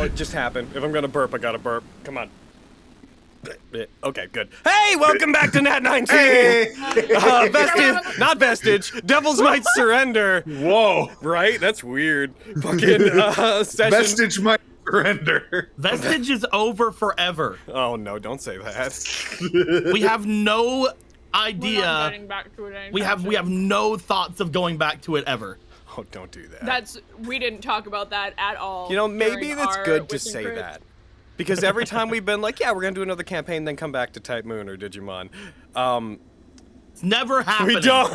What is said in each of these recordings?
Oh, it just happened. If I'm gonna burp, I gotta burp. Come on. Okay, good. Hey, welcome back to Nat19! Hey! Vestige, not Vestige, Devils Might Surrender. Whoa. Right? That's weird. Fucking, session. Vestige might surrender. Vestige is over forever. Oh no, don't say that. We have no idea. We're not getting back to it anytime We have soon. no thoughts of going back to it ever. Oh, don't do that. We didn't talk about that at all. You know, maybe during it's our good to Within say Crit. that. Because every time we've been like, yeah, we're gonna do another campaign, then come back to Type Moon or Digimon. It's never happening. We don't.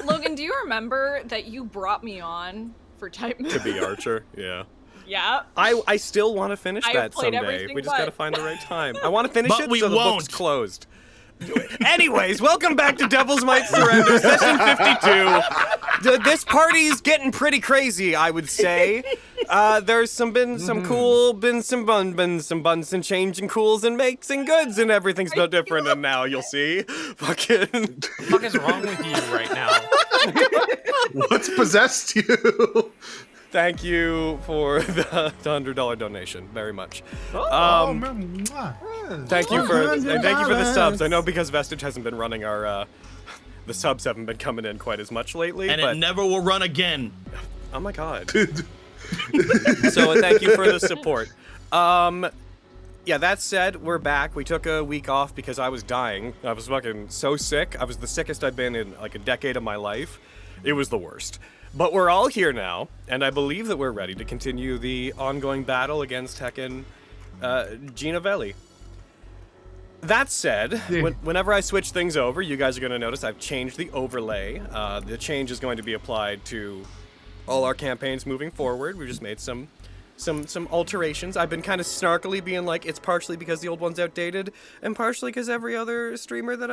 Logan, do you remember that you brought me on for Type Moon? To be Archer, yeah. Yeah. I still want to finish I have that played someday. everything We just but. gotta find the right time. I want to finish But it we so the won't. book's closed. Anyways, welcome back to Devils Might Surrender, session 52. This party's getting pretty crazy, I would say. There's been some buns and change and cools and makes and goods and everything's no different. And now you'll see, fucking. What the fuck is wrong with you right now? What's possessed you? Thank you for the $100 donation, very much. Thank you for the subs. I know because Vestige hasn't been running our the subs haven't been coming in quite as much lately. And but it never will run again. oh my god. So thank you for the support. Yeah, that said, we're back. We took a week off because I was dying. I was fucking so sick. I was the sickest I've been in like a decade of my life. It was the worst. But we're all here now, and I believe that we're ready to continue the ongoing battle against heckin' Machiavelli. That said, whenever I switch things over, you guys are going to notice I've changed the overlay. The change is going to be applied to all our campaigns moving forward. We just made some alterations. I've been kind of snarkily being like, it's partially because the old one's outdated, and partially because every other streamer that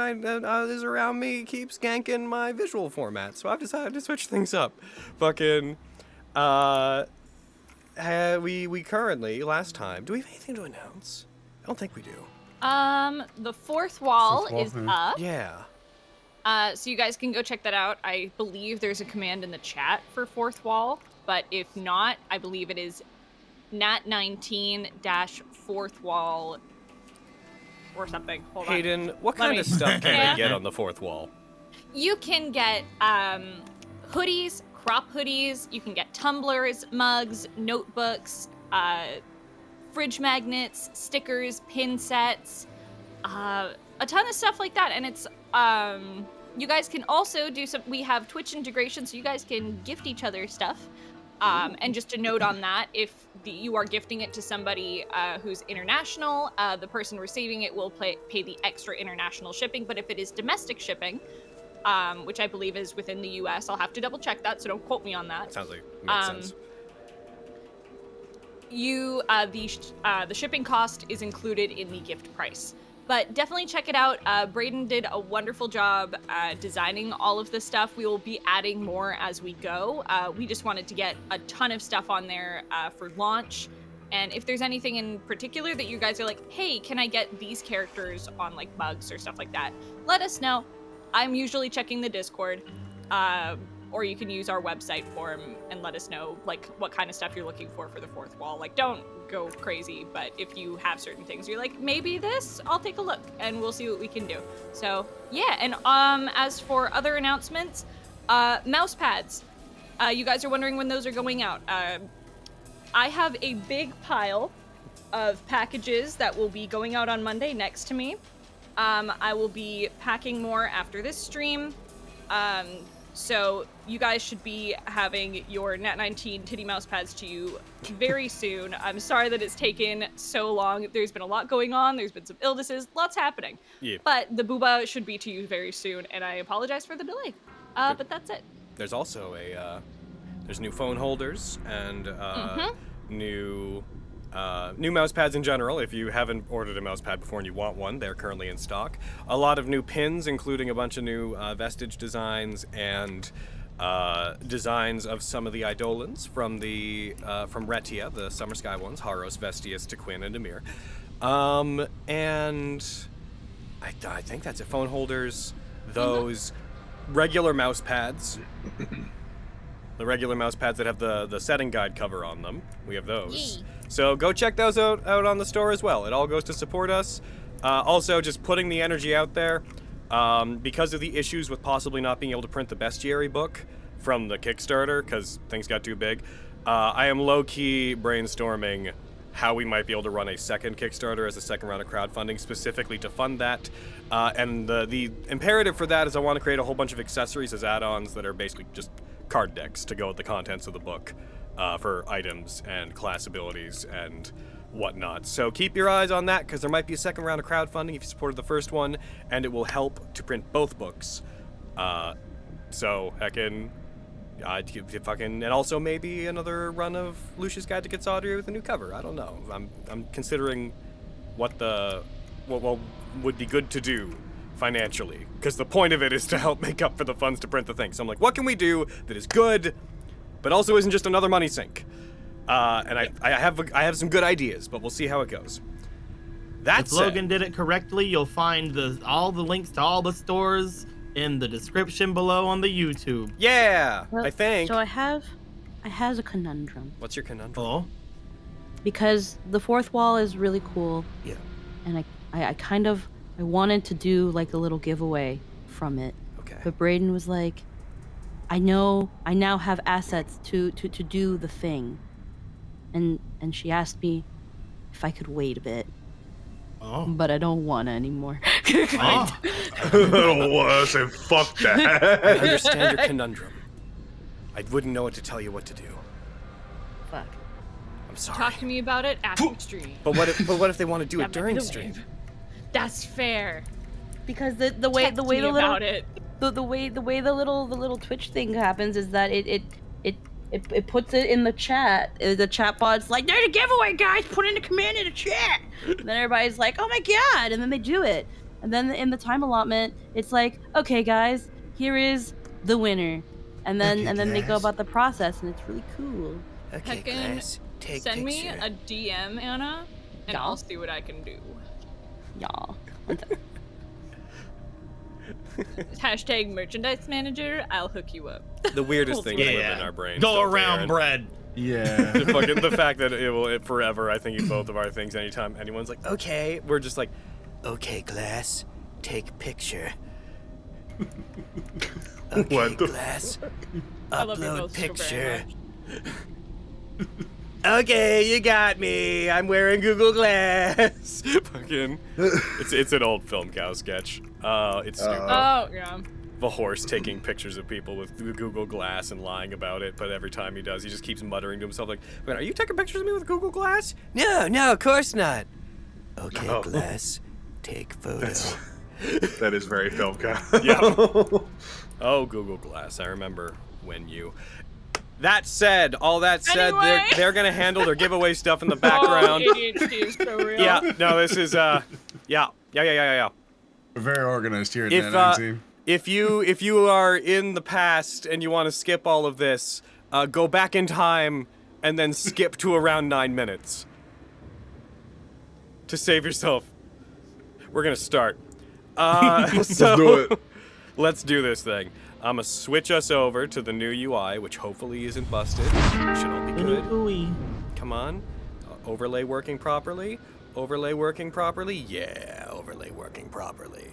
is around me keeps ganking my visual format. So I've decided to switch things up. Fucking, we currently, last time, do we have anything to announce? I don't think we do. The fourth wall is up. Yeah. So you guys can go check that out. I believe there's a command in the chat for fourth wall, but if not, I believe it is Nat19-fourth wall or something. Hold on. Hayden, what kind of stuff can I get on the fourth wall? You can get hoodies, crop hoodies. You can get tumblers, mugs, notebooks, fridge magnets, stickers, pin sets, a ton of stuff like that. And it's you guys can also do some. We have Twitch integration, so you guys can gift each other stuff. And just a note on that, if you are gifting it to somebody who's international, the person receiving it will pay the extra international shipping. But if it is domestic shipping, which I believe is within the U.S., I'll have to double check that, so don't quote me on that. Sounds like makes sense. The shipping cost is included in the gift price. But definitely check it out. Braden did a wonderful job designing all of this stuff. We will be adding more as we go. We just wanted to get a ton of stuff on there for launch. And if there's anything in particular that you guys are like, hey, can I get these characters on like mugs or stuff like that? Let us know. I'm usually checking the Discord. Or you can use our website form and let us know like what kind of stuff you're looking for the fourth wall. Like, don't go crazy, but if you have certain things you're like, maybe this, I'll take a look and we'll see what we can do. So yeah, and as for other announcements, mouse pads. You guys are wondering when those are going out. I have a big pile of packages that will be going out on Monday next to me. I will be packing more after this stream. So you guys should be having your Nat19 titty mouse pads to you very soon. I'm sorry that it's taken so long. There's been a lot going on. There's been some illnesses, lots happening. Yeah. But the booba should be to you very soon, and I apologize for the delay. But that's it. There's also there's new phone holders and new mouse pads in general. If you haven't ordered a mouse pad before and you want one, they're currently in stock. A lot of new pins, including a bunch of new Vestige designs and designs of some of the Eidolons from Retia, the Summer Sky ones, Haros, Vestius, Tequin, and Emir. And I think that's it. Phone holders, those regular mouse pads. The regular mouse pads that have the setting guide cover on them. We have those. So go check those out on the store as well. It all goes to support us. Also, just putting the energy out there. Because of the issues with possibly not being able to print the bestiary book from the Kickstarter, because things got too big, I am low-key brainstorming how we might be able to run a second Kickstarter as a second round of crowdfunding specifically to fund that. And the imperative for that is I want to create a whole bunch of accessories as add-ons that are basically just card decks to go with the contents of the book for items and class abilities and whatnot. So keep your eyes on that, because there might be a second round of crowdfunding if you supported the first one, and it will help to print both books. So heckin', and also maybe another run of Lucia's Guide to Quixotic with a new cover. I don't know. I'm considering what would be good to do financially, because the point of it is to help make up for the funds to print the thing. So I'm like, what can we do that is good, but also isn't just another money sink? And I have some good ideas, but we'll see how it goes. If Logan did it correctly, you'll find all the links to all the stores in the description below on the YouTube. Yeah, Well, I think. So I have a conundrum. What's your conundrum? Oh, Because the fourth wall is really cool. Yeah. And I wanted to do like a little giveaway from it. Okay. But Braden was like, I now have assets to do the thing. And she asked me if I could wait a bit. oh, But I don't want to anymore. oh. I don't want to say fuck that. I understand your conundrum. I wouldn't know what to tell you what to do. Fuck. I'm sorry. Talk to me about it after stream. But what if they want to do Yeah, it during by the stream? way, That's fair. Because the way Text the me little about it. the way the little Twitch thing happens is that it puts it in the chat. The chat bot's like, there's a giveaway, guys. Put in a command in the chat. And then everybody's like, oh my god, and then they do it. And then in the time allotment, it's like, okay, guys, here is the winner. And then they go about the process, and it's really cool. Okay, Heckin', Glass, take Send me picture. a DM, Anna, and Yeah. I'll see what I can do. Y'all. Hashtag merchandise manager, I'll hook you up. The weirdest thing Yeah. live in our brains. Go don't they, around Aaron? bread. Yeah. The fact that it will forever, I think, in both of our things, anytime anyone's like, okay, we're just like, okay, Glass, take picture. Okay, What the Glass, I love you upload both so very picture. much. Okay, you got me. I'm wearing Google Glass. Fucking, it's an old film cow sketch. It's stupid. Oh, yeah. The horse taking pictures of people with Google Glass and lying about it, but every time he does, he just keeps muttering to himself like, "Wait, are you taking pictures of me with Google Glass?" No, of course not. Okay, Oh. Glass, take photo. That is very film cow. Yeah. Oh, Google Glass, I remember when you. That said, all that said, Anyway. they're gonna handle their giveaway stuff in the Oh, background. ADHD is so real. Yeah, no, this is yeah. We're very organized here at If Nat19. if you are in the past and you want to skip all of this, go back in time and then skip to around 9 minutes to save yourself. We're gonna start. So do it. let's do this thing. I'm gonna switch us over to the new UI, which hopefully isn't busted. Should all be good. Ooh-wee. Come on. Overlay working properly. Overlay working properly. Yeah, overlay working properly.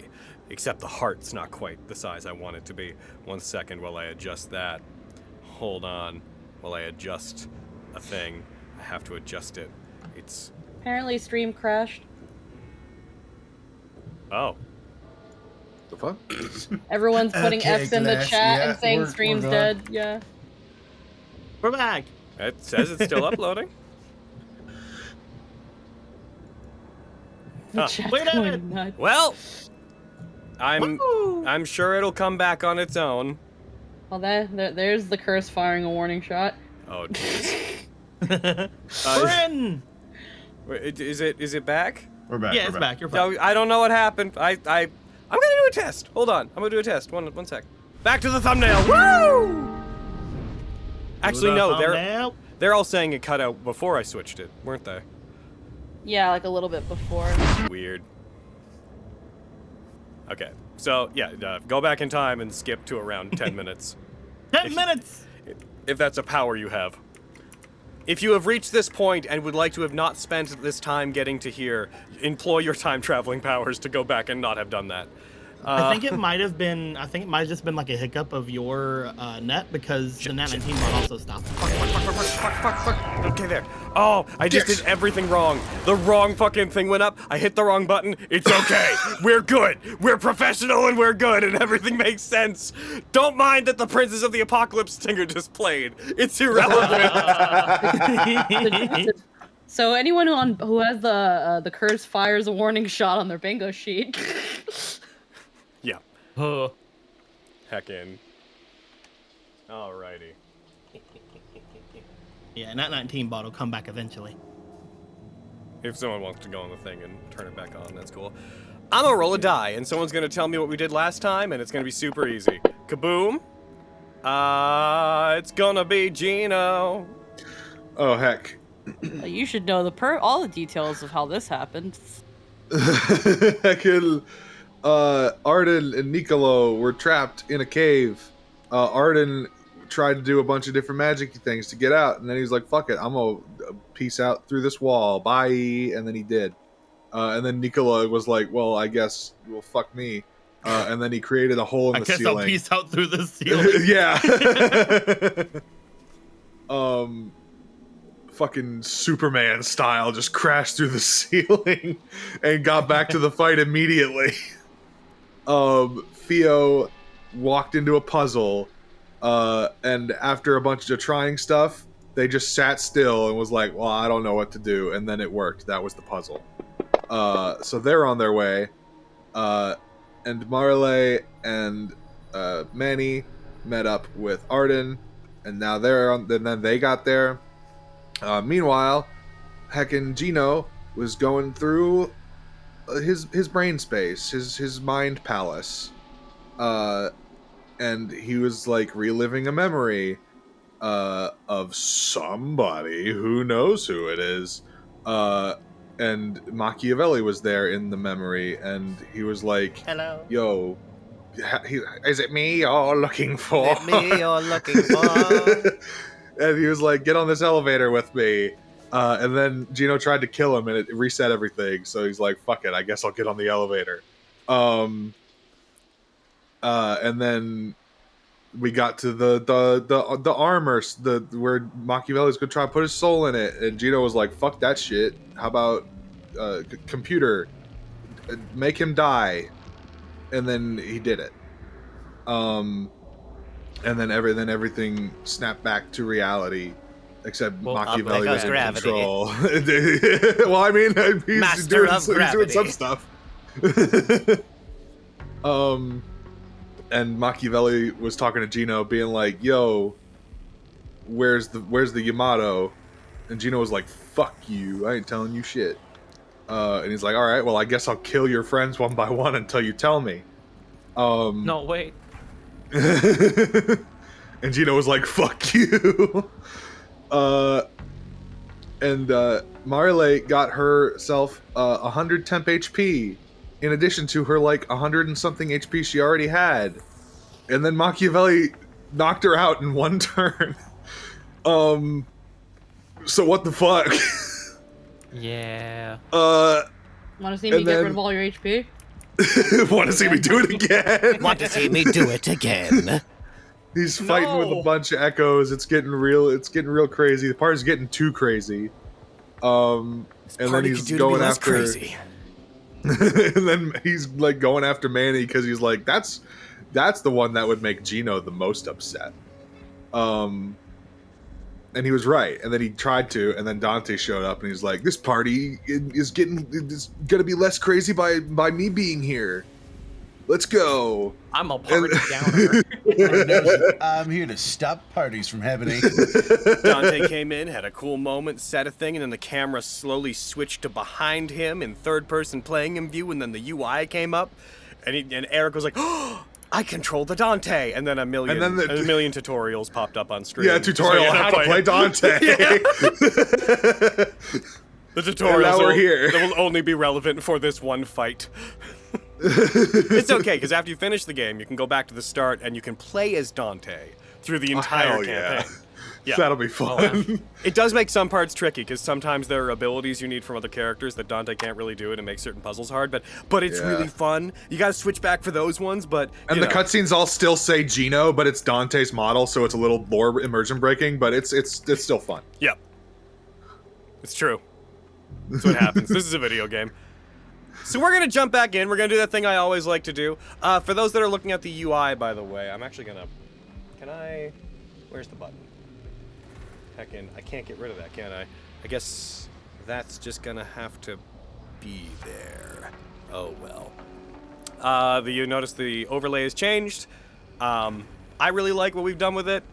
Except the heart's not quite the size I want it to be. 1 second while I adjust that. Hold on. While I adjust a thing. I have to adjust it. It's... Apparently stream crashed. Oh. The fuck? Everyone's putting Okay, F's in the Glass, chat yeah, and saying we're stream's gone. dead. Yeah. We're back. It says it's still uploading. The Huh. chat's Wait a going minute. nuts. Well, I'm Woo! sure it'll come back on its own. Well, there's the curse firing a warning shot. Oh, jeez. We're in. Is it back? We're back. Yeah, we're it's back. You're fine. No, I don't know what happened. I'm gonna do a test. Hold on. I'm gonna do a test. One sec. Back to the thumbnail. Woo! Actually, no. They're all saying it cut out before I switched it, weren't they? Yeah, like a little bit before. Weird. Okay. So yeah, go back in time and skip to around 10 minutes, 10 minutes. if that's a power you have. If you have reached this point and would like to have not spent this time getting to here, employ your time traveling powers to go back and not have done that. I think it might have just been like a hiccup of your net because the Nat19 bot also stopped. Fuck. Okay, there. Oh, I just did everything wrong. The wrong fucking thing went up. I hit the wrong button. It's okay. We're good. We're professional and we're good and everything makes sense. Don't mind that the Princess of the Apocalypse stinger just played. It's irrelevant. So anyone who has the curse fires a warning shot on their bingo sheet. Yeah. Heckin'. Alrighty. Yeah, Nat19 bot will come back eventually. If someone wants to go on the thing and turn it back on, that's cool. I'm gonna roll a die, and someone's gonna tell me what we did last time, and it's gonna be super easy. Kaboom! It's gonna be Gino. Oh, heck. You should know all the details of how this happened. Heckin'. Arden and Nicolo were trapped in a cave. Arden tried to do a bunch of different magic things to get out, and then he's like, fuck it, I'm gonna peace out through this wall, bye, and then he did. And then Nicolo was like, well, I guess, well, fuck me. And then he created a hole in the ceiling. I guess I'll peace out through the ceiling. Yeah. Fucking Superman style, just crashed through the ceiling and got back to the fight immediately. Theo walked into a puzzle, and after a bunch of trying stuff, they just sat still and was like, well, I don't know what to do, and then it worked. That was the puzzle. So they're on their way, and Marley and Manny met up with Arden, and now then they got there. Meanwhile, heckin' Gino was going through his brain space, his mind palace, and he was like reliving a memory of somebody, who knows who it is, and Machiavelli was there in the memory, and he was like, hello, yo, is it me you're looking for? Is it me you're looking for? And he was like, get on this elevator with me. And then Gino tried to kill him, and it reset everything. So he's like, fuck it, I guess I'll get on the elevator. And then we got to the armor, where Machiavelli's gonna try to put his soul in it. And Gino was like, fuck that shit. How about computer? Make him die. And then he did it. And then everything snapped back to reality, except Machiavelli was in control. Well, I mean, he's doing some stuff. And Machiavelli was talking to Gino, being like, "Yo, where's the Yamato?" And Gino was like, "Fuck you! I ain't telling you shit." And he's like, "All right, well, I guess I'll kill your friends one by one until you tell me." No, wait. And Gino was like, fuck you. And Marley got herself 100 temp HP in addition to her like 100 and something HP she already had. And then Machiavelli knocked her out in one turn. So what the fuck? Yeah. Want to see me get rid of all your HP? Want to see me do it again? Want to see me do it again? He's fighting with a bunch of echoes. It's getting real crazy. The party's getting too crazy. And then he's going after crazy. And then he's like going after Manny because he's like, that's the one that would make Gino the most upset. And he was right. And then he tried to, and then Dante showed up, and he's like, "This party is gonna be less crazy by me being here. Let's go." I'm a party downer. I'm here to stop parties from happening. Dante came in, had a cool moment, said a thing, and then the camera slowly switched to behind him in third-person playing him view, and then the UI came up, and Eric was like, "Oh, I control the Dante," and then a million tutorials popped up on screen. Yeah, tutorial on how to play Dante. The tutorials we're here. That will only be relevant for this one fight. It's okay, because after you finish the game, you can go back to the start and you can play as Dante. through the entire hell campaign. Yeah. That'll be fun. It does make some parts tricky because sometimes there are abilities you need from other characters that Dante can't really do, and it makes certain puzzles hard. But it's really fun. You got to switch back for those ones. But and the cutscenes all still say Gino, but it's Dante's model, so it's a little more immersion breaking. But it's still fun. Yep. It's true. That's what happens. This is a video game. So we're gonna jump back in. We're gonna do that thing I always like to do. For those that are looking at the UI, by the way, I'm actually gonna. Can I? Where's the button? Heckin', I can't get rid of that, can I? I guess that's just gonna have to be there. Oh well. You notice the overlay has changed. I really like what we've done with it.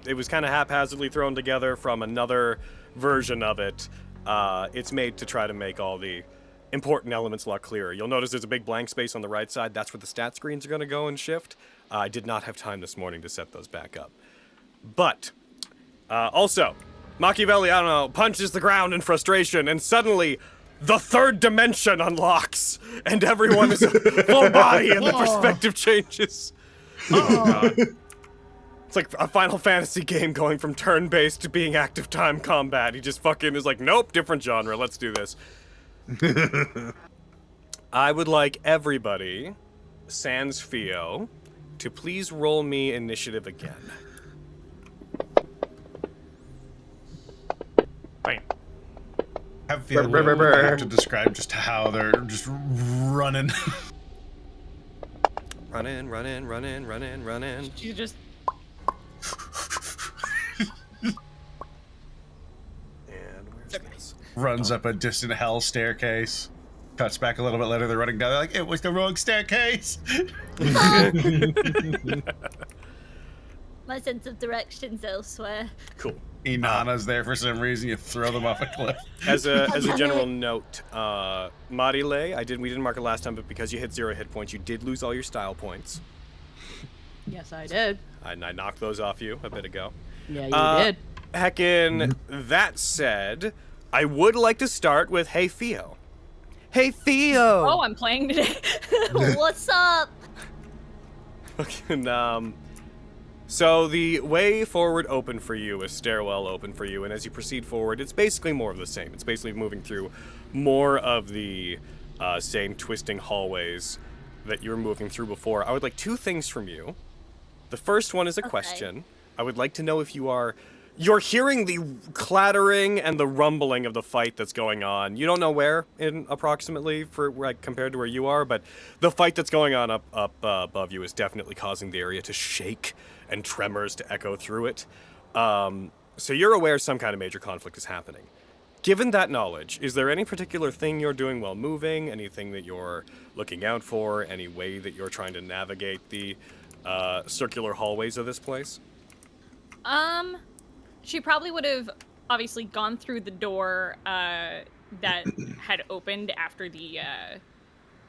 It was kind of haphazardly thrown together from another version of it. It's made to try to make all the important elements a lot clearer. You'll notice there's a big blank space on the right side. That's where the stat screens are gonna go and shift. I did not have time this morning to set those back up. But also, Machiavelli, I don't know, punches the ground in frustration, and suddenly the third dimension unlocks, and everyone is a full body, and the perspective changes. Oh, God. It's like a Final Fantasy game going from turn-based to being active time combat. He just fucking is like, nope, different genre, let's do this. I would like everybody, sans Fio, to please roll me initiative again. I have a feeling we have to describe just how they're just running. running. You just And where's this? Runs up a distant hell staircase. Cuts back a little bit later, they're running down. They're like, it was the wrong staircase. My sense of direction's elsewhere. Cool. Inanna's there for some reason. You throw them off a cliff. As a general note, Marile, we didn't mark it last time, but because you hit 0 hit points, you did lose all your style points. Yes, I did. I knocked those off you a bit ago. Yeah, you did. Heckin', that said, I would like to start with Hey Theo. Hey Theo! Oh, I'm playing today. What's up? Fucking, so the way forward opened for you, a stairwell open for you, and as you proceed forward, it's basically more of the same. It's basically moving through more of the same twisting hallways that you were moving through before. I would like 2 things from you. The first one is a question. I would like to know if you're hearing the clattering and the rumbling of the fight that's going on. You don't know where approximately compared to where you are, but the fight that's going on up above you is definitely causing the area to shake and tremors to echo through it. So you're aware some kind of major conflict is happening. Given that knowledge, is there any particular thing you're doing while moving? Anything that you're looking out for? Any way that you're trying to navigate the circular hallways of this place? She probably would have obviously gone through the door that had opened after the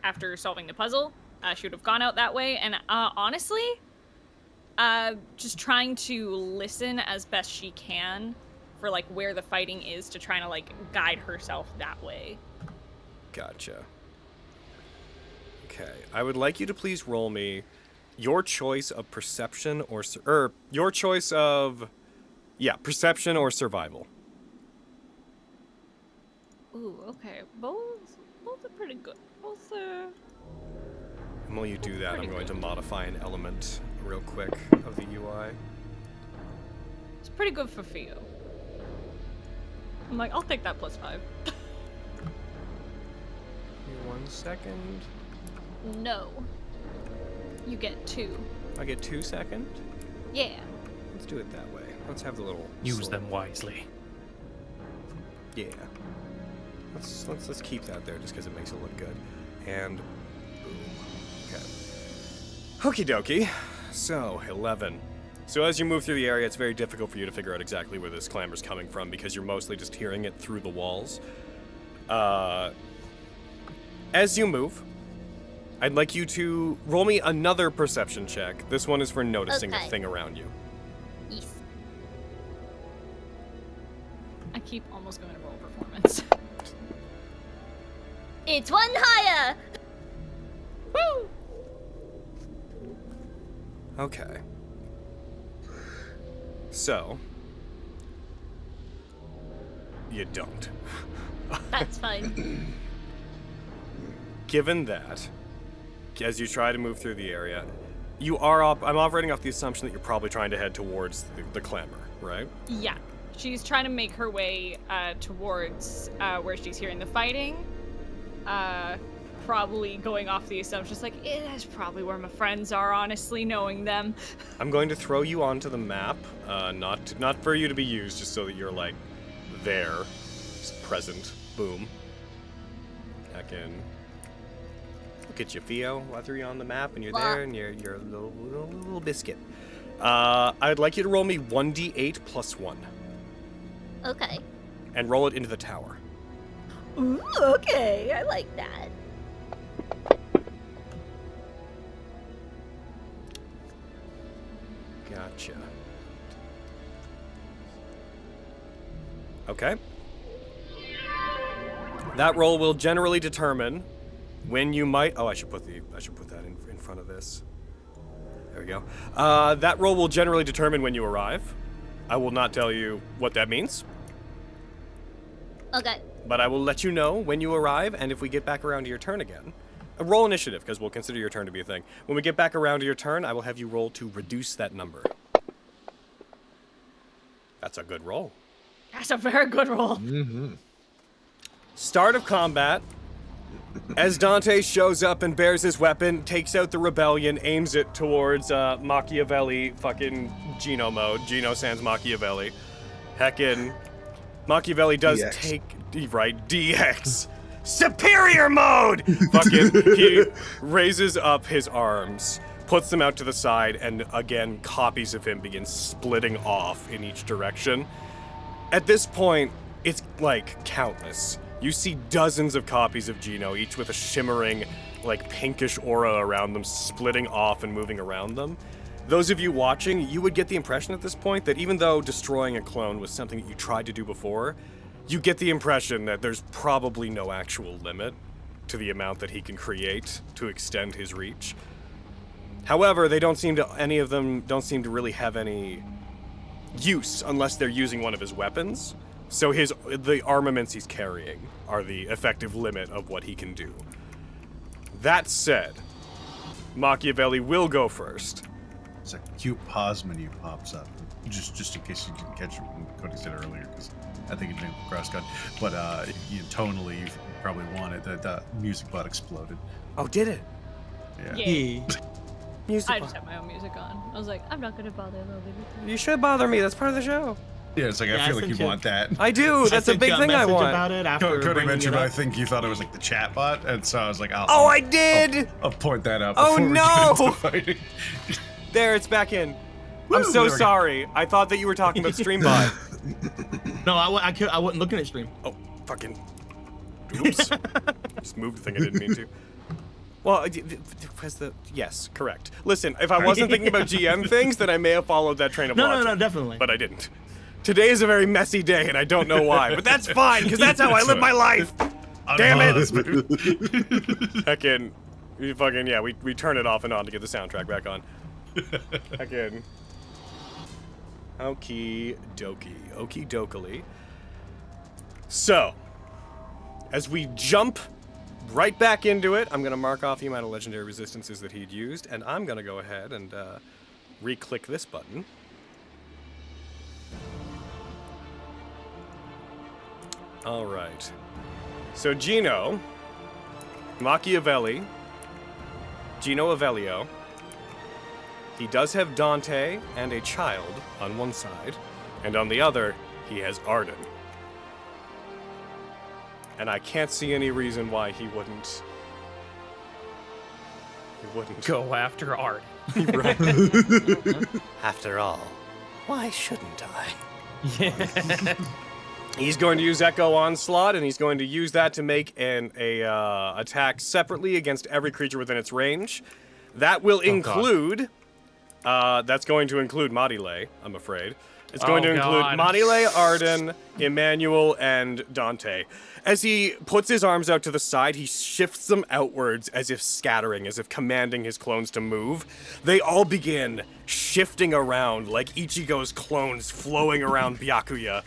after solving the puzzle. She would have gone out that way, and honestly, just trying to listen as best she can for like where the fighting is to try to like guide herself that way. Gotcha. Okay, I would like you to please roll me your choice of perception or your choice of perception or survival. Ooh, okay. Both are pretty good. Both are... And while you do that, I'm going to modify an element real quick of the UI. It's pretty good for Theo. I'm like, I'll take that +5. Give me 1 second. No. You get 2. I get 2 seconds? Yeah. Let's do it that way. Let's have the little... Use them wisely. Yeah. Let's keep that there just because it makes it look good. And boom. Okay. Okie dokie. So 11. So as you move through the area, it's very difficult for you to figure out exactly where this clamor's coming from because you're mostly just hearing it through the walls. As you move, I'd like you to roll me another perception check. This one is for noticing the thing around you. Yes. I keep almost going to roll performance. It's 1 higher! Woo! Okay. So, you don't. That's fine. Given that, as you try to move through the area, I'm operating off the assumption that you're probably trying to head towards the clamor, right? Yeah. She's trying to make her way towards where she's hearing the fighting. Probably going off the assumption, it's like, that's probably where my friends are, honestly, knowing them. I'm going to throw you onto the map, not for you to be used, just so that you're, like, there, just present. Boom. Heck in. Look at you, Theo. I threw you on the map, and you're there, and you're a little biscuit. I'd like you to roll me 1d8 plus 1. Okay. And roll it into the tower. Ooh, okay. I like that. Gotcha. Okay. That roll will generally determine when you might. Oh, I should put that in front of this. There we go. That roll will generally determine when you arrive. I will not tell you what that means. Okay. But I will let you know when you arrive, and if we get back around to your turn again. Roll initiative, because we'll consider your turn to be a thing. When we get back around to your turn, I will have you roll to reduce that number. That's a good roll. That's a very good roll. Mm-hmm. Start of combat. As Dante shows up and bears his weapon, takes out the rebellion, aims it towards Machiavelli fucking Gino mode. Gino sans Machiavelli. Heckin'. Machiavelli does DX. DX. Superior mode! Fucking, he raises up his arms, puts them out to the side, and again, copies of him begin splitting off in each direction. At this point, it's like countless. You see dozens of copies of Gino, each with a shimmering, like pinkish aura around them, splitting off and moving around them. Those of you watching, you would get the impression at this point that even though destroying a clone was something that you tried to do before, you get the impression that there's probably no actual limit to the amount that he can create to extend his reach. However, any of them don't seem to really have any use unless they're using one of his weapons. So the armaments he's carrying are the effective limit of what he can do. That said, Machiavelli will go first. It's a cute pause menu pops up, just in case you didn't catch it when Cody said earlier, because I think it didn't cross cut. But tonally, you probably wanted that the music bot exploded. Oh, did it? Yeah. Music I bot. just had my own music on. I was like, I'm not gonna bother Logan. You should bother me. That's part of the show. Yeah, it's like I feel like you want that. I do. That's a big thing I want. About it after Cody bringing mentioned, it but I up. think you thought it was like the chat bot, and so I was like, I did. I'll point that out. Oh, before we no! get into fighting. There, it's back in. Woo, I'm so there we go. sorry. I thought that you were talking about StreamBot. No, I wasn't looking at stream. Oh, fucking. Oops. Just moved the thing I didn't mean to. Well, yes, correct. Listen, if I wasn't thinking about GM things, then I may have followed that train of logic. No, definitely. But I didn't. Today is a very messy day, and I don't know why. But that's fine, because that's how I live my life. Damn it! Heckin'. We turn it off and on to get the soundtrack back on. Heckin'. Okie dokily. So, as we jump right back into it, I'm going to mark off the amount of legendary resistances that he'd used, and I'm going to go ahead and re-click this button. All right. So Gino Avelio, he does have Dante and a child on one side, and on the other, he has Arden. And I can't see any reason why he wouldn't Go after art. Right. After all, why shouldn't I? Yeah. He's going to use Echo Onslaught, and he's going to use that to make an attack separately against every creature within its range. That will include That's going to include Marile, I'm afraid. It's going to include God. Marile, Arden, Emmanuel, and Dante. As he puts his arms out to the side, he shifts them outwards as if scattering, as if commanding his clones to move. They all begin shifting around like Ichigo's clones flowing around Byakuya.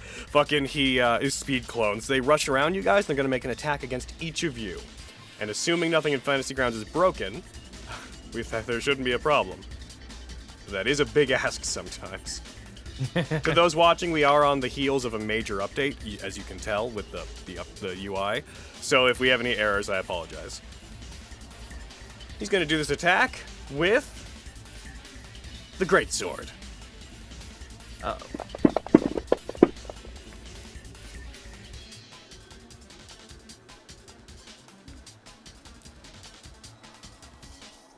His speed clones. They rush around you guys, and they're going to make an attack against each of you. And assuming nothing in Fantasy Grounds is broken, there shouldn't be a problem. That is a big ask sometimes. To those watching, we are on the heels of a major update, as you can tell with the UI. So if we have any errors, I apologize. He's going to do this attack with the Great Sword. Uh-oh.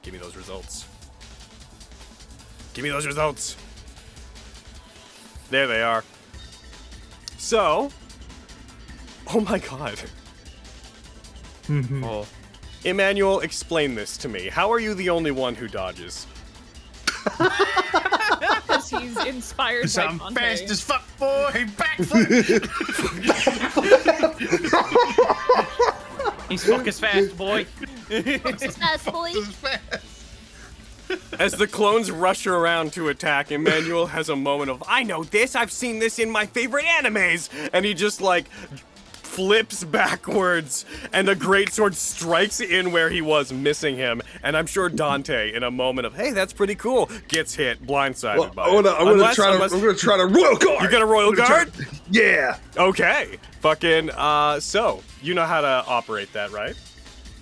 Give me those results. Give me those results. There they are. So, oh my god. Oh. Emmanuel, explain this to me. How are you the only one who dodges? Because he's inspired by I'm Dante. fast as fuck, boy. Backflip. He's fucking fast, boy. Fast boy. As the clones rush around to attack, Emmanuel has a moment of, I know this, I've seen this in my favorite animes! And he just, flips backwards, and the greatsword strikes in where he was, missing him. And I'm sure Dante, in a moment of, hey, that's pretty cool, gets hit, blindsided by it. I'm gonna try to royal guard! You got a royal guard? Yeah! Okay. So, you know how to operate that, right?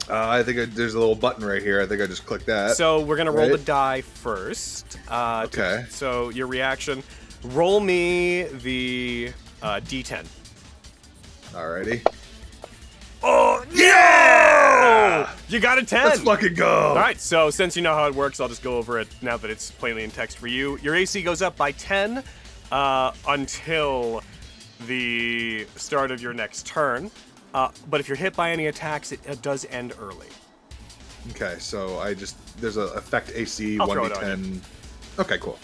I think there's a little button right here. I think I just clicked that. So we're gonna roll Right. the die first. Okay. So your reaction, roll me the D10. Alrighty. Oh yeah! You got a 10. Let's fucking go! All right. So since you know how it works, I'll just go over it now that it's plainly in text for you. Your AC goes up by 10 until the start of your next turn. But if you're hit by any attacks, it does end early. Okay, so there's a effect AC I'll throw it on 1d10. Okay, cool.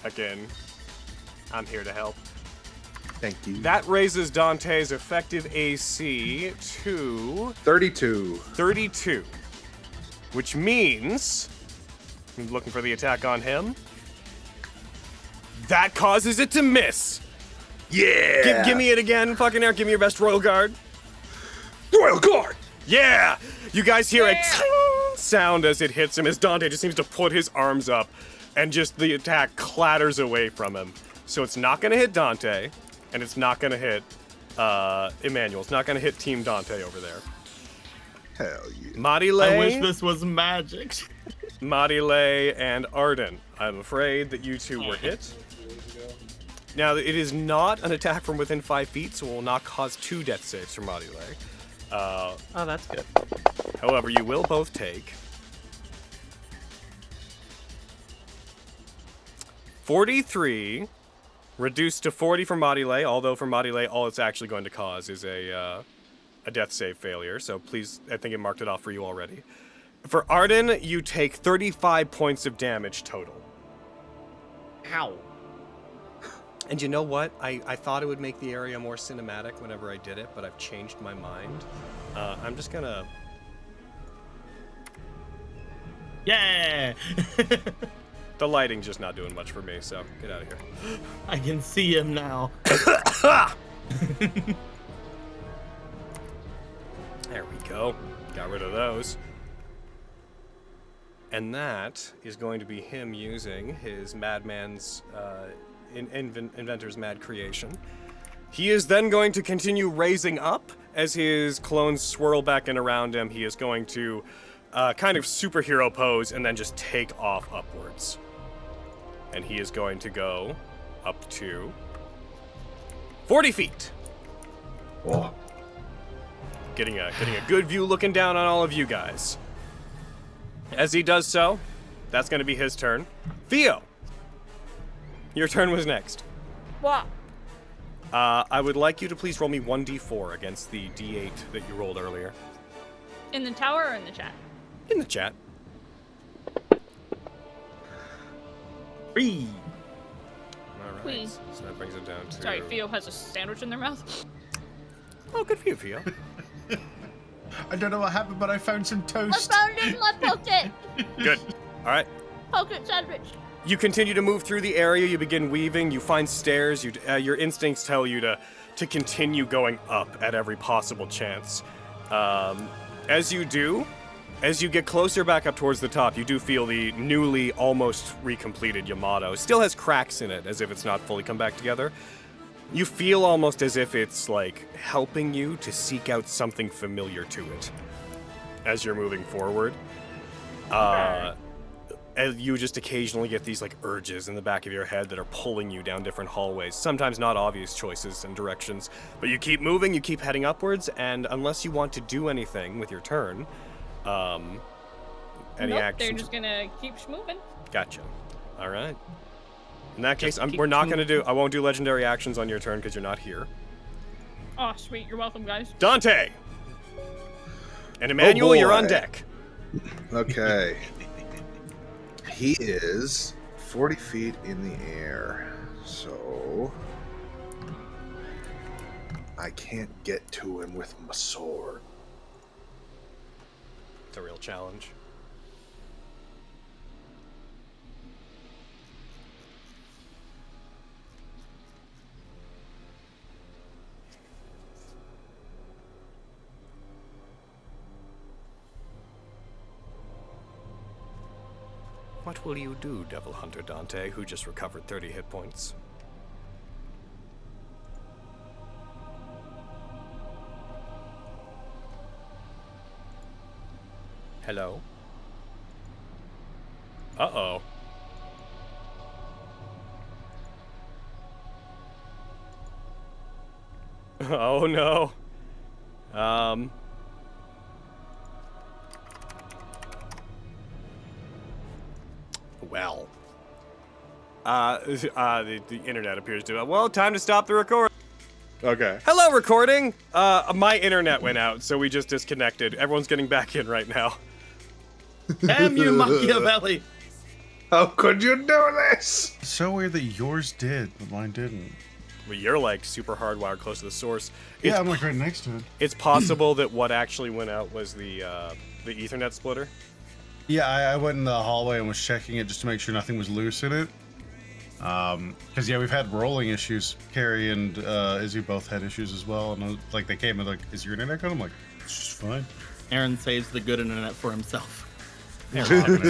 Again, I'm here to help. Thank you. That raises Dante's effective AC to 32. 32, which means I'm looking for the attack on him. That causes it to miss. Yeah! Give me it again, fucking air. Give me your best royal guard. royal guard! Yeah! You guys hear a ting sound as it hits him, as Dante just seems to put his arms up, and just the attack clatters away from him. So it's not gonna hit Dante, and it's not gonna hit Emmanuel. It's not gonna hit Team Dante over there. Hell yeah. Marile, I wish this was magic. Marile, and Arden. I'm afraid that you two were hit. Now, it is not an attack from within 5 feet, so it will not cause 2 death saves for Marile. Oh, that's good. However, you will both take 43, reduced to 40 for Marile, although for Marile, all it's actually going to cause is a death save failure, so please, I think it marked it off for you already. For Arden, you take 35 points of damage total. Ow. And you know what? I thought it would make the area more cinematic whenever I did it, but I've changed my mind. I'm just gonna... Yeah! The lighting's just not doing much for me, so get out of here. I can see him now. There we go. Got rid of those. And that is going to be him using his Madman's Inventor's Mad Creation. He is then going to continue raising up as his clones swirl back in around him. He is going to kind of superhero pose and then just take off upwards. And he is going to go up to 40 feet. Whoa. Getting a good view looking down on all of you guys. As he does so, that's going to be his turn. Theo, your turn was next. What? I would like you to please roll me 1d4 against the d8 that you rolled earlier. In the tower or in the chat? In the chat. Whee! All right. Whee. So that brings it down to. Sorry, Theo has a sandwich in their mouth. Oh, good for you, Theo. I don't know what happened, but I found some I toast. found it. I poked it. Good. All right. Poke it sandwich. You continue to move through the area. You begin weaving. You find stairs. Your instincts tell you to continue going up at every possible chance. As you do, as you get closer back up towards the top, you do feel the newly almost recompleted Yamato. Still has cracks in it, as if it's not fully come back together. You feel almost as if it's like helping you to seek out something familiar to it as you're moving forward. And you just occasionally get these like urges in the back of your head that are pulling you down different hallways. Sometimes not obvious choices and directions, but you keep moving, you keep heading upwards, and unless you want to do anything with your turn, any Nope, actions? they're just gonna keep moving. Gotcha. All right. In that case, keep we're not gonna do. I won't do legendary actions on your turn because you're not here. Oh, sweet. You're welcome, guys. Dante and Emmanuel, you're on boy. deck. Okay. He is 40 feet in the air, so I can't get to him with my sword. It's a real challenge. What will you do, Devil Hunter Dante, who just recovered 30 hit points? Hello? Uh-oh. Oh no. Well. The internet appears to. Well, time to stop the record. Okay. Hello, recording. My internet went out, so we just disconnected. Everyone's getting back in right now. Damn you, Machiavelli! How could you do this? So weird that yours did, but mine didn't. Well, you're like super hardwired close to the source. Yeah, I'm like right next to it. It's possible that what actually went out was the Ethernet splitter. Yeah, I went in the hallway and was checking it just to make sure nothing was loose in it. Because yeah, we've had rolling issues. Carrie and Izzy both had issues as well, and like they came and like, "Is your internet good?" I'm like, "It's just fine." Aaron saves the good internet for himself. No. You burned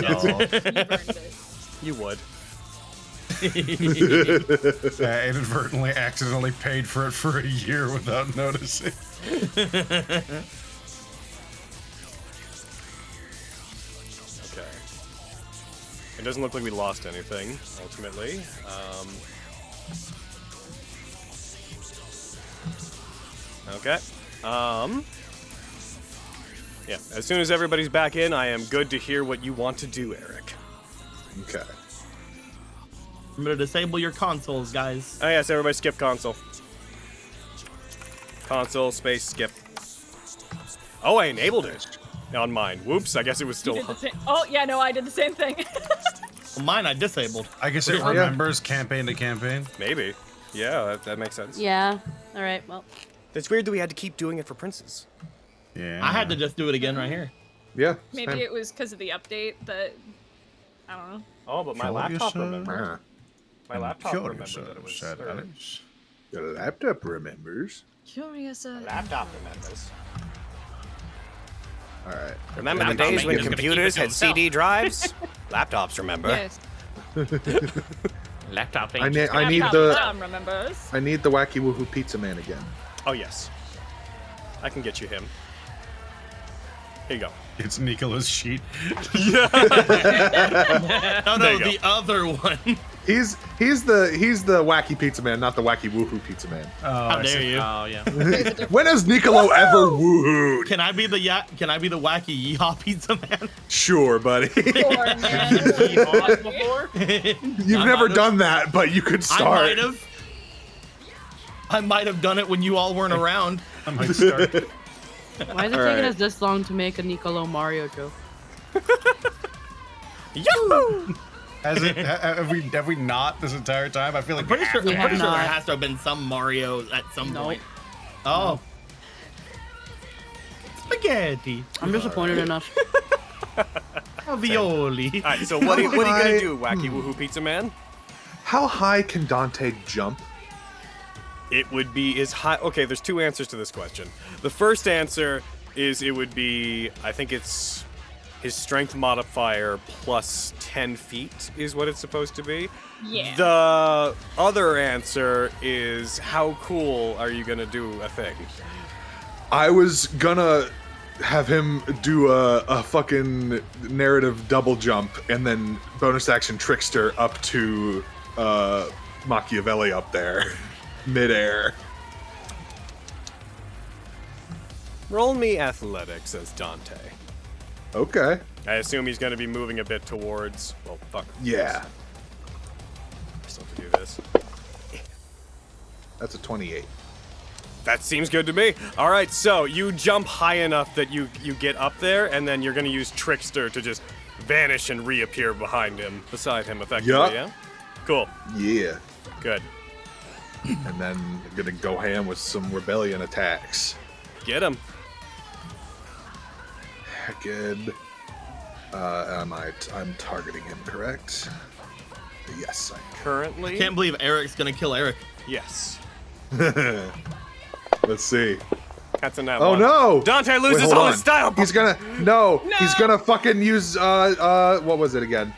it. You would. I inadvertently, accidentally paid for it for a year without noticing. Okay. It doesn't look like we lost anything, ultimately. Okay. Yeah, as soon as everybody's back in, I am good to hear what you want to do, Eric. Okay. Remember to disable your consoles, guys. Oh yes, everybody skip console. Console, space, skip. Oh, I enabled it on mine. Whoops, I guess it was You still did the same- Oh, yeah, no, I did the same thing. Well, mine I disabled. I guess it remembers campaign to campaign. Maybe. Yeah, that makes sense. Yeah. All right. Well. It's weird that we had to keep doing it for Princes. Yeah. I had to just do it again right here. Yeah. Maybe same. it was because of the update that, I don't know. Oh, but my Kill laptop yourself. remembered. My laptop Kill remembered yourself, that it was. said or- Alex. Your laptop remembers. Curious. Laptop remembers. All right. Remember the Laptop days when is gonna keep computers it to had himself. CD drives? Laptops remember. Yes. Laptop ain't I need just the Tom remembers. I need the wacky woohoo pizza man again. Oh yes. I can get you him. Here you go. It's Nicola's sheet. No, There no, you go. the other one. He's the wacky pizza man, not the wacky woohoo pizza man. Oh, How I dare see. you? Oh yeah. When has Nicolo ever woohooed? Can I be the wacky yeehaw pizza man? Sure, buddy. Poor man. Before? You've I never might have. done that, but you could start. I might have done it when you all weren't around. I might start. Why is it All taking right. us this long to make a Nicolo Mario joke? Yahoo! Have we not this entire time? I feel like I'm pretty sure We have there not. has to have been some Mario at some Nope. point. Oh. Spaghetti. I'm disappointed enough. Ravioli. All right, so what are you gonna do, Wacky Woohoo Pizza Man? How high can Dante jump? It would be as high. Okay, there's two answers to this question. The first answer is it would be, I think it's his strength modifier plus 10 feet is what it's supposed to be. Yeah. The other answer is how cool are you gonna do a thing? I was gonna have him do a fucking narrative double jump and then bonus action trickster up to Machiavelli up there, midair. Roll me athletics as Dante. Okay. I assume he's gonna be moving a bit towards. Well, fuck. Yeah. Still have to do this. That's a 28. That seems good to me. All right, so you jump high enough that you get up there, and then you're gonna use Trickster to just vanish and reappear behind him, beside him, effectively. Yup. Yeah. Cool. Yeah. Good. And then I'm gonna go ham with some rebellion attacks. Get him. Good. I'm targeting him, correct? Yes, Currently. Can't believe Eric's gonna kill Eric. Yes. Let's see. That's a nat Oh one. no! Dante loses Wait, hold all on. his style. He's gonna He's gonna fucking use what was it again?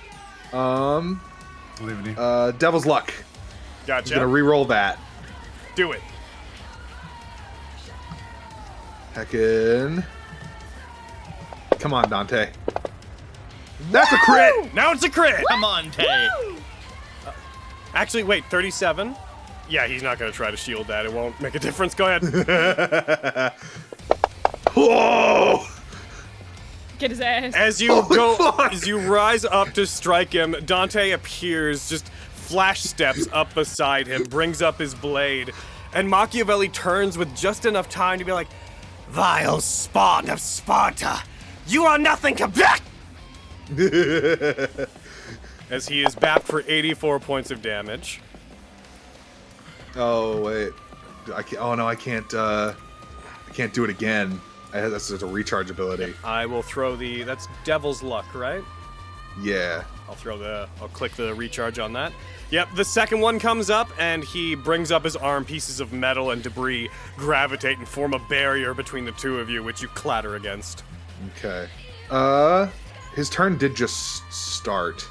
Believe in you. Devil's Luck. He's Gotcha. gonna re-roll that. Do it. Heckin'. Come on, Dante. That's a crit! Now it's a crit. Come on, Tay. Actually, wait. 37. Yeah, he's not gonna try to shield that. It won't make a difference. Go ahead. Whoa! Get his ass. As you as you rise up to strike him, Dante appears, just flash steps up beside him, brings up his blade, and Machiavelli turns with just enough time to be like, "Vile spawn of Sparta, you are nothing compared." As he is bapped for 84 points of damage. Oh wait, I can't. Oh no, I can't. I can't do it again. That's just a recharge ability. I will throw that's Devil's Luck, right? Yeah. I'll click the recharge on that. Yep, the second one comes up, and he brings up his arm. Pieces of metal and debris gravitate and form a barrier between the two of you, which you clatter against. Okay. His turn did just start,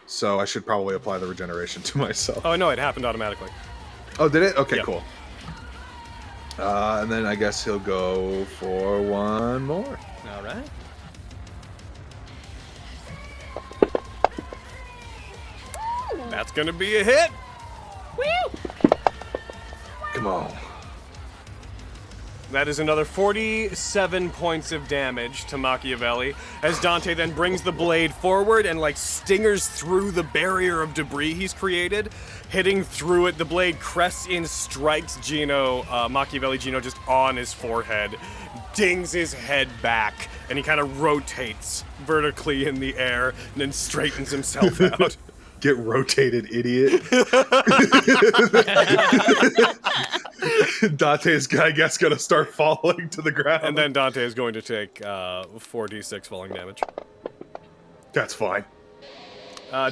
so I should probably apply the regeneration to myself. Oh, no, it happened automatically. Oh, did it? Okay, Yep. cool. And then I guess he'll go for one more. All right. That's going to be a hit. Come on. That is another 47 points of damage to Machiavelli, as Dante then brings the blade forward and, stingers through the barrier of debris he's created. Hitting through it, the blade crests in, strikes Machiavelli Gino just on his forehead, dings his head back, and he kind of rotates vertically in the air and then straightens himself out. Get rotated, idiot. Dante's, I guess, gonna start falling to the ground. And then Dante is going to take 4d6 falling damage. That's fine.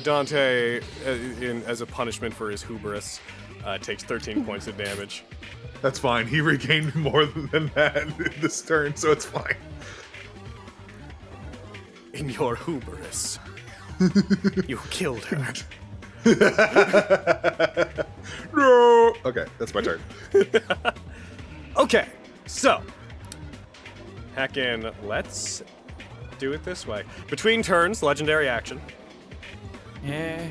Dante, as a punishment for his hubris, takes 13 points of damage. That's fine. He regained more than that this turn, so it's fine. In your hubris, you killed her. No. Okay, that's my turn. Okay, so heckin', let's do it this way. Between turns, legendary action. Yeah.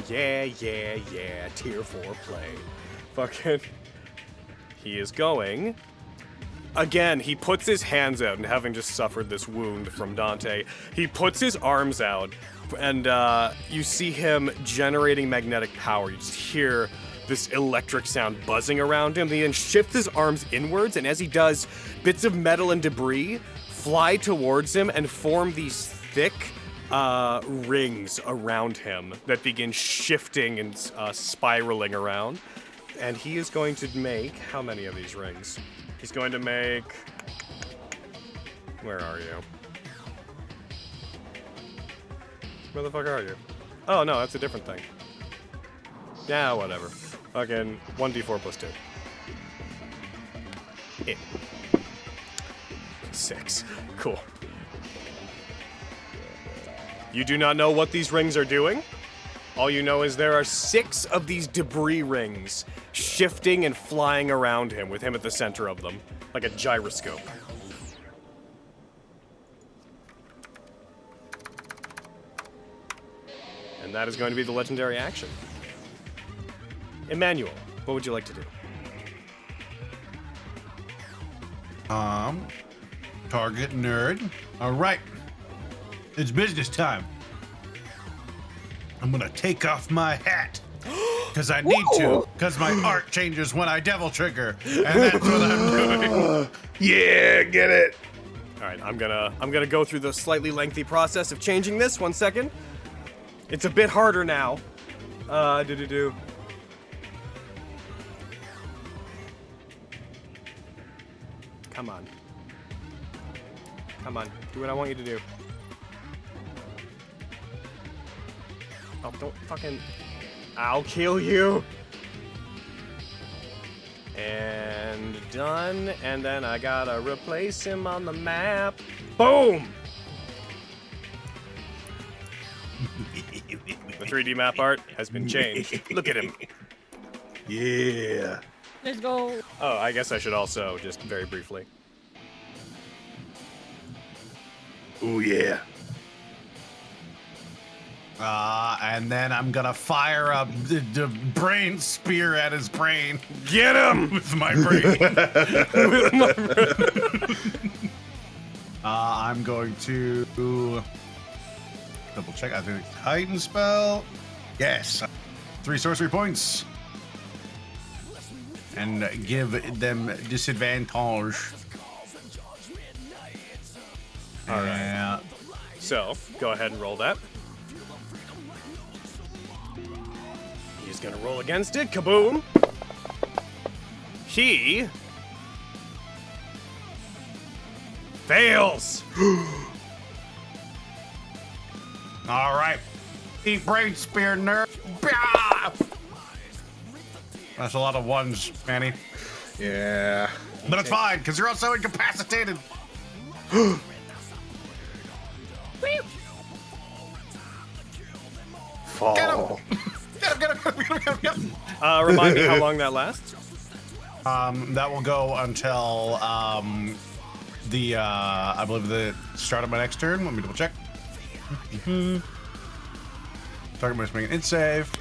yeah, tier 4 play. Fucking. He is going. Again, he puts his hands out, and having just suffered this wound from Dante, he puts his arms out, and you see him generating magnetic power. You just hear this electric sound buzzing around him. He then shifts his arms inwards, and as he does, bits of metal and debris fly towards him and form these thick, rings around him that begin shifting and spiraling around. And he is going to make how many of these rings? He's going to make... Where are you? Where the fuck are you? Oh, no, that's a different thing. Yeah, whatever. Fucking 1d4 plus 2. 8. 6. Cool. You do not know what these rings are doing? All you know is there are 6 of these debris rings shifting and flying around him with him at the center of them, like a gyroscope. And that is going to be the legendary action. Emmanuel, what would you like to do? Target nerd. All right. It's business time. I'm gonna take off my hat. Because I need to. Because my art changes when I devil trigger. And that's what I'm doing. Yeah, get it. All right, I'm gonna go through the slightly lengthy process of changing this. 1 second. It's a bit harder now. Come on. Come on, do what I want you to do. Oh, don't fucking... I'll kill you. And done, and then I gotta replace him on the map. Boom! The 3D map art has been changed. Look at him. Yeah. Let's go. Oh, I guess I should also, just very briefly. Ooh, yeah. And then I'm gonna fire up the brain spear at his brain. Get him! With my brain. I'm going to double check. I think Titan spell. Yes. 3 sorcery points. And give them disadvantage. All right. So, go ahead and roll that. He's gonna roll against it. Kaboom! He fails. All right. Eat brain spear, nerd. Bah! That's a lot of ones, Manny. Yeah. But it's fine, because you're also incapacitated. Fall. Get him. Remind me how long that lasts. That will go until I believe the start of my next turn. Let me double check. Target must make an int save,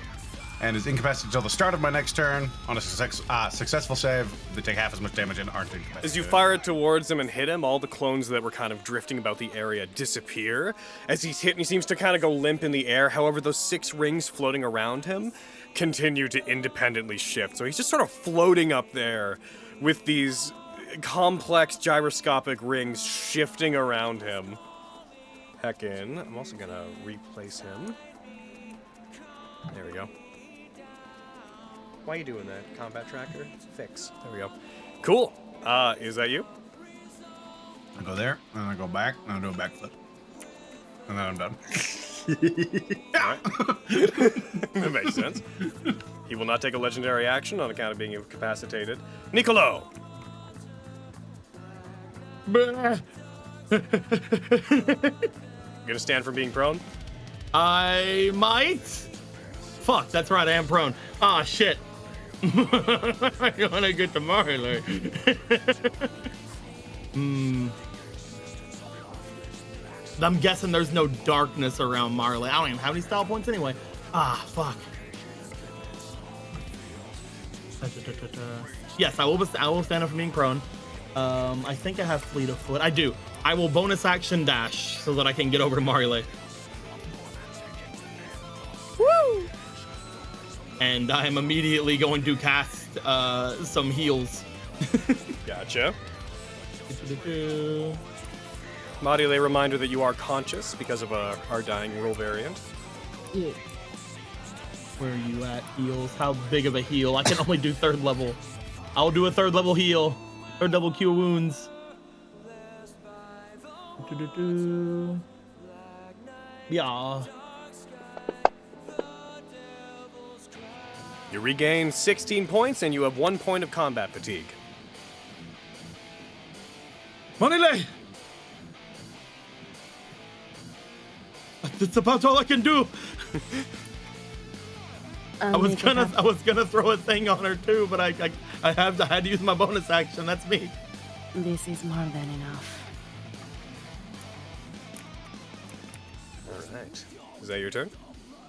and is incapacitated until the start of my next turn. On a successful save, they take half as much damage and aren't incapacitated. As you fire it towards him and hit him, all the clones that were kind of drifting about the area disappear. As he's hit, he seems to kind of go limp in the air. However, those 6 rings floating around him continue to independently shift. So he's just sort of floating up there with these complex gyroscopic rings shifting around him. Heckin'. I'm also gonna replace him. There we go. Why are you doing that? Combat tracker? Fix. There we go. Cool. Is that you? I go there, and I go back, and I do a backflip. And then I'm done. Alright. That makes sense. He will not take a legendary action on account of being incapacitated. Nicolo! Gonna stand for being prone? I might. Fuck, that's right, I am prone. Ah, shit. I wanna get to Marley. I'm guessing there's no darkness around Marley. I don't even have any style points anyway. Ah, fuck. Yes, I will stand up for being prone. I think I have fleet of foot. I do. I will bonus action dash so that I can get over to Marley. Woo! And I am immediately going to cast some heals. Gotcha. Machiavelli, reminder that you are conscious because of our dying rule variant. Yeah. Where are you at, heals? How big of a heal? I can only do 3rd level. I'll do a 3rd level heal. 3rd level cure wounds. Yeah. You regain 16 points, and you have 1 point of combat fatigue. Monile! That's about all I can do. I was gonna throw a thing on her too, but I had to use my bonus action. That's me. This is more than enough. All right. Is that your turn?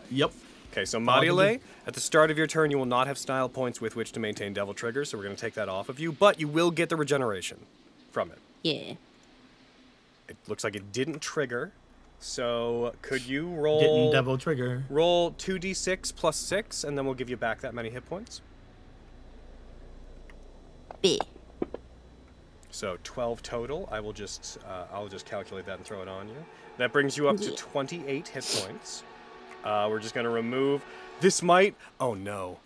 Yep. Okay, so Machiavelli, at the start of your turn, you will not have style points with which to maintain Devil Trigger, so we're going to take that off of you, but you will get the regeneration from it. Yeah. It looks like it didn't trigger, so could you roll... Didn't Devil Trigger. Roll 2d6 plus 6, and then we'll give you back that many hit points. B. So 12 total. I'll just calculate that and throw it on you. That brings you up to 28 hit points. We're just going to remove... This might... Oh, no.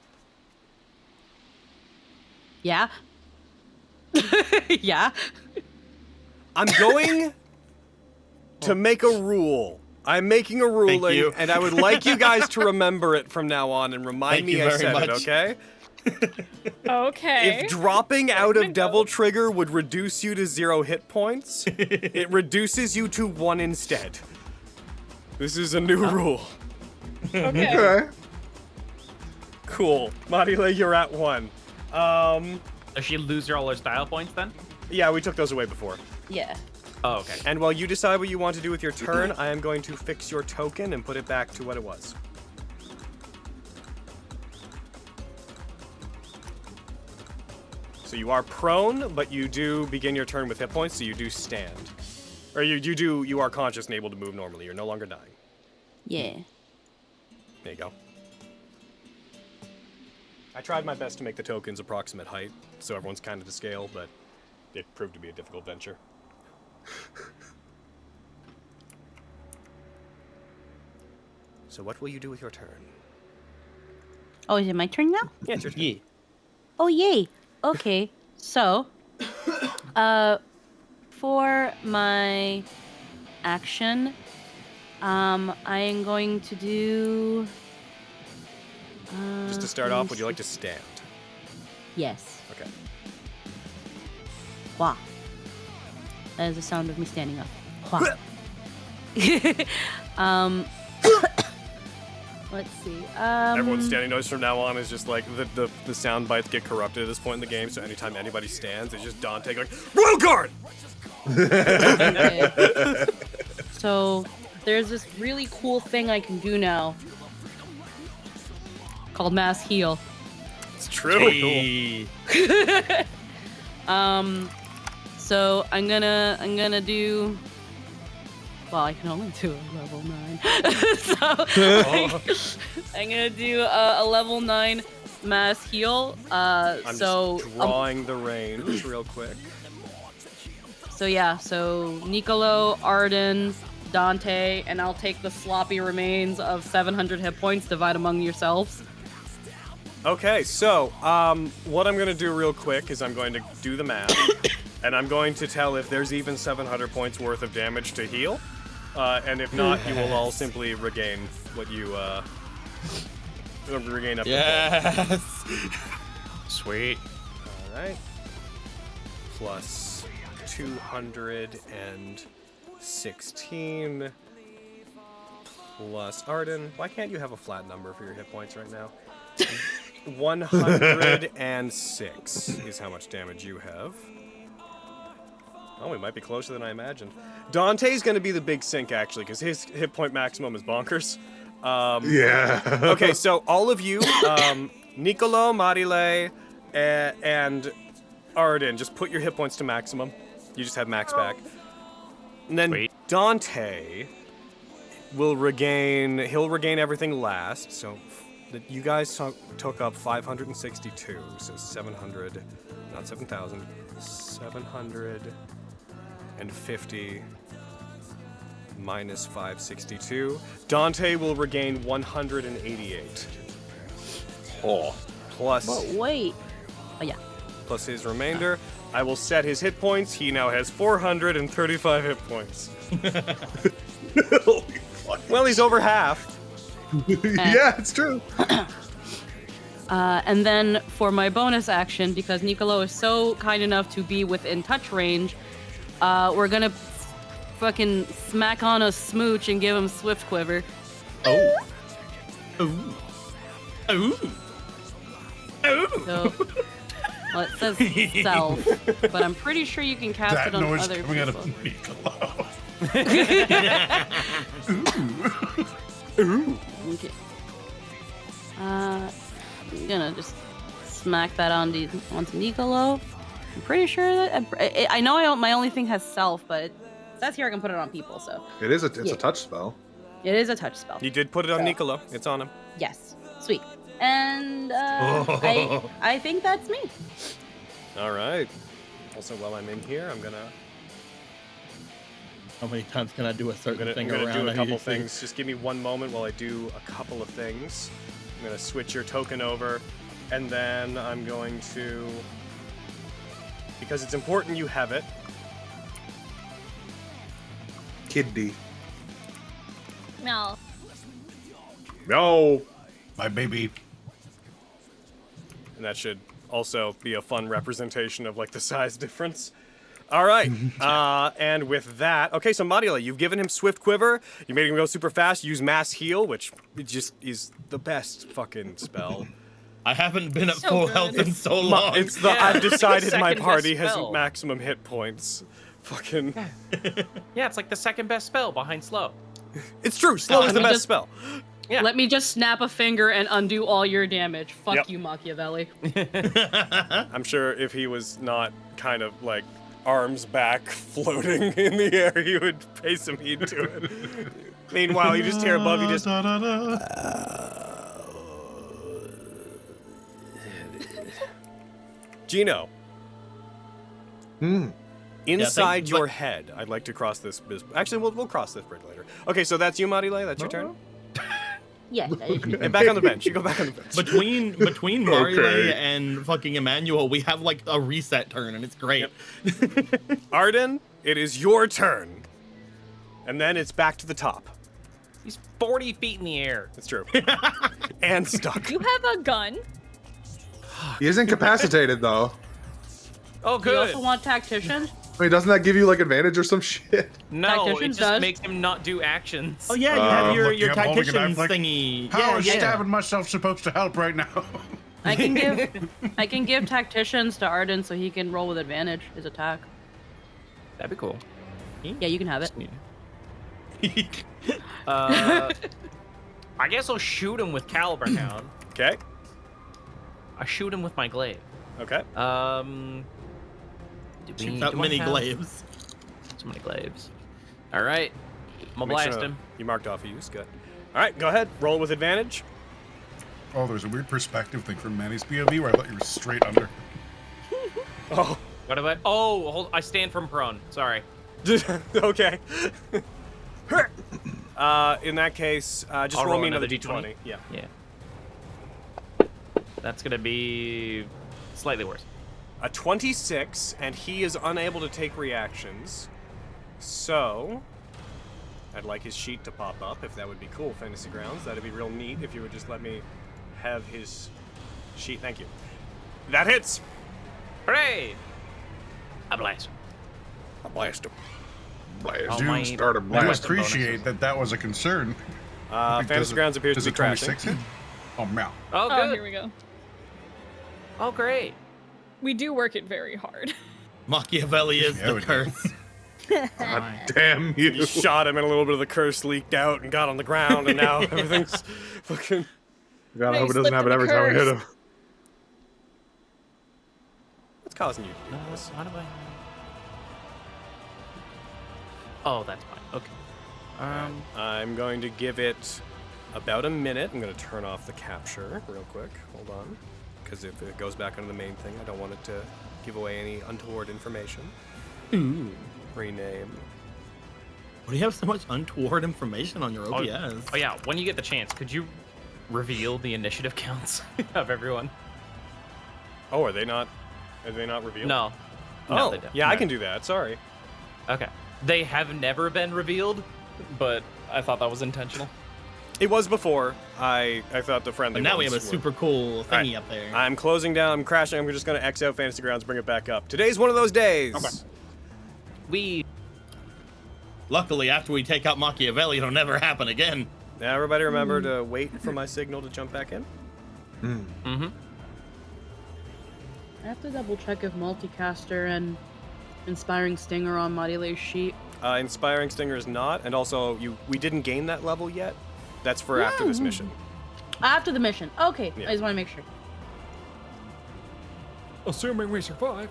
Yeah? Yeah? I'm going to make a rule. I'm making a ruling, and I would like you guys to remember it from now on and remind me I said it, okay? Okay. If dropping out of Devil Trigger would reduce you to 0 hit points, it reduces you to 1 instead. This is a new rule. Okay. Okay. Cool. Machiavelli, you're at 1. Does she lose all her style points then? Yeah, we took those away before. Yeah. Oh, okay. And while you decide what you want to do with your turn, I am going to fix your token and put it back to what it was. So you are prone, but you do begin your turn with hit points, so you do stand. Or you are conscious and able to move normally. You're no longer dying. Yeah. There you go. I tried my best to make the tokens approximate height, so everyone's kind of to scale, but it proved to be a difficult venture. So what will you do with your turn? Oh, is it my turn now? Yeah, it's your turn. Yeah. Oh, yay. Okay. So, for my action, I am going to do... Just to start off, would you like to stand? Yes. Okay. Wah. That is the sound of me standing up. Wah. Let's see. Everyone's standing noise from now on is just like the sound bites get corrupted at this point in the game, so anytime anybody stands, it's just Dante going, Royal Guard! Okay. So, there's this really cool thing I can do now called Mass Heal. It's true. Hey. So I'm gonna do. Well, I can only do a level 9. So I'm gonna do a level 9 Mass Heal. I'm just drawing the range real quick. So yeah, so Nicolo, Arden, Dante, and I'll take the sloppy remains of 700 hit points, divide among yourselves. Okay, so what I'm going to do real quick is I'm going to do the math, and I'm going to tell if there's even 700 points worth of damage to heal, and if not, you will all simply regain what you regain up. Yes. Sweet. All right. Plus 216 plus Arden. Why can't you have a flat number for your hit points right now? 106 is how much damage you have. Oh, we might be closer than I imagined. Dante's going to be the big sink, actually, because his hit point maximum is bonkers. Yeah. Okay, so all of you, Nicolo, Marile, and Arden, just put your hit points to maximum. You just have max back. And then Sweet. Dante will regain everything last, so... You guys took up 562, so 700, not 7,000, 750 minus 562. Dante will regain 188. Oh. Plus, But wait. Oh yeah. plus his remainder. I will set his hit points. He now has 435 hit points. Well, he's over half. Yeah, it's true. And then for my bonus action, because Nicolo is so kind enough to be within touch range, we're gonna fucking smack on a smooch and give him Swift Quiver. Oh. Ooh. Ooh. Ooh. So, well, it says self, but I'm pretty sure you can cast That it on noise other coming out people. of Niccolo. Okay. I'm gonna just smack that onto Nicolo. I'm pretty sure that I know my only thing has self, but it says here I can put it on people, so It's Yeah. a touch spell. it is a touch spell. You did put it on So- Nicolo. It's on him. Yes, sweet. And I think that's me. All right. Also, while I'm in here, I'm gonna How many times can I do a certain thing I'm gonna around? do a I couple need to see. things. Just give me one moment while I do a couple of things. I'm gonna switch your token over, and then I'm going to, because it's important you have it. Kiddy. No. No. My baby. And that should also be a fun representation of like the size difference. All right, and with that, okay, so Mariela, you've given him Swift Quiver. You made him go super fast. Use Mass Heal, which just is the best fucking spell. I haven't been at So full good. health in so long. It's the Yeah, I've decided my second best party has spell. maximum hit points. Fucking, Yeah, it's like the second best spell behind slow. it's true. Slow is Let the me best just- spell. Yeah. Let me just snap a finger and undo all your damage. Fuck Yep. you, Machiavelli. I'm sure if he was not kind of like arms back floating in the air, he would pay some heed to it. Meanwhile, you just hear above you just. Gino, inside but- your head, I'd like to cross this. Actually, we'll cross this bridge later. Okay, so that's you, Marile. That's your turn. Yes, that is me. And back on the bench. You go back on the bench. Between Marile Okay. and fucking Emmanuel, we have like a reset turn, and it's great. Arden, it is your turn. And then it's back to the top. He's 40 feet in the air. It's true. And stuck. You have a gun. He is incapacitated though. Oh, Do you good. also want Tactician? Wait, doesn't that give you like advantage or some shit? No, it Tactician just does. makes him not do actions. Oh yeah, you have your Look, I'm holding a tactician knife, like, thingy. How is yeah. stabbing myself supposed to help right now? I can give Tacticians to Arden so he can roll with advantage his attack. That'd be cool. Yeah, you can have it. I guess I'll shoot him with Caliber Hound. Okay. I shoot him with my glaive. Okay. Shoots out many glaives. So many glaives. All right. I'm gonna Make blast sure him. You marked off a use. Good. All right, go ahead. Roll with advantage. Oh, there's a weird perspective thing from Manny's POV where I thought you were straight under. Oh. What have I? Oh, hold. I stand from prone. Sorry. Okay. In that case, just I'll roll roll me another another d20. D20. Yeah. Yeah. That's gonna be slightly worse. A 26, and he is unable to take reactions. So, I'd like his sheet to pop up, if that would be cool, Fantasy Grounds. That'd be real neat if you would just let me have his sheet. Thank you. That hits. Hooray! I blast him. I blast him. Oh, Dude, my- start a I do blast. appreciate that was a concern. Fantasy Grounds appears to does be a crashing. 26 hit? Oh, meow. Oh, Oh, good. here we go. Oh, great. We do work it very hard. Machiavelli is Yeah, the we do. curse. God damn you. You shot him, and a little bit of the curse leaked out and got on the ground, and now everything's fucking. God, I Hey, hope it slip doesn't happen of every the time we hit curse. him. What's causing you to do this? How do I? Oh, that's fine. Okay. I'm going to give it about a minute. I'm going to turn off the capture real quick. Hold on. Because if it goes back onto the main thing, I don't want it to give away any untoward information. Ooh. Rename. do you have so much untoward information on your OBS? Oh yeah, when you get the chance, could you reveal the initiative counts of everyone? Oh, are they not revealed? No. Oh, No, they don't. yeah, I No. can do that. Sorry. Okay. They have never been revealed, but I thought that was intentional. It was before. I thought the friendly. But now we ones have a were- super cool thingy Alright. up there. I'm closing down. I'm crashing. I'm just gonna X out Fantasy Grounds, bring it back up. Today's one of those days. Okay. We Luckily, after we take out Machiavelli, it'll never happen again. Now, everybody remember to wait for my signal to jump back in. Mm-hmm. I have to double check if Multicaster and Inspiring Stinger on Modula's sheet. Inspiring Stinger is not, and also we didn't gain that level yet. That's for after this mission. After the mission. Okay, Yeah. I just want to make sure. assuming we survive.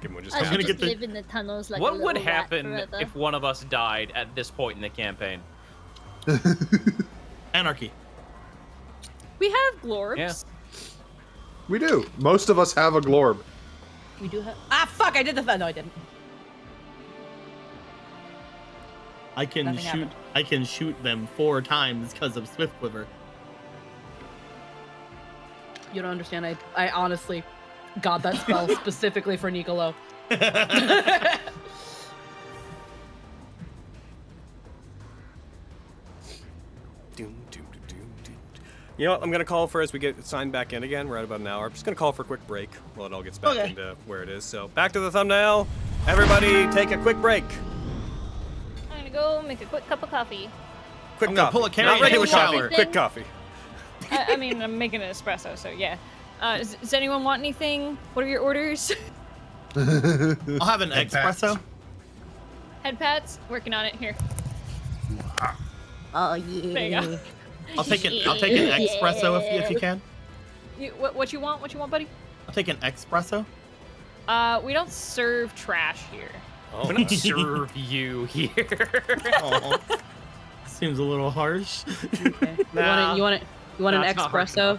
Give him just I was should gonna just get the- live in the tunnels like a What would little rat happen forever. if one of us died at this point in the campaign? Anarchy. We have glorbs. Yeah. We do. Most of us have a glorb. We do have. Ah, fuck! I did the. No, I didn't. I can Nothing shoot. happened. I can shoot them 4 times because of Swift Quiver. You don't understand. I honestly got that spell specifically for Nicolo. Doom, doom, doom, doom, doom. You know what? I'm gonna call for as we get signed back in again. We're at about an hour. I'm just gonna call for a quick break while it all gets back Okay. into where it is. So back to the thumbnail. Everybody, take a quick break. I'm gonna go make a quick cup of coffee. Quick I'm gonna coffee. pull a carry Not and regular take a coffee. shower. Quick coffee. I mean, I'm making an espresso, so yeah. Does anyone want anything? What are your orders? I'll have an Head pats. espresso. Head pats? Working on it here. Oh yeah. There you go. I'll take an espresso if you can. What you want? What you want, buddy? I'll take an espresso. We don't serve trash here. Oh, We don't serve you here. Aw. Seems a little harsh. Okay. Nah. You want an That's not hard espresso?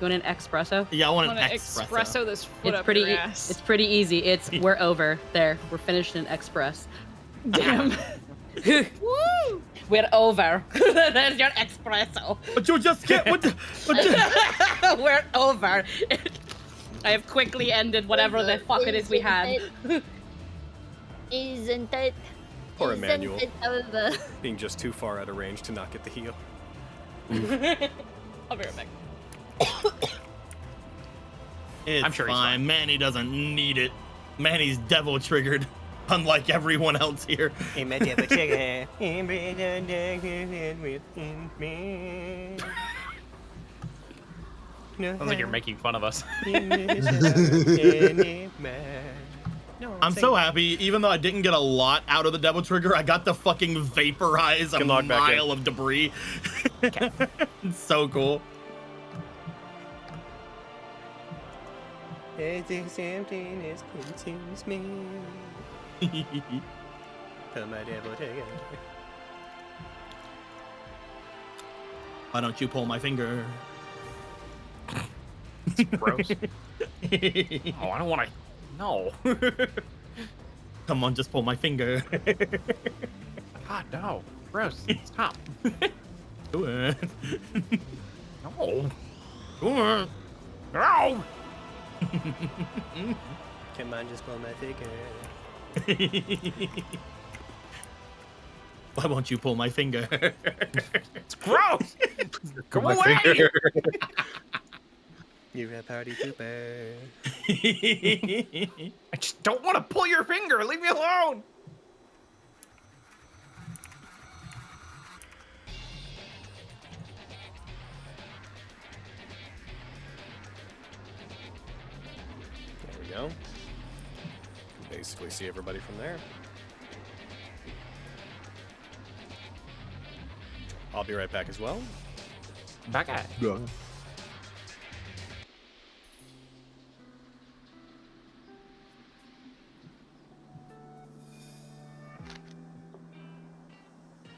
You want an espresso? Yeah, I want I an want to espresso. espresso this foot It's up pretty. your ass. It's pretty easy. It's we're over. There, we're finished in express. Damn. Woo! We're over. There's your espresso. But you just get what? We're over. I have quickly ended whatever the fuck it is we had. Isn't it? Poor isn't Emmanuel. it over? being just too far out of range to not get the heal. I'll be right back. It's I'm sure he's fine. Manny doesn't need it. Manny's devil triggered, unlike everyone else here. Sounds like you're making fun of us. I'm so happy, even though I didn't get a lot out of the devil trigger, I got to fucking vaporize a Can log back in. mile of debris. It's so cool. This emptiness consumes me. Come my devil trigger. Why don't you pull my finger? Gross. Oh, I don't want to. No. Come on, just pull my finger. God, no. Gross. Stop. Do it. No. Do it. No. Come on, just pull my finger. Why won't you pull my finger? It's gross. Go My away. finger. You're a party pooper. I just don't want to pull your finger. Leave me alone. There we go. Basically see everybody from there. I'll be right back as well. Back at. Yeah.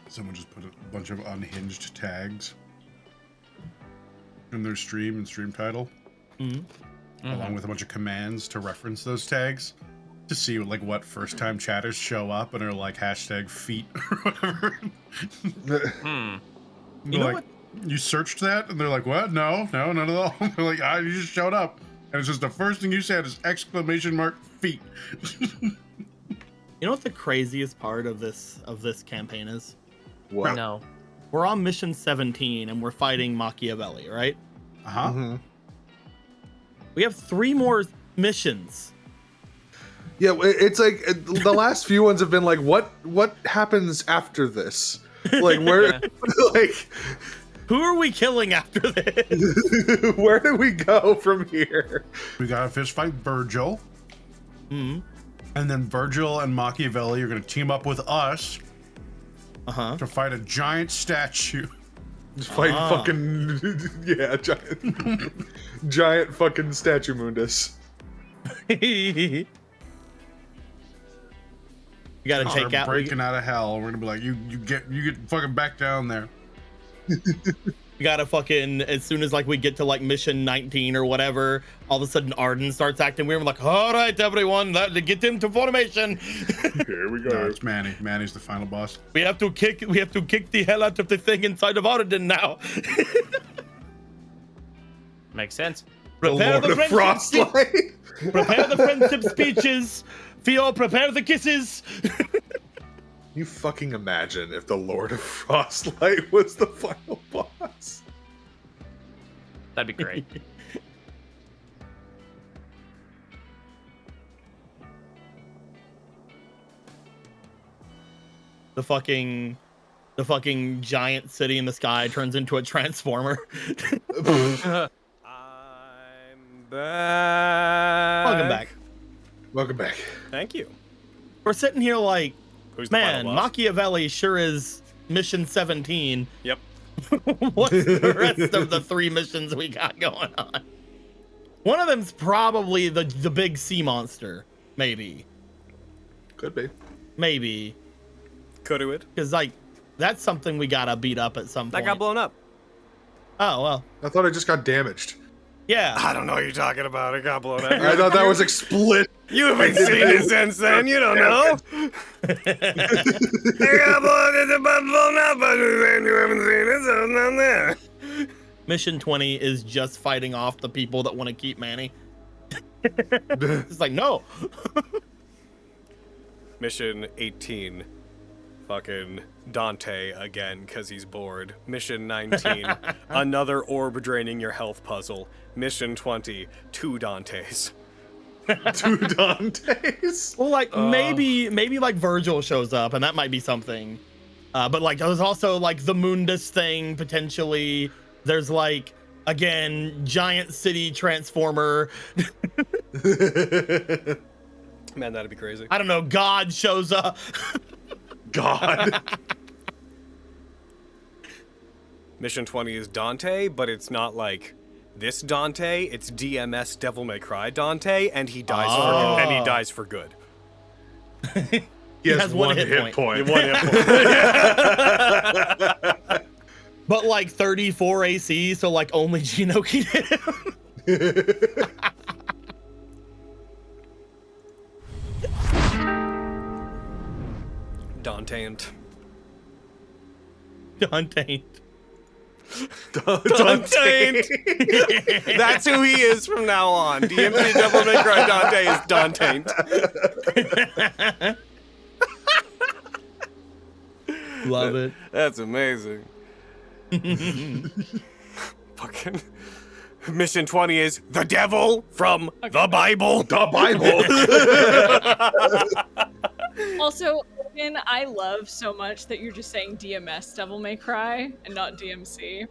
Someone just put a bunch of unhinged tags in their stream and stream title, Mhm. along with a bunch of commands to reference those tags. to see like what first time chatters show up and are like #feet or whatever. You know like, what? You searched that, and they're like, "What? No, none at all." They're like, "You just showed up," and it's just the first thing you said is !feet. You know what the craziest part of this campaign is? What? No. We're on mission 17 and we're fighting Machiavelli, right? Mm-hmm. We have 3 more missions. Yeah, it's like the last few ones have been like, what happens after this? Like where, like, Who are we killing after this? where do we go from here? We gotta fist fight Virgil, Hmm. and then Virgil and Machiavelli are gonna team up with us Uh-huh. to fight a giant statue. Just fight fucking giant fucking statue Mundus. You gotta They're take out. breaking out of hell. We're gonna be like, you get fucking back down there. You gotta fucking, as soon as like we get to like mission 19 or whatever, all of a sudden Arden starts acting weird. We're like, all right, everyone, get him to formation. Here we No, go. it's Manny. Manny's the final boss. We have to kick the hell out of the thing inside of Arden now. Makes sense. Prepare the Lord of friendship speech- Frostlight. Prepare the friendship speeches. Theo, prepare the kisses. You fucking imagine if the Lord of Frostlight was the final boss. That'd be great. The fucking giant city in the sky turns into a transformer. I'm back. Welcome back. Welcome back. Thank you. We're sitting here like, Who's the man, final boss? Machiavelli sure is mission 17. Yep. What's the rest of the 3 missions we got going on? One of them's probably the big sea monster, maybe. Could be. Maybe. Could do it. Because, like, that's something we gotta beat up at some That point. got blown up. Oh, well. I thought it just got damaged. Yeah. I don't know what you're talking about. It got blown up. I thought that was explicit. You haven't seen it since then. You don't know. It got blown up, but you haven't seen it, so it's not there. Mission 20 is just fighting off the people that want to keep Manny. It's like, no. Mission 18. Fucking Dante again, because he's bored. Mission 19. Another orb draining your health puzzle. Mission 20. 2 Dantes. 2 Dantes. Well, like, maybe like Virgil shows up, and that might be something. But, like, there's also, like, the Mundus thing, potentially. There's, like, again, giant city transformer. Man, that'd be crazy. I don't know, God shows up. God. Mission 20 is Dante, but it's not like this Dante. It's DMS Devil May Cry Dante, and he dies for good. He has one hit point. One hit point. But like 34 AC, so like only Gino can hit him. Dante. Dante. Dante. That's who he is from now on. DMC Devil May Cry Dante is Dante. Love it. That's amazing. Fucking Mission 20 is the devil from the Bible. The Bible. Also, Logan, I love so much that you're just saying DMS Devil May Cry and not DMC.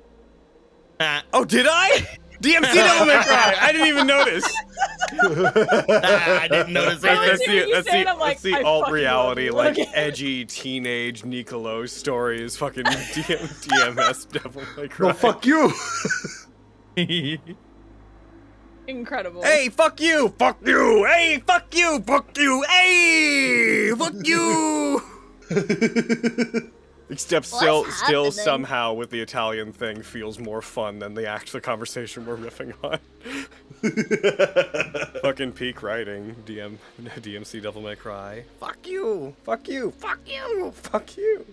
Oh, did I? DMC Devil May Cry. I didn't even notice. I didn't notice I either. was hearing you say it, I'm like, That's the I alt fucking reality, love you, like Logan. edgy teenage Nicolo stories. Fucking DMS Devil May Cry. No, fuck you. Incredible. Hey, fuck you! Fuck you! Hey, fuck you! Fuck you! Hey, fuck you! Except still happening? somehow with the Italian thing feels more fun than the actual conversation we're riffing on. Fucking peak writing, DMC Devil May Cry. Fuck you! Fuck you! Fuck you! Fuck you!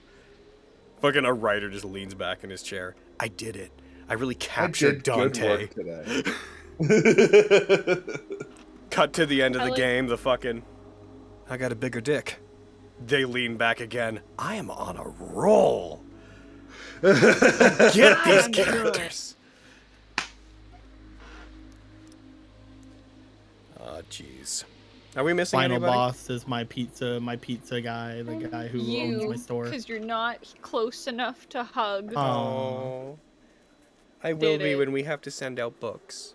Fucking a writer just leans back in his chair. I did it. I really captured Dante. Today. Cut to the end of the game, the fucking... I got a bigger dick. They lean back again. I am on a roll. Get these characters. Oh, jeez. Are we missing Final anybody? boss is my pizza guy, the guy who owns my store. Because you're not close enough to hug. Oh. I will be when we have to send out books.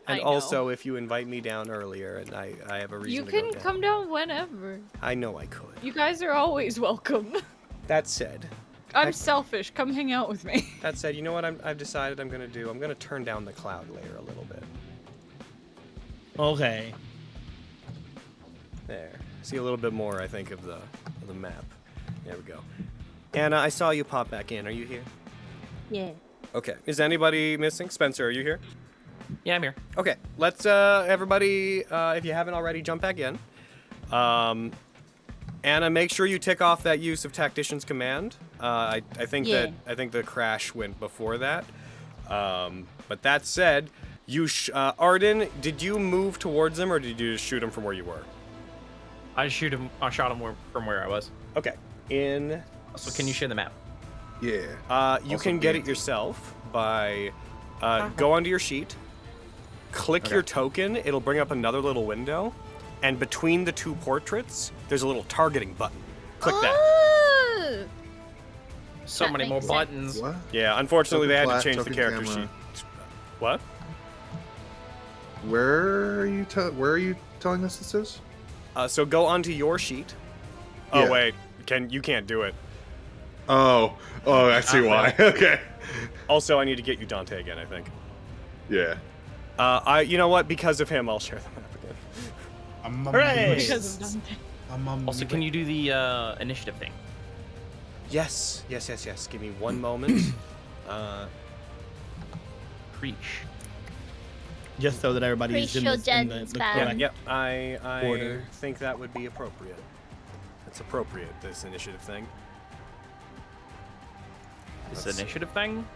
And I know. also if you invite me down earlier and I have a reason You to go can down. come down whenever. I know I could. You guys are always welcome. That said, I'm selfish. Come hang out with me. That said, you know what I've decided I'm going to do? I'm going to turn down the cloud layer a little bit. Okay. There. See a little bit more, I think, of the map. There we go. Anna, I saw you pop back in. Are you here? Yeah. Okay. Is anybody missing? Spencer, are you here? Yeah, I'm here. Okay. Let's, everybody, if you haven't already, jump back in. Anna, make sure you tick off that use of Tactician's Command. I think I think the crash went before that. But that said, Arden, did you move towards him or did you just shoot him from where you were? I shot him from where I was. Okay. So can you share the map? Yeah. You can get it yourself by go onto your sheet, click your token. It'll bring up another little window, and between the two portraits, there's a little targeting button. Click that. So many more buttons. What? Yeah, unfortunately they had to Token change the token character camera. sheet. What? Where are you telling us this is? So go onto your sheet. Oh Yeah. wait, you can't do it. Oh, I see why. Okay. Also, I need to get you Dante again, I think. Yeah. You know what? Because of him, I'll share the map again. Hooray! Because of Dante. Also, can you do the initiative thing? Yes. Give me one moment. Preach. Just so that everybody's in, Racial in the gens, correct Yep. I order. think that would be appropriate. It's appropriate, this initiative thing. This initiative thing?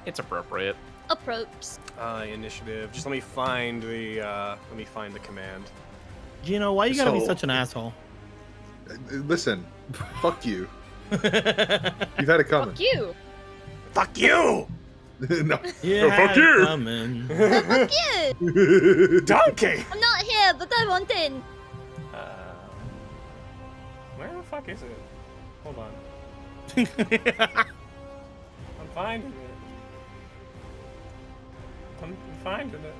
It's appropriate. Approach. Initiative. Just let me find the command. Gino, why you gotta be So- such an asshole? Listen, fuck you. You've had it coming. Fuck you. Fuck you! No. Yeah, fuck you! coming. Fuck you! Donkey! I'm not here, but I want in. Where the fuck is it? Hold on. I'm finding it. I'm finding it.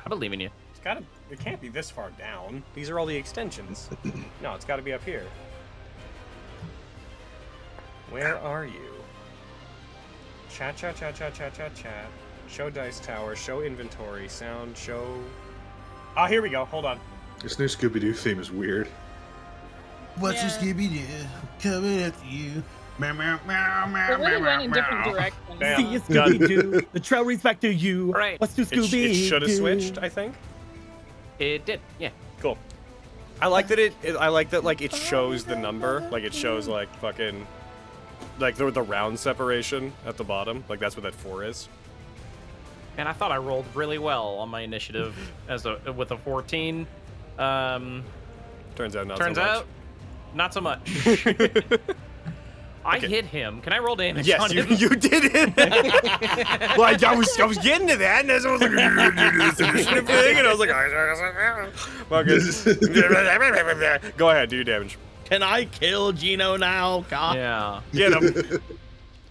I believe in you. It can't be this far down. These are all the extensions. No, it's gotta be up here. Where are you? Chat. Show dice tower, show inventory, sound, show... Ah, here we go, hold on. This new Scooby-Doo theme is weird. What's your Scooby-Doo coming after you? Meow, meow, meow, meow, We're really meow, going in different meow. directions. Bam. See you, Scooby-Doo. The trail reads back to you. Right. Let's do Scooby. It should have switched, I think. It did, yeah. Cool. I like that I like that, like, it shows the number. Like, it shows, like, fucking... Like, the round separation at the bottom. Like, that's what that 4 is. And I thought I rolled really well on my initiative with a 14. Turns out not Turns so much. out, not so much. I hit him. Can I roll damage Yes, on him? you did it. Like I was getting to that, and as I was like, this initiative thing, and I was like, fuck. Go ahead, do your damage. Can I kill Gino now? God. Yeah. Get him.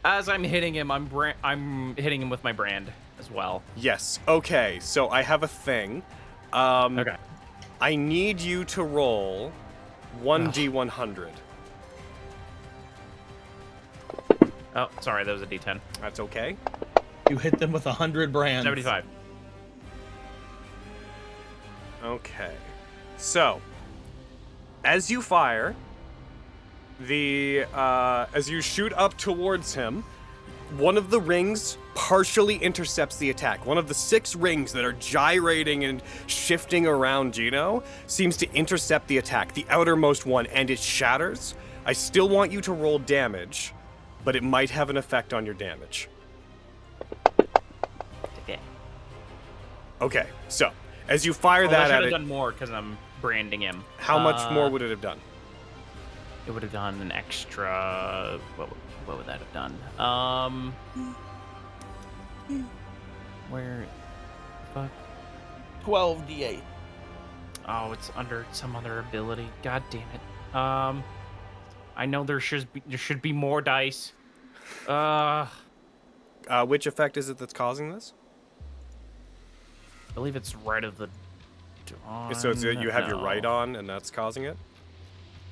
As I'm hitting him, I'm hitting him with my brand as well. Yes. Okay. So I have a thing. Okay. I need you to roll 1d100. Oh, sorry, that was a D10. That's okay. You hit them with 100 brands. 75. Okay. So, as you fire, as you shoot up towards him, one of the rings partially intercepts the attack. One of the 6 rings that are gyrating and shifting around Gino seems to intercept the attack, the outermost one, and it shatters. I still want you to roll damage, but it might have an effect on your damage. Okay. Okay, so as you fire that I at should it, have done more because I'm branding him. how much more would it have done? It would have done an extra. What would that have done? Where? Fuck. 12d8. Oh, it's under some other ability. God damn it. I know there should be more dice. Which effect is it that's causing this? I believe it's right of the dawn. So you have your No. right on, and that's causing it?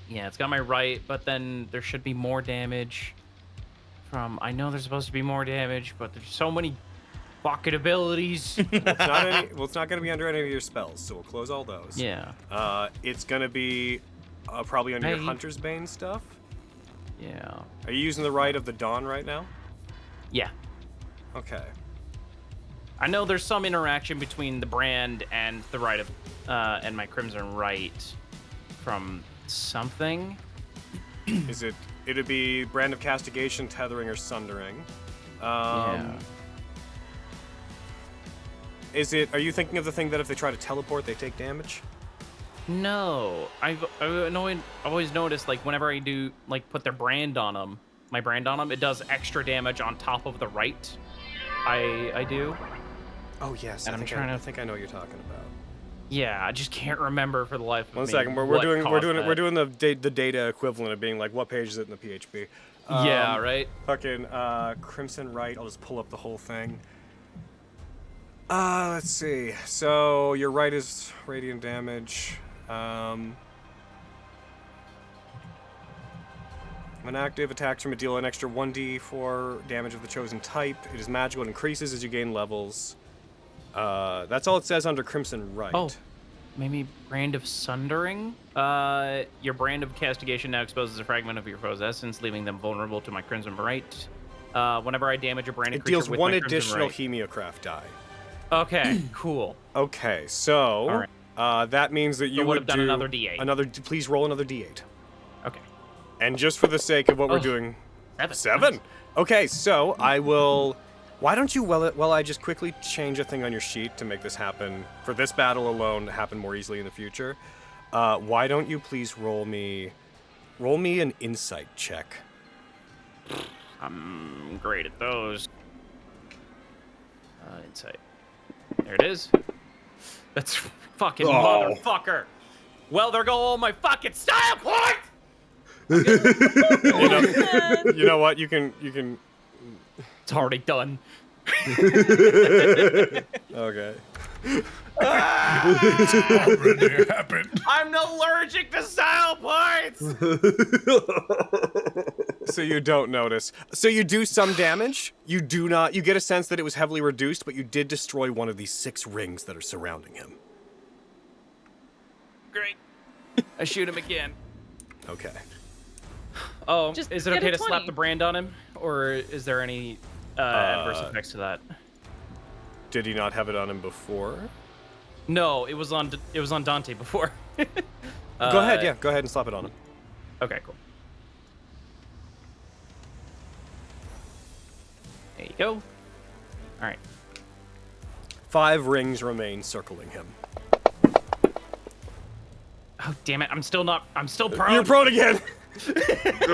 Yeah, it's got my right, but then there should be more damage from... I know there's supposed to be more damage, but there's so many bucket abilities. It's not going to be under any of your spells, so we'll close all those. Yeah. It's going to be probably under your Hey. Hunter's Bane stuff. Yeah. Are you using the right of the Dawn right now? Yeah. Okay. I know there's some interaction between the brand and the right of... and my Crimson Right from something. It'd be Brand of Castigation, Tethering, or Sundering. Yeah. Are you thinking of the thing that if they try to teleport, they take damage? No, I've always noticed, like, whenever I do, like, put their brand on them, my brand on them, it does extra damage on top of the right. I do. Oh yes, And I think I know what you're talking about. Yeah, I just can't remember for the life of me. One second, we're doing the data equivalent of being like, what page is it in the PHP? Yeah, right. Fucking Crimson Right. I'll just pull up the whole thing. Let's see. So your right is radiant damage. When active, attacks from it deal an extra 1d4 damage of the chosen type. It is magical and increases as you gain levels. That's all it says under Crimson Right. Oh, maybe Brand of Sundering? Your Brand of Castigation now exposes a fragment of your foe's essence, leaving them vulnerable to my Crimson Right. Whenever I damage a branded It creature deals with one my Crimson additional Right. Hemiocraft die. Okay, cool. Okay, so All right. that means that you So would would've done do another D8. Please roll another D8. Okay. And just for the sake of what we're doing, 7. Okay, so I will. Why don't you, while I just quickly change a thing on your sheet to make this happen for this battle alone, happen more easily in the future? Why don't you please roll me an insight check? I'm great at those. Insight. There it is. That's fucking motherfucker. Well, there go all my fucking style points. You know what? You can. It's already done. Okay. Already happened. I'm allergic to style points. So you don't notice. So you do some damage. You do not. You get a sense that it was heavily reduced, but you did destroy one of these 6 rings that are surrounding him. Great. I shoot him again. Okay. Oh, Just is it get okay a to slap 20. the brand on him, or is there any adverse effects to that? Did he not have it on him before? No, it was on Dante before. Go ahead. Yeah, go ahead and slap it on him. Okay, cool. There you go. All right. 5 rings remain circling him. Oh, damn it. I'm still prone. You're prone again.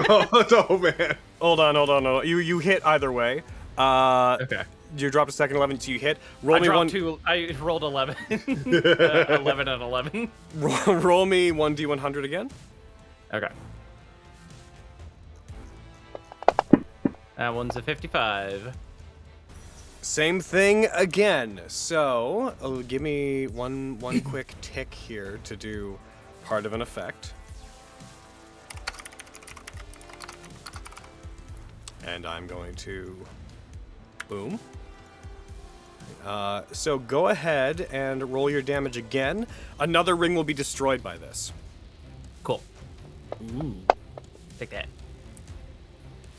Oh man. Hold on. You hit either way. Okay. You dropped a second 11, so you hit. Roll I me dropped 2. I rolled 11. 11 and 11. Roll me 1d100 again. Okay. That one's a 55. Same thing again. So give me one quick tick here to do part of an effect. And I'm going to boom. So go ahead and roll your damage again. Another ring will be destroyed by this. Cool. Ooh. Take that.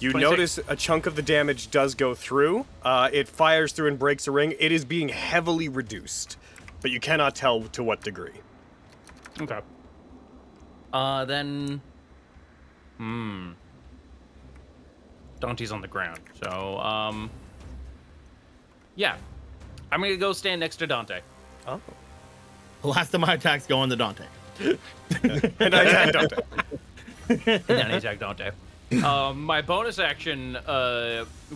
You 26. notice a chunk of the damage does go through. It fires through and breaks a ring. It is being heavily reduced, but you cannot tell to what degree. Okay. Then... Dante's on the ground, so, yeah. I'm gonna go stand next to Dante. Oh. The last of my attacks go on the Dante. And I attack Dante. And then I attack Dante. My bonus action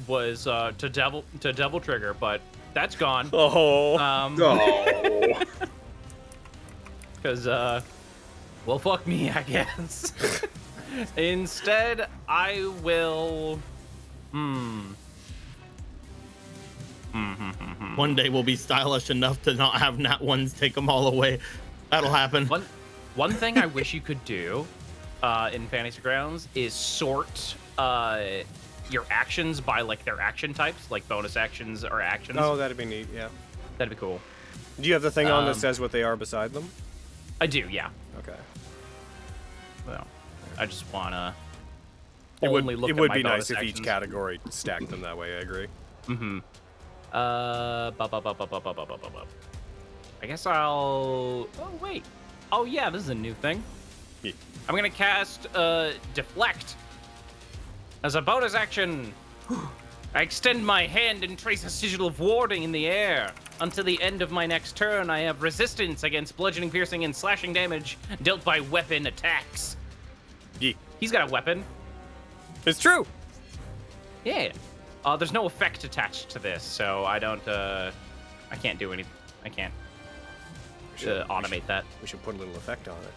was to double trigger, but that's gone. Oh. Oh. Because, well, fuck me, I guess. Instead, I will... One day we'll be stylish enough to not have Nat ones take them all away. That'll happen. One thing I wish you could do in Fantasy Grounds is sort your actions by, like, their action types, like bonus actions or actions. Oh, that'd be neat, yeah. That'd be cool. Do you have the thing on that says what they are beside them? I do, yeah. Okay. Well, I just wanna It would, only look it at would my be bonus nice if each actions. category stacked them that way, I agree. Mm-hmm. I guess I'll... Oh, wait. Oh, yeah, this is a new thing. Yeah. I'm gonna cast Deflect. As a bonus action, I extend my hand and trace a sigil of warding in the air. Until the end of my next turn, I have resistance against bludgeoning, piercing, and slashing damage dealt by weapon attacks. Yeah. He's got a weapon. It's true! Yeah. There's no effect attached to this, so I don't, I can't do anything. I can't automate that. We should put a little effect on it.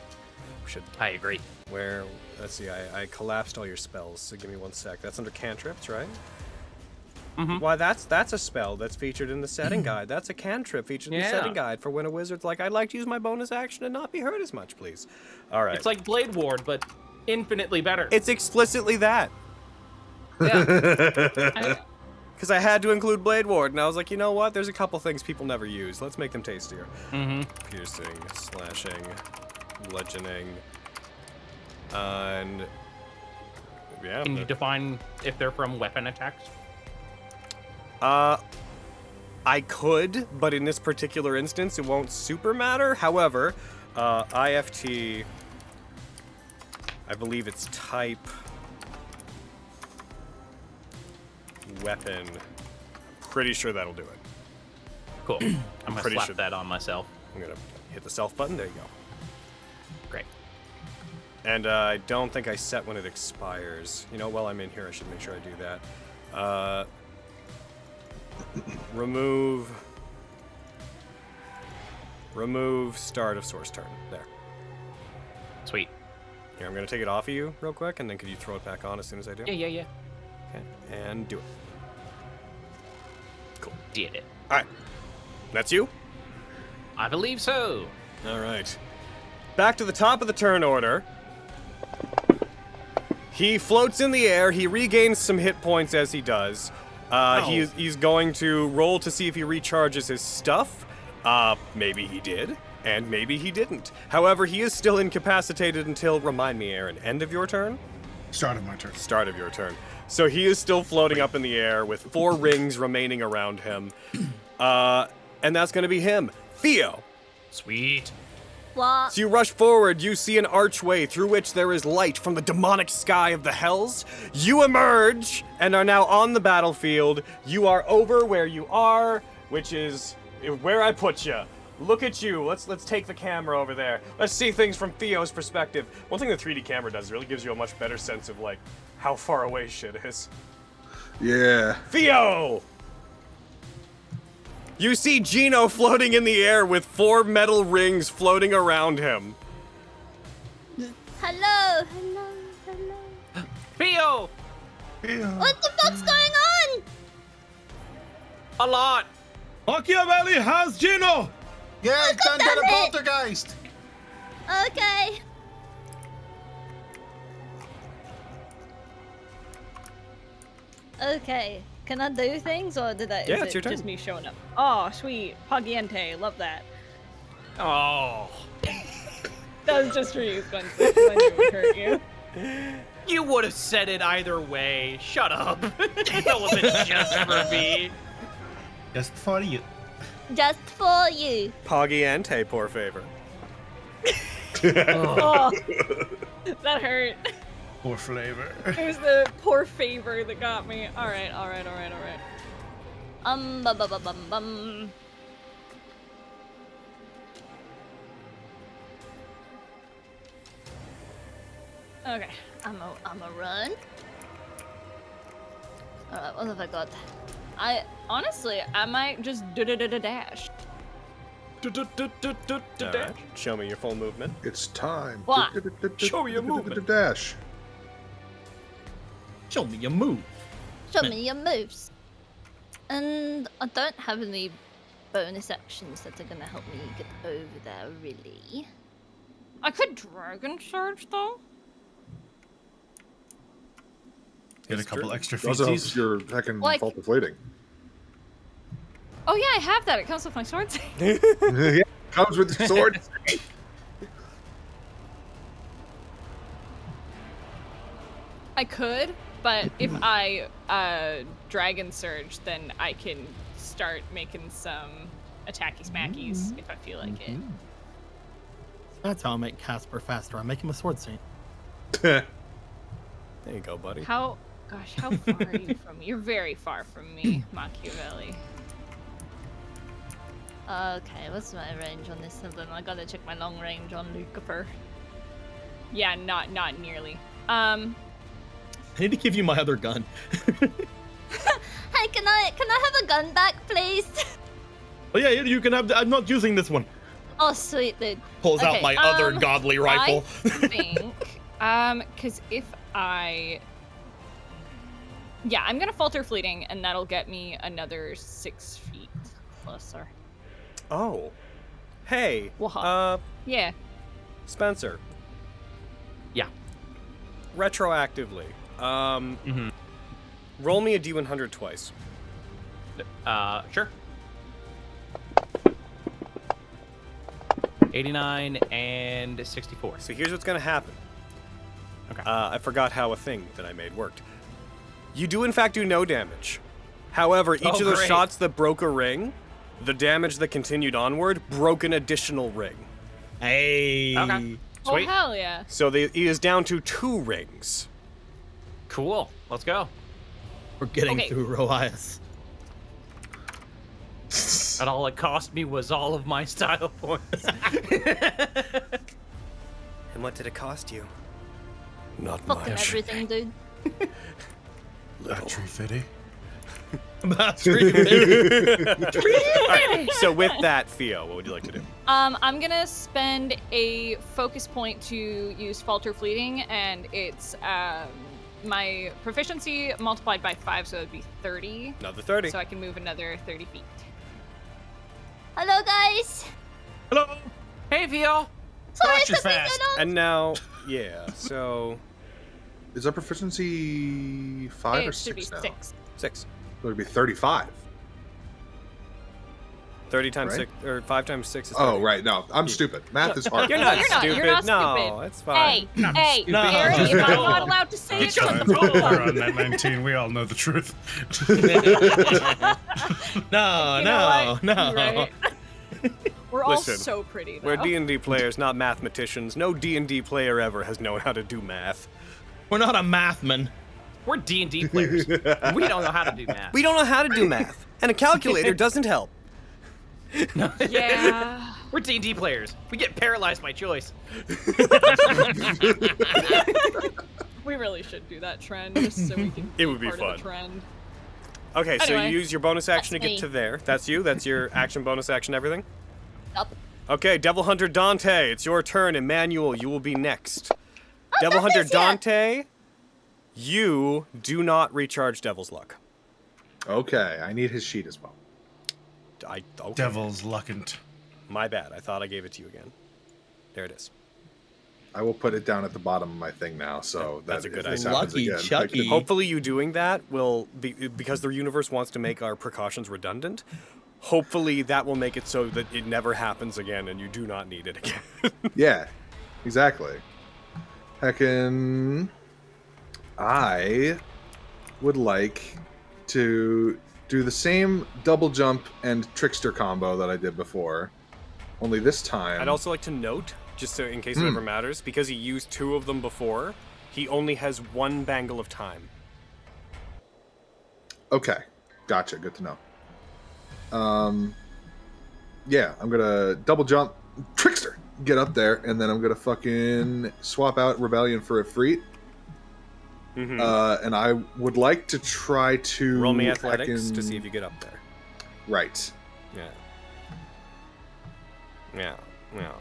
We should... I agree. Where... Let's see, I collapsed all your spells, so give me 1 sec. That's under cantrips, right? Mm-hmm. Why, that's a spell that's featured in the setting guide. That's a cantrip featured in the setting guide for when a wizard's like, I'd like to use my bonus action and not be hurt as much, please. All right. It's like Blade Ward, but infinitely better. It's explicitly that. Yeah. Because I had to include Blade Ward, and I was like, you know what? There's a couple things people never use. Let's make them tastier. Mm-hmm. Piercing, slashing, bludgeoning, and... Yeah. Can you define if they're from weapon attacks? I could, but in this particular instance, it won't super matter. However, IFT, I believe it's type weapon. Pretty sure that'll do it. Cool. I'm gonna pretty slap sure- that on myself. I'm gonna hit the self button. There you go. Great. And I don't think I set when it expires. You know, while I'm in here, I should make sure I do that. Remove start of source turn. There. Sweet. Here, I'm gonna take it off of you real quick, and then could you throw it back on as soon as I do? Yeah. Okay, and do it. Cool. Did it. All right. That's you? I believe so. All right. Back to the top of the turn order. He floats in the air. He regains some hit points as he does. He's going to roll to see if he recharges his stuff. Maybe he did, and maybe he didn't. However, he is still incapacitated until, remind me, Aaron, end of your turn? Start of my turn. Start of your turn. So he is still floating up in the air with 4 rings remaining around him. And that's going to be him. Theo. Sweet. What? So you rush forward, you see an archway through which there is light from the demonic sky of the hells. You emerge and are now on the battlefield. You are over where you are, which is where I put you. Look at you. Let's take the camera over there. Let's see things from Theo's perspective. One thing the 3D camera does, it really gives you a much better sense of like how far away shit is. Yeah. Theo! You see Gino floating in the air with 4 metal rings floating around him. Hello. Theo! What the fuck's going on? A lot. Machiavelli has Gino! Yeah, it's done to the Dante! poltergeist. Okay. Okay. Can I do things, or did I? Yeah, is it's it your just turn. me showing up? Oh, sweet. Pagiente. Love that. Oh. That was just for you, Spencer. 'Cause I knew it would hurt you. You would have said it either way. Shut up. That wasn't just for me. Just for you. Just for you. Poggy Ante, poor favor. Oh, that hurt. Poor flavor. It was the poor favor that got me. All right. Bum. Okay. I'm a run. Alright, what have I got? I honestly, I might just dash. All right. Show me your full movement. It's time. What? Show me your movement. Dash. Show me your move. Show me your moves. And I don't have any bonus actions that are gonna help me get over there, really. I could dragon surge though. Get a couple extra Also, featsies. you're heckin' Like- fault deflating. Oh yeah, I have that. It comes with my sword save. Yeah, comes with the sword. I could, but if I dragon surge, then I can start making some attacky smackies if I feel like it. That's how I make Casper faster. I make him a sword saint. There you go, buddy. How far are you from me? You're very far from me, Machiavelli. Okay, what's my range on this? Hold on, I gotta check my long range on Lucifer. Yeah, not nearly. I need to give you my other gun. Hey, can I have a gun back, please? Oh yeah, you can have. I'm not using this one. Oh, sweet, dude. Pulls out Okay, my other godly rifle. I think, because if I, yeah, I'm gonna falter fleeting, and that'll get me another 6 feet closer. Oh. Hey. Waha. Yeah. Spencer. Yeah. Retroactively. Roll me a D100 twice. Sure. 89 and 64. So here's what's gonna happen. Okay. I forgot how a thing that I made worked. You do in fact do no damage. However, each of those great. shots that broke a ring, the damage that continued onward broke an additional ring. Hey. Okay. Oh Sweet. hell yeah. So he is down to 2 rings. Cool. Let's go. We're getting Okay. through Roias. And all it cost me was all of my style points. And what did it cost you? Not Fucking much. everything, dude. Battery fitty. Alright, so with that, Theo, what would you like to do? I'm gonna spend a focus point to use falter fleeting, and it's my proficiency multiplied by 5, so it'd be 30. Another 30. So I can move another 30 feet. Hello, guys. Hello. Hey, Theo. Sorry, Gosh, you're it took me fast. so long. And now, yeah, so Is our proficiency 5 or It should 6 be now? 6. 6. It would be 35. 30 times Right? 6, or 5 times 6 is 30. Oh, right. No, I'm stupid. Math is hard. You're not You're not- stupid. you're not No, stupid. it's fine. Hey, No. Harry, if I'm not allowed to say It's it, shut fine. the fuck We're up. on that 19. We all know the truth. No, You know no, what? no. Right. We're all Listen, so pretty, though. We're D&D players, not mathematicians. No D&D player ever has known how to do math. We're not a mathman. We're D&D players. We don't know how to do math. We don't know how to do math, and a calculator doesn't help. Yeah. We're D&D players. We get paralyzed by choice. We really should do that trend, just so we can It would be part of the fun. trend. Okay, so Anyway, you use your bonus action to that's get me. to there. That's you? That's your action, bonus action, everything? Yup. Okay, Devil Hunter Dante, it's your turn. Emmanuel, you will be next. Devil Hunter Dante's here. Dante, you do not recharge Devil's Luck. Okay, I need his sheet as well. Okay. Devil's luckant. My bad. I thought I gave it to you again. There it is. I will put it down at the bottom of my thing now, so That's that a good if this idea. happens Lucky again, I Chucky. can- Hopefully you doing that will be because the universe wants to make our precautions redundant. Hopefully that will make it so that it never happens again and you do not need it again. Yeah, exactly. Heckin' I would like to do the same double jump and trickster combo that I did before. Only this time... I'd also like to note, just so in case it ever matters, because he used 2 of them before, he only has 1 bangle of time. Okay. Gotcha. Good to know. Yeah, I'm gonna double jump, trickster, get up there, and then I'm gonna fucking swap out Rebellion for Efreet. And I would like to try to... Roll me athletics to see if you get up there. Right. Yeah. Yeah. Yeah.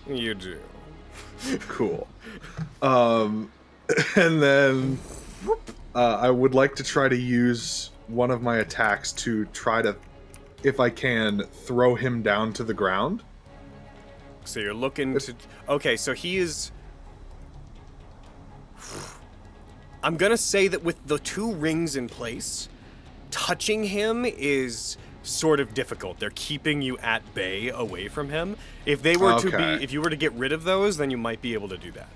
You do. Cool. And then I would like to try to use one of my attacks to try to, if I can, throw him down to the ground. So you're looking to... Okay, so he is... I'm gonna say that with the 2 rings in place, touching him is sort of difficult. They're keeping you at bay away from him. If they were to be... If you were to get rid of those, then you might be able to do that.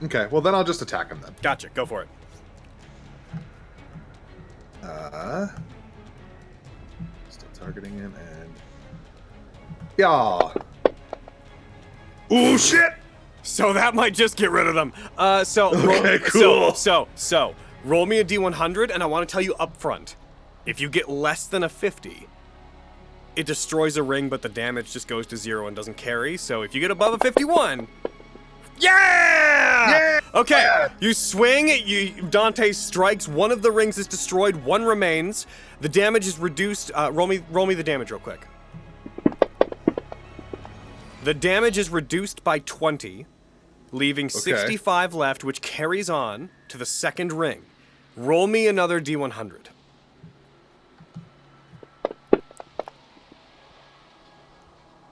Okay, well then I'll just attack him then. Gotcha, go for it. Still targeting him and... Yeah! Ooh, shit! So that might just get rid of them. Okay, cool. So, roll me a D100, and I want to tell you up front. If you get less than a 50, it destroys a ring, but the damage just goes to 0 and doesn't carry. So if you get above a 51... Yeah! Okay, yeah. You swing, Dante strikes, one of the rings is destroyed, 1 remains. The damage is reduced. Roll me the damage real quick. The damage is reduced by 20, leaving 65 left, which carries on to the 2nd ring. Roll me another D100.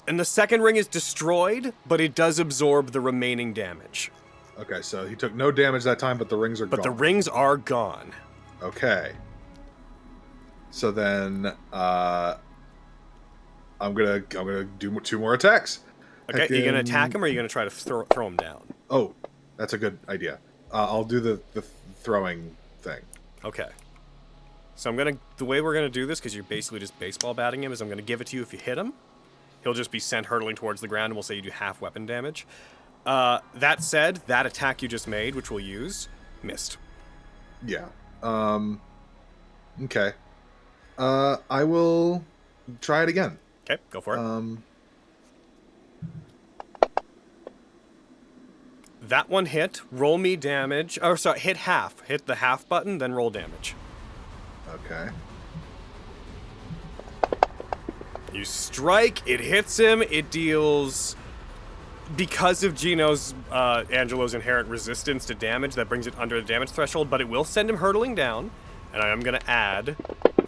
And the 2nd ring is destroyed, but it does absorb the remaining damage. Okay, so he took no damage that time, but the rings are gone. But the rings are gone. Okay. So then, I'm gonna do 2 more attacks. Okay, are you gonna attack him, or are you gonna try to throw him down? Oh, that's a good idea. I'll do the throwing thing. Okay. So the way we're gonna do this, because you're basically just baseball batting him, is I'm gonna give it to you if you hit him. He'll just be sent hurtling towards the ground, and we'll say you do half weapon damage. That said, that attack you just made, which we'll use, missed. Yeah. Okay. I will try it again. Okay, go for it. That one hit. Roll me damage. Oh, sorry, hit half. Hit the half button, then roll damage. Okay. You strike, it hits him, it deals... Because of Angelo's inherent resistance to damage, that brings it under the damage threshold, but it will send him hurtling down, and I'm going to add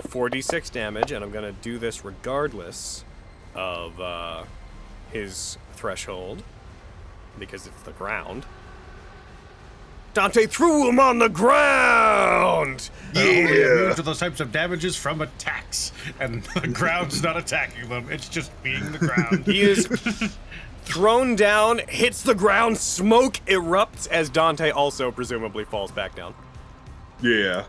4d6 damage, and I'm going to do this regardless of his threshold, because it's the ground. Dante threw him on the ground! Only immune to those types of damages from attacks, and the ground's not attacking them, it's just being the ground. He is thrown down, hits the ground, smoke erupts as Dante also presumably falls back down. Yeah.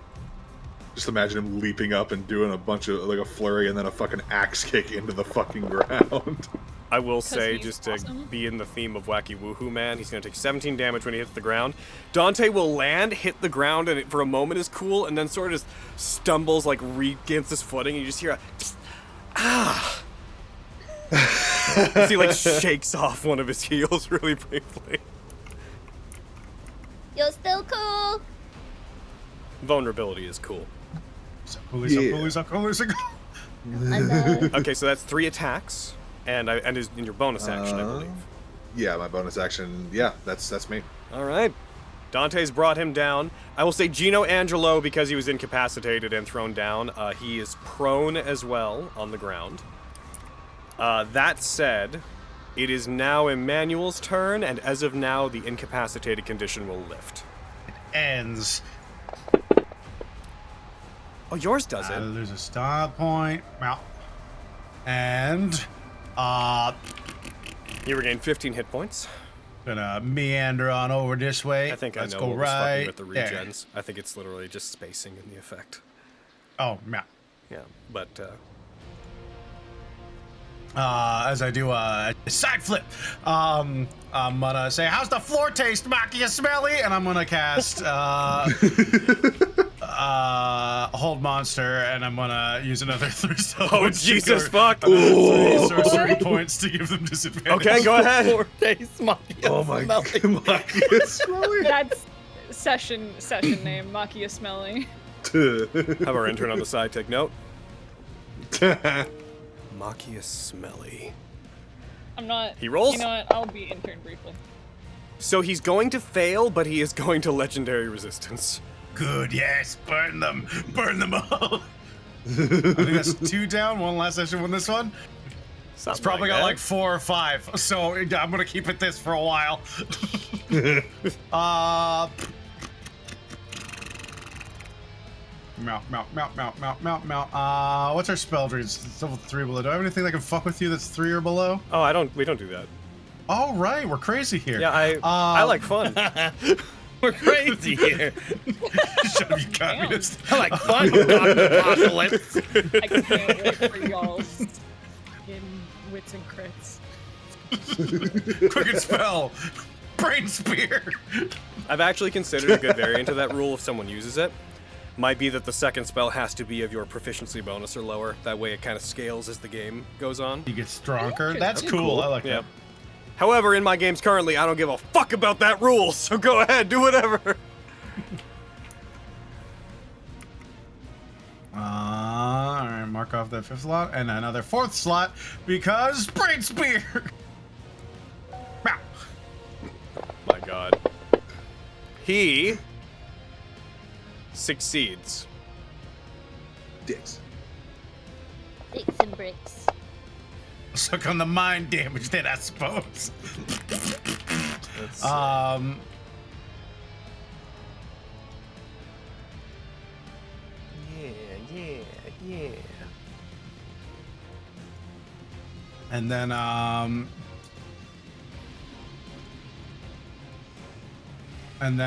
Just imagine him leaping up and doing a bunch of, like, a flurry and then a fucking axe kick into the fucking ground. I will say, just to be in the theme of Wacky Woohoo Man, he's going to take 17 damage when he hits the ground. Dante will land, hit the ground, and it for a moment is cool, and then sort of just stumbles, like, against his footing, and you just hear a... Ah! As he, like, shakes off one of his heels really briefly. You're still cool. Vulnerability is cool. So cool, so cool. I know. Okay, so that's 3 attacks. And is in your bonus action, I believe. Yeah, my bonus action. Yeah, that's me. All right. Dante's brought him down. I will say Gino Angelo, because he was incapacitated and thrown down, he is prone as well on the ground. That said, it is now Emmanuel's turn, and as of now, the incapacitated condition will lift. It ends. Oh, yours does it. There's a style point. Well, and... You regain 15 hit points. Gonna meander on over this way. I think Let's I know go what was fucking right with the there. regens. I think it's literally just spacing in the effect. Oh, yeah. Yeah, but As I do a side flip, I'm gonna say, "How's the floor taste, Machiavelli?" And I'm gonna cast Hold Monster, and I'm gonna use another 3 spell oh points to Jesus go- fuck! another 3 sorcery points to give them disadvantage. Okay, go ahead. Oh my god. Smelly. That's session name, Machiavelli. Have our intern on the side take note. Machiavelli. I'm not. He rolls? You know what? I'll be intern briefly. So he's going to fail, but he is going to legendary resistance. Good, yes, burn them all. I think that's 2 down. One last session on this one. It's probably got like 4 or 5, so I'm gonna keep it this for a while. What's our spell tree? It's level 3 below. Do I have anything that can fuck with you that's 3 or below? Oh, we don't do that. All right, we're crazy here. Yeah, I like fun. We're crazy here. Shut up, you communist. I like fun, Dr. Apocalypse. I can't wait for y'all's fucking wits and crits. Quicken spell. Brain spear. I've actually considered a good variant of that rule if someone uses it. Might be that the second spell has to be of your proficiency bonus or lower. That way it kind of scales as the game goes on. You get stronger. That's cool. I like Yeah. that. However, in my games currently, I don't give a fuck about that rule, so go ahead, do whatever. All right, mark off that 5th slot and another 4th slot because brain spear. Meow. My god. He succeeds. Dicks. Sticks and bricks. Suck on the mind damage then, I suppose. Let's Yeah. And then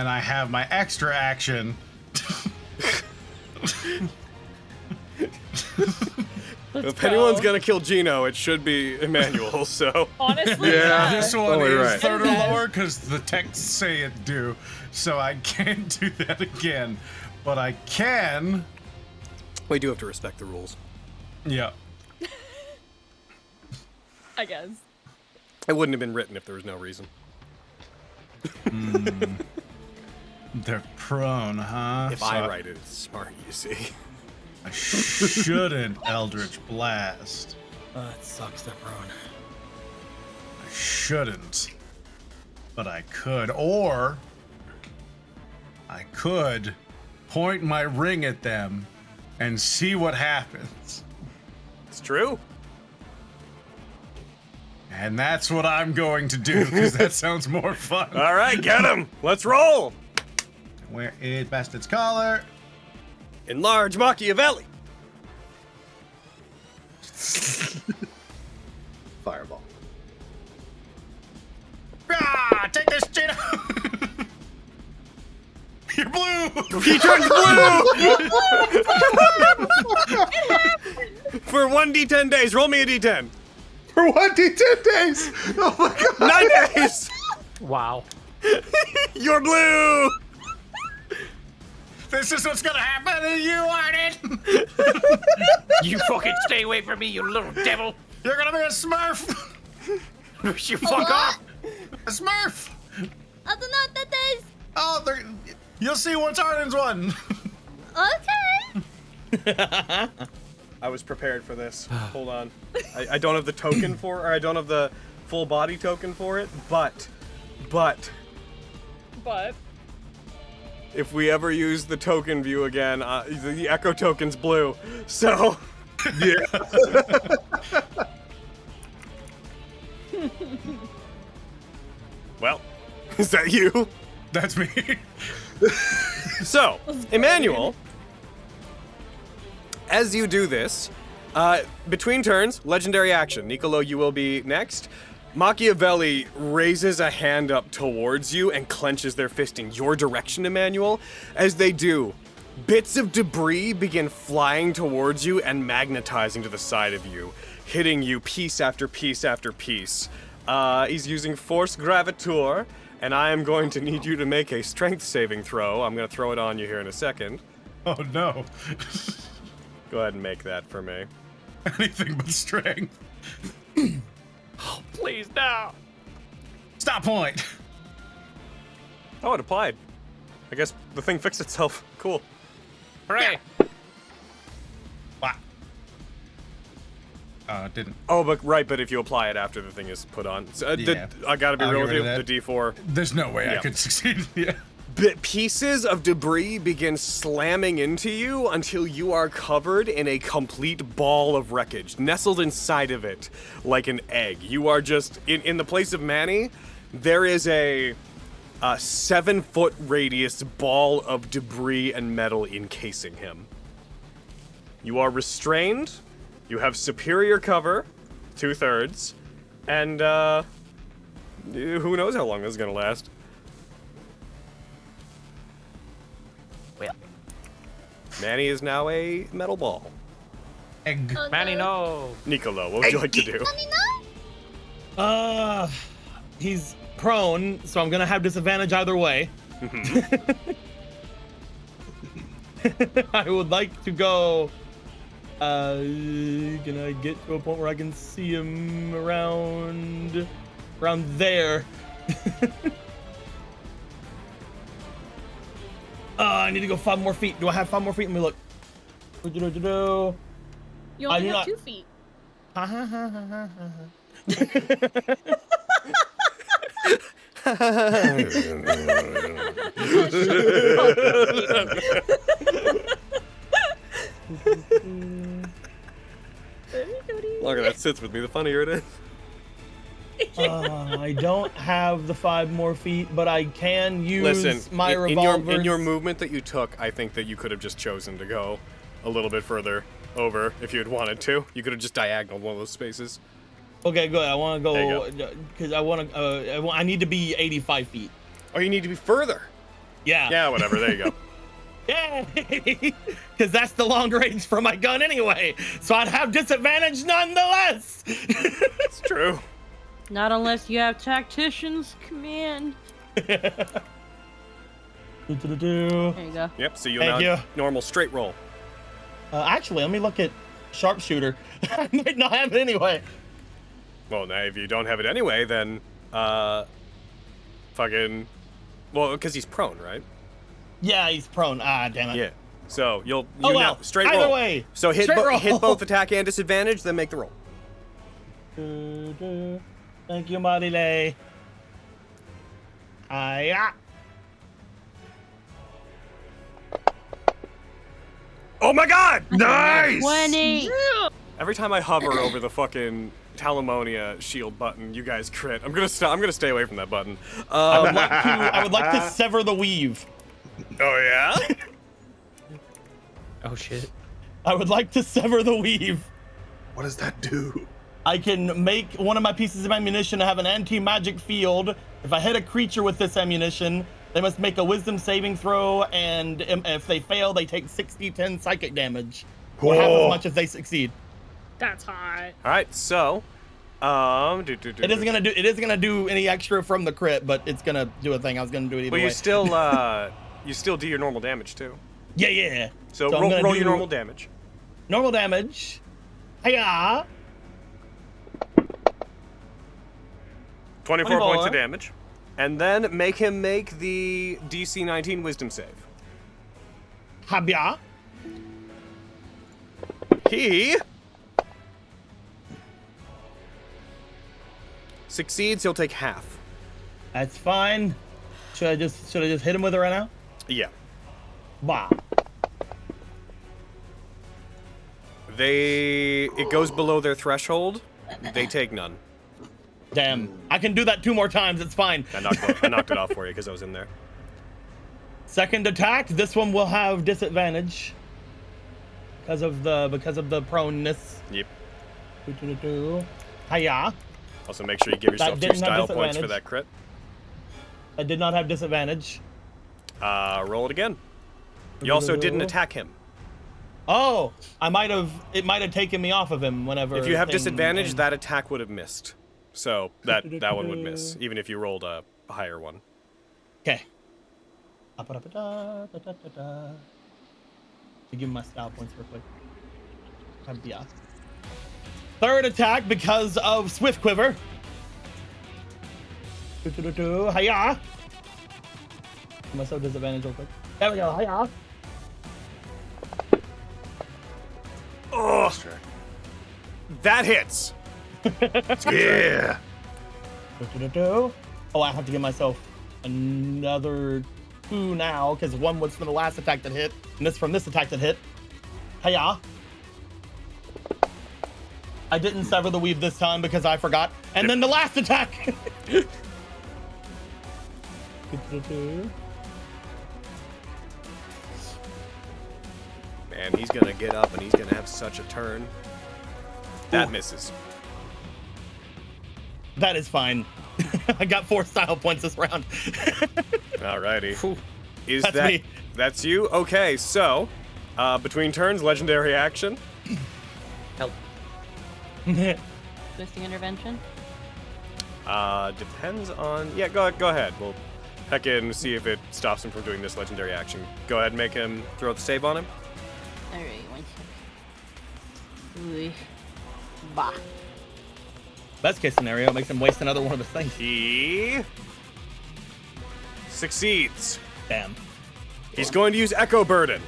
I have my extra action. If anyone's gonna kill Gino, it should be Emmanuel, so. Honestly, Yeah. This one Totally is right. 3rd or lower because the texts say it do. So I can't do that again. But I can. We do have to respect the rules. Yeah. I guess. It wouldn't have been written if there was no reason. They're prone, huh? If I write it, it's smart, you see. I shouldn't Eldritch Blast. It sucks, they're prone. I shouldn't. But I could. Or I could point my ring at them and see what happens. It's true. And that's what I'm going to do because that sounds more fun. All right, get him. Let's roll. Where is Bastard's Collar? Enlarge Machiavelli. Fireball. Ah, take this shit. You're blue. He turns blue. For 1d10 days, roll me a d10. For 1d10 days! Oh my god! 9 days. Wow. You're blue. This is what's gonna happen, and you aren't it. You fucking stay away from me, you little devil. You're gonna be a Smurf. You fuck off. A Smurf. I don't know what that is. Oh, you'll see once Arden's won. Okay. I was prepared for this. Hold on. I don't have the token for, or I don't have the full body token for it, but But if we ever use the token view again, the echo token's blue. So, Yeah. well, is that you? That's me. So, Emmanuel, as you do this, between turns, legendary action. Nicolo, you will be next. Machiavelli raises a hand up towards you and clenches their fist in your direction, Emmanuel. As they do, bits of debris begin flying towards you and magnetizing to the side of you, hitting you piece after piece after piece. He's using Force Graviture, and I am going to need you to make a strength saving throw. I'm going to throw it on you here in a second. Oh no. Go ahead and make that for me. Anything but strength. Oh, please, no. Stop point. Oh, it applied. I guess the thing fixed itself. Cool. Hooray. What? Didn't. Oh, but if you apply it after the thing is put on. So, Yeah. I gotta be I'll real get with you, rid of the that. D4. There's no way I Yeah. could succeed. Yeah. Pieces of debris begin slamming into you until you are covered in a complete ball of wreckage, nestled inside of it like an egg. You are just, in the place of Manny, there is a 7-foot radius ball of debris and metal encasing him. You are restrained, you have superior cover, 2/3, and who knows how long this is gonna last. Well, Manny is now a metal ball. Egg. Oh, Manny, no. no. Nicolo, what would you like to do? Manny, no. He's prone, so I'm gonna have disadvantage either way. I would like to go. Can I get to a point where I can see him around there? I need to go 5 more feet. Do I have 5 more feet? Let me look. You I only do have not- 2 feet. Longer that sits with me, the funnier it is. I don't have the 5 more feet, but I can use Listen, my in revolver. your movement that you took, I think that you could have just chosen to go a little bit further over if you had wanted to. You could have just diagonaled one of those spaces. Okay, good. I want to There go you because I want to. I need to be 85 feet. Oh, you need to be further. Yeah. Yeah, whatever. There you go. Yay! Because that's the long range for my gun anyway. So I'd have disadvantage nonetheless. It's true. Not unless you have tactician's command. There you go. Yep. So you'll Thank now you. normal straight roll. Actually, let me look at sharpshooter. I might not have it anyway. Well, now if you don't have it anyway, then fucking, well, because he's prone, right? Yeah, he's prone. Ah, damn it. Yeah. So you Oh, now well. straight Either roll. way. So hit Straight roll. hit both attack and disadvantage, then make the roll. Thank you, Marile. Hiya. Oh my God! Nice! 20. Every time I hover over the fucking Talamonia shield button, you guys crit. I'm gonna stay away from that button. I would like to sever the weave. Oh yeah? Oh, shit. I would like to sever the weave. What does that do? I can make one of my pieces of ammunition have an anti-magic field. If I hit a creature with this ammunition, they must make a wisdom saving throw, and if they fail, they take 60-10 psychic damage. Or half as much as they succeed. That's hot. All right, so It isn't gonna do any extra from the crit, but it's gonna do a thing. I was gonna do it either Well, way. you still do your normal damage too. Yeah. So, I'm roll gonna your do normal damage. Normal damage. Hiya. 24 points 24. of damage, and then make him make the DC 19 Wisdom save. Habya. He succeeds. He'll take half. That's fine. Should I just hit him with it right now? Yeah. Bah. It goes below their threshold. They take none. Damn. I can do that 2 more times. It's fine. I knocked it off for you because I was in there. Second attack. This one will have disadvantage because of the proneness. Yep. Hiya. Also, make sure you give yourself 2 didn't have style points for disadvantage. that crit. I did not have disadvantage. Roll it again. You also didn't attack him. Oh, it might have taken me off of him whenever. If you have thing disadvantage, ended. that attack would have missed. So that one would miss, even if you rolled a higher one. Okay. To give him my style points real quick. Yeah. Third attack because of Swift Quiver. Hiya. Give myself disadvantage real quick. There we go. Hiya. Oh, that hits. Yeah. Oh, I have to give myself another 2 now because 1 was from the last attack that hit, and this from this attack that hit. Hiya. I didn't sever the weave this time because I forgot. And then the last attack. Man, he's gonna get up and he's gonna have such a turn. That misses. That is fine. I got 4 style points this round. Alrighty. Is That's that me. That's you? Okay, so between turns, legendary action. Help. Twisting intervention. Depends on. Yeah, go ahead. We'll heck in see if it stops him from doing this legendary action. Go ahead and make him throw the save on him. All right, 1 second. Bah. Best case scenario makes him waste another one of his things. He succeeds. Damn. He's going to use Echo Burden.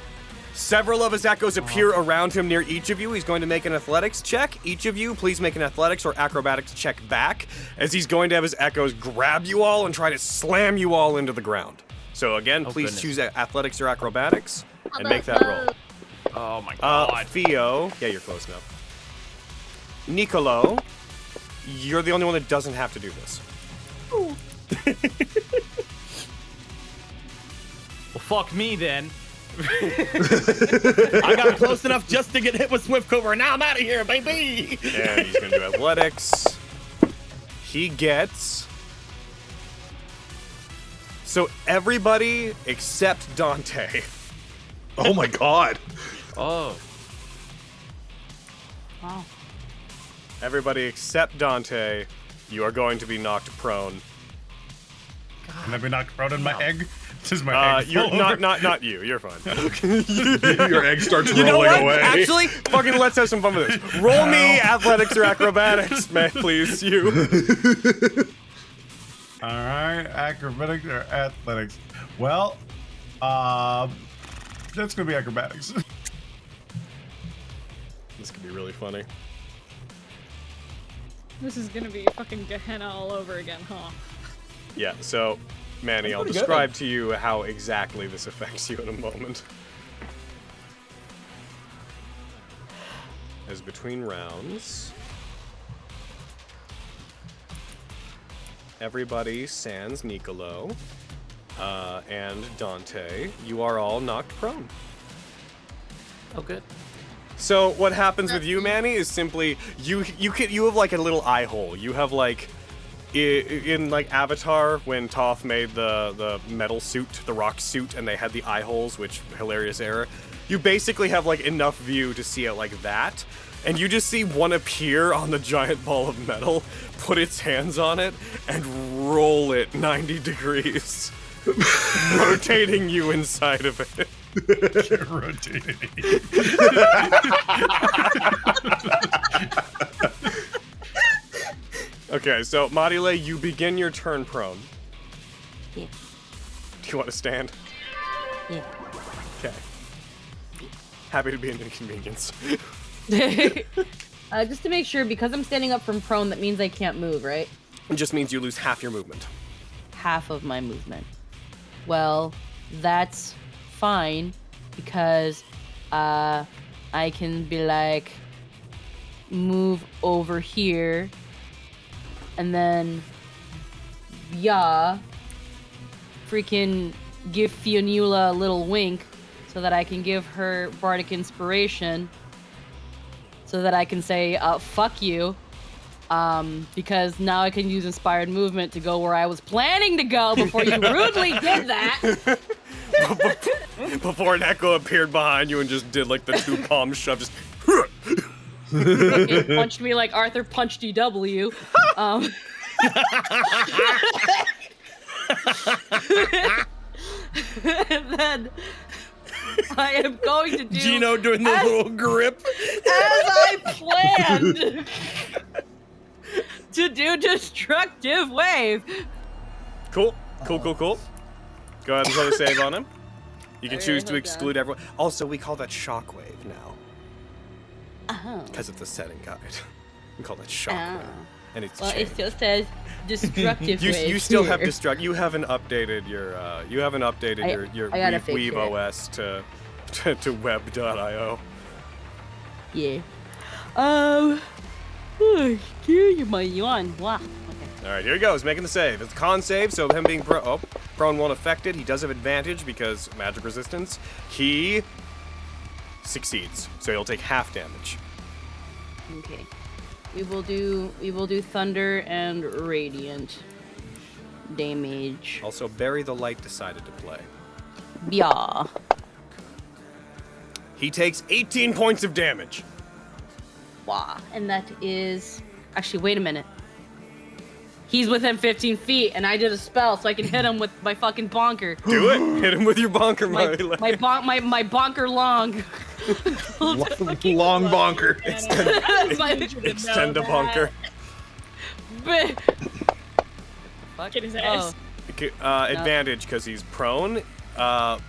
Several of his echoes appear around him near each of you. He's going to make an athletics check. Each of you, please make an athletics or acrobatics check back, as he's going to have his echoes grab you all and try to slam you all into the ground. So again, please goodness. choose athletics or acrobatics and make that roll. Oh my god. Theo, yeah, you're close enough. Nicolo, you're the only one that doesn't have to do this. Well, fuck me then. I got close enough just to get hit with Swift Cover, and now I'm out of here, baby. And he's gonna do athletics. He gets. So everybody except Dante. Oh my god. Oh. Wow. Everybody except Dante, you are going to be knocked prone. Can I be knocked out in my egg? Does my egg You're fall over? not you. You're fine. Your egg starts You know rolling what? away. Actually, fucking let's have some fun with this. Roll me athletics or acrobatics, man, please. You. All right, acrobatics or athletics? Well, that's gonna be acrobatics. This could be really funny. This is gonna be fucking Gehenna all over again, huh? Yeah. So, Manny, I'll pretty good. describe to you how exactly this affects you in a moment. As between rounds, everybody sans Nicolo and Dante, you are all knocked prone. Oh, good. So what happens with you, Manny, is simply you have like a little eye hole. You have like in like Avatar when Toph made the metal suit, the rock suit, and they had the eye holes, which hilarious error. You basically have like enough view to see it like that, and you just see one appear on the giant ball of metal, put its hands on it, and roll it 90 degrees, rotating you inside of it. You're rotating. Okay, so Marile, you begin your turn prone. Yeah. Do you want to stand? Yeah. Okay. Happy to be an inconvenience. Just to make sure, because I'm standing up from prone, that means I can't move, right? It just means you lose half your movement. Half of my movement. Well, that's fine, because I can be like, move over here, and then, yeah, freaking give Fionnuala a little wink so that I can give her Bardic Inspiration, so that I can say, fuck you, Because now I can use inspired movement to go where I was planning to go before you rudely did that. Before an echo appeared behind you and just did like the two palm shove, just. It punched me like Arthur punched EW. And then I am going to do Gino doing the little grip. as I planned to do destructive wave. Cool. Go ahead and throw the save on him. You can Alright, choose to hold exclude everyone. Also, we call that shockwave now. Oh. Because of the setting guide. We call that shockwave. And it's changed. It still says destructive wave. You still have here. destruct. You haven't updated your your I gotta fix Weave it. OS to web.io. Yeah. Excuse my yawn. Wow. Okay. All right, here he goes, making the save. It's a con save, so him being prone won't affect it. He does have advantage because magic resistance. He succeeds, so he'll take half damage. Okay. We will do thunder and radiant damage. Also, Bury the Light decided to play. Yeah. He takes 18 points of damage. Wow. And that is actually, wait a minute. He's within 15 feet, and I did a spell so I can hit him with my fucking bonker. Do it. Hit him with your bonker, My Mary. bonker long. Long bonker. Extend a bonker. Get his ass. Advantage because he's prone, but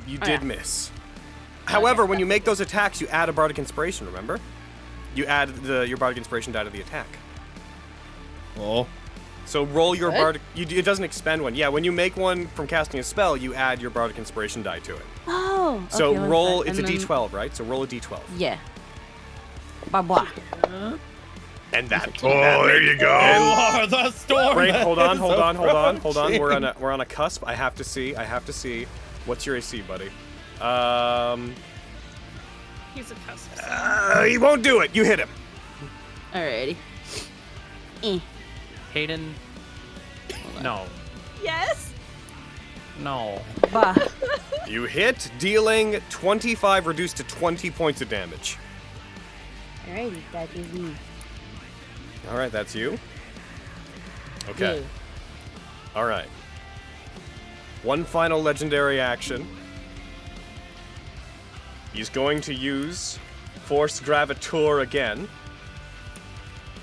you did yeah. miss. However, when you make those attacks, you add a Bardic Inspiration, remember? You add your Bardic Inspiration die to the attack. Oh. So roll your What? Bardic... it doesn't expend one. Yeah, when you make one from casting a spell, you add your Bardic Inspiration die to it. Oh. So okay, roll... one sec, It's a and then- D12, right? So roll a D12. Yeah. Blah blah. And that... Oh, there you go. Oh, the storm. Wait, hold on. That is We're approaching. on a cusp. I have to see. What's your AC, buddy? He's a cusp. He won't do it. You hit him. Alrighty. Hayden. No. Yes. No. Bah. You hit, dealing 25 reduced to 20 points of damage. Alrighty, that is me. All right, that's you. Okay. Yeah. All right. One final legendary action. He's going to use Force Graviture again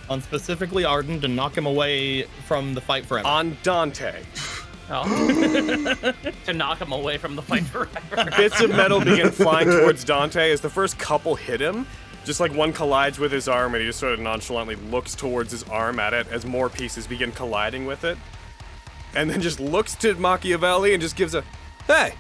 On specifically Arden to knock him away from the fight forever. on Dante. Oh. To knock him away from the fight forever. Bits of metal begin flying towards Dante as the first couple hit him. Just like one collides with his arm, and he just sort of nonchalantly looks towards his arm at it as more pieces begin colliding with it. And then just looks to Machiavelli and just gives a, hey!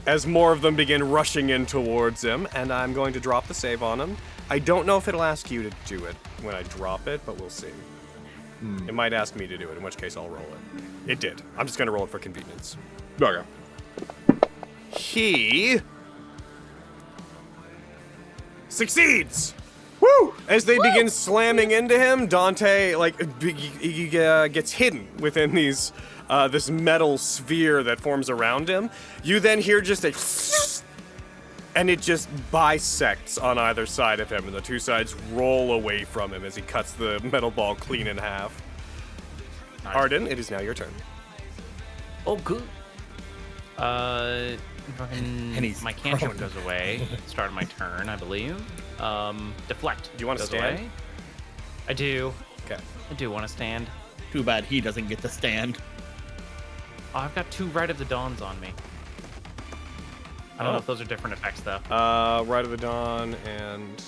As more of them begin rushing in towards him, and I'm going to drop the save on him. I don't know if it'll ask you to do it when I drop it, but we'll see. It might ask me to do it, in which case I'll roll it. It did. I'm just going to roll it for convenience. Okay. He succeeds. Woo! As they begin slamming into him, Dante he gets hidden within these this metal sphere that forms around him. You then hear just a and it just bisects on either side of him, and the two sides roll away from him as he cuts the metal ball clean in half. Nice. Arden, it is now your turn. Oh, good. Fucking And he's my cantrip goes away. Start of my turn, I believe. Deflect. Do you want to goes stand? away. I do. Okay. I do want to stand. Too bad he doesn't get to stand. Oh, I've got 2 Rite of the Dawns on me. I don't know if those are different effects, though. Rite of the Dawn and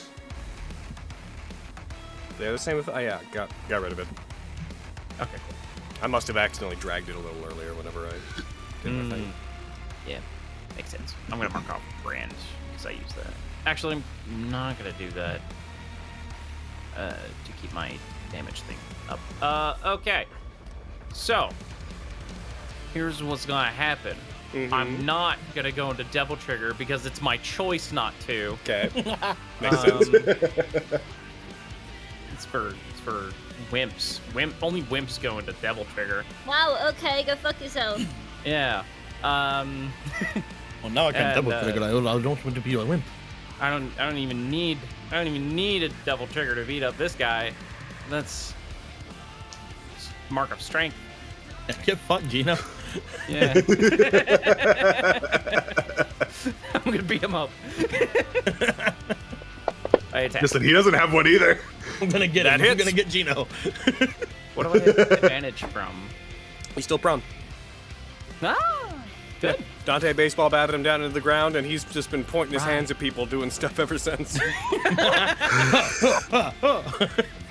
they're the same with. Oh yeah, got rid of it. Okay, cool. I must have accidentally dragged it a little earlier whenever I did my thing. Yeah, makes sense. I'm gonna mark off brand because I use that. Actually, I'm not gonna do that to keep my damage thing up. Okay. So here's what's gonna happen. I'm not gonna go into Devil Trigger because it's my choice not to. Okay, makes sense. It's for wimps. Only wimps go into Devil Trigger. Wow, okay, go fuck yourself. Yeah. Well, now I can And, double click it. I don't want to be a wimp. I don't even need a Devil Trigger to beat up this guy. That's mark of strength. Get fucked, Gino. Yeah. I'm gonna beat him up. I attack. Listen, he doesn't have one either. I'm gonna get That him. I'm hits. gonna get Gino. What do I have advantage from? He's still prone. Ah, good. Dante baseball batted him down into the ground, and he's just been pointing his hands at people doing stuff ever since.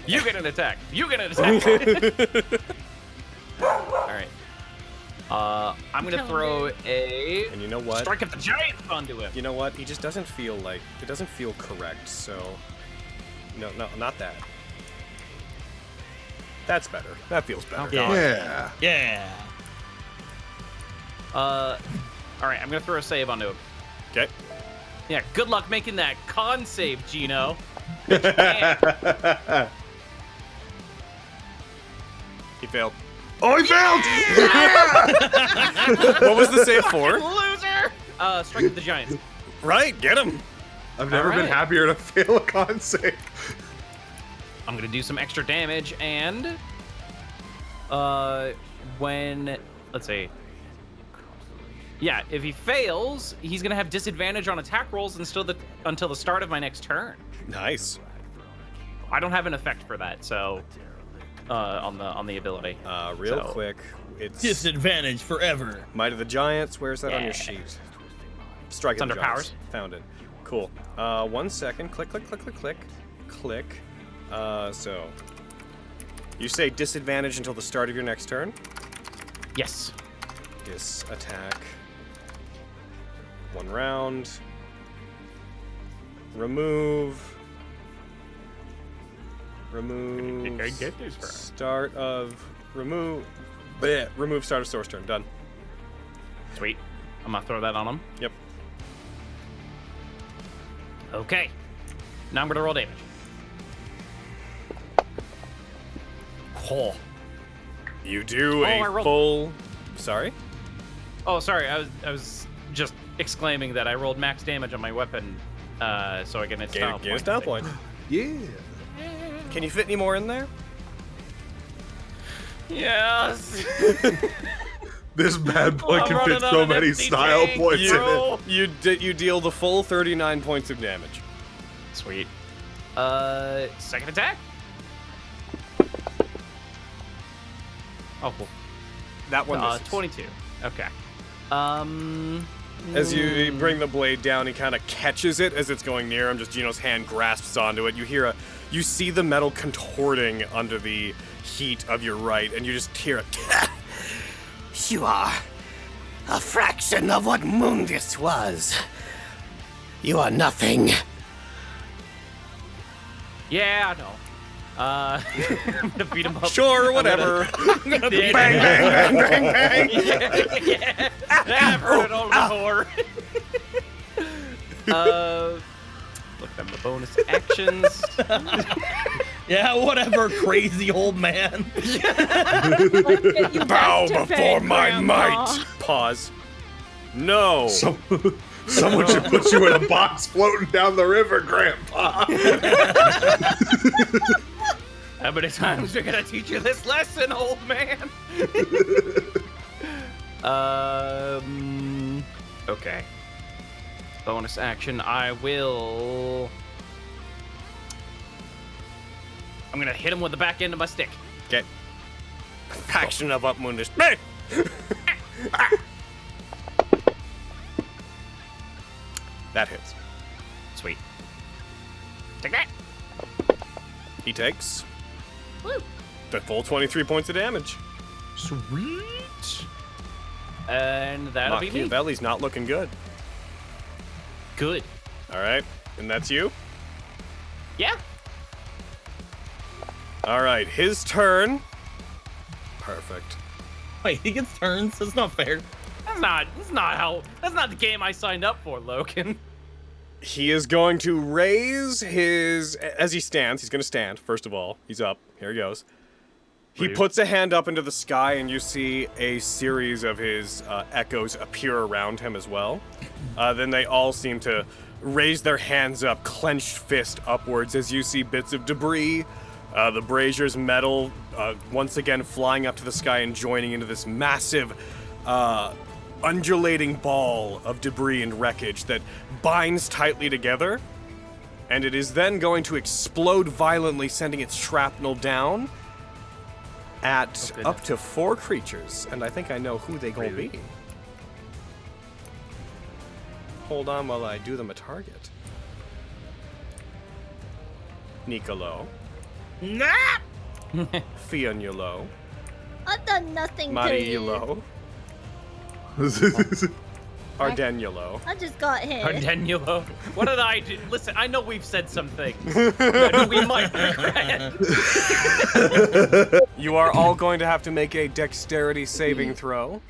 You get an attack. You get an attack. All right. I'm gonna throw a And you know what? strike of the giant onto him. You know what? He just doesn't feel like it doesn't feel correct. So, no, not that. That's better. That feels better. Yeah. Yeah. Yeah. All right. I'm gonna throw a save onto him. Okay. Yeah. Good luck making that con save, Gino. He failed. Oh, he failed! What was the save for? Loser. Strike of the giant. Right, get him. I've never been Alright. happier to fail a con save. I'm gonna do some extra damage and when let's see. Yeah, if he fails, he's gonna have disadvantage on attack rolls until the start of my next turn. Nice. I don't have an effect for that, so on the ability. Real So- quick, it's Disadvantage forever. Might of the Giants. Where's that on your Yeah. sheet? Strike It's of the under Giants. powers. Found it. Cool. 1 second. Click, click, click, click, click, click. So you say disadvantage until the start of your next turn. Yes. Dis attack. 1 round. Remove. Start of remove. Bleh, remove start of source turn. Done. Sweet. I'm gonna throw that on him. Yep. Okay. Now I'm gonna roll damage. Oh. You do I a rolled- full. Sorry. Oh, sorry. I was just exclaiming that I rolled max damage on my weapon, so I get a style Gain a point. style point. Yeah. Can you fit any more in there? Yes. This bad boy I'm can running fit on so an many empty style tank, points in bro. it. You deal the full 39 points of damage. Sweet. Second attack. Oh, cool. That one misses. 22. Okay. As you bring the blade down, he kind of catches it as it's going near him. Just Gino's hand grasps onto it. You see the metal contorting under the heat of your right, and you just hear it. You are a fraction of what Mundus was. You are nothing. Yeah, I know. I'm gonna beat him up. Sure, whatever. I'm gonna beat him Bang, bang, bang, bang, bang. yeah. I've heard it all before. Look at my bonus actions. Yeah, whatever, crazy old man. Bow before my might. Pause. No. Someone should put you in a box floating down the river, Grandpa. How many times are we gonna teach you this lesson, old man? Okay. Bonus action, I'm gonna hit him with the back end of my stick. Okay. Faction of Upmundus. That hits. Sweet. Take that. He takes Woo. the full 23 points of damage. Sweet. And that'll be me. Machiavelli's not looking good. Good. All right, and that's you. Yeah. All right, his turn. Perfect. Wait, he gets turns? That's not fair. That's not the game I signed up for, Logan. He is going to raise his... As he stands, he's going to stand, first of all. He's up. Here he goes. He puts a hand up into the sky, and you see a series of his echoes appear around him as well. Then they all seem to raise their hands up, clenched fist upwards, as you see bits of debris, the brazier's metal once again flying up to the sky and joining into this massive, undulating ball of debris and wreckage that binds tightly together. And it is then going to explode violently, sending its shrapnel down at up to 4 creatures. And I think I know who they gonna be. Hold on while I do them a target. Nicolo. Nah! Fianulo. I've done nothing to you. Mariulo. Ardenulo. I just got hit. Ardenulo. What did I do? Listen, I know we've said some things that we might regret. You are all going to have to make a dexterity saving throw.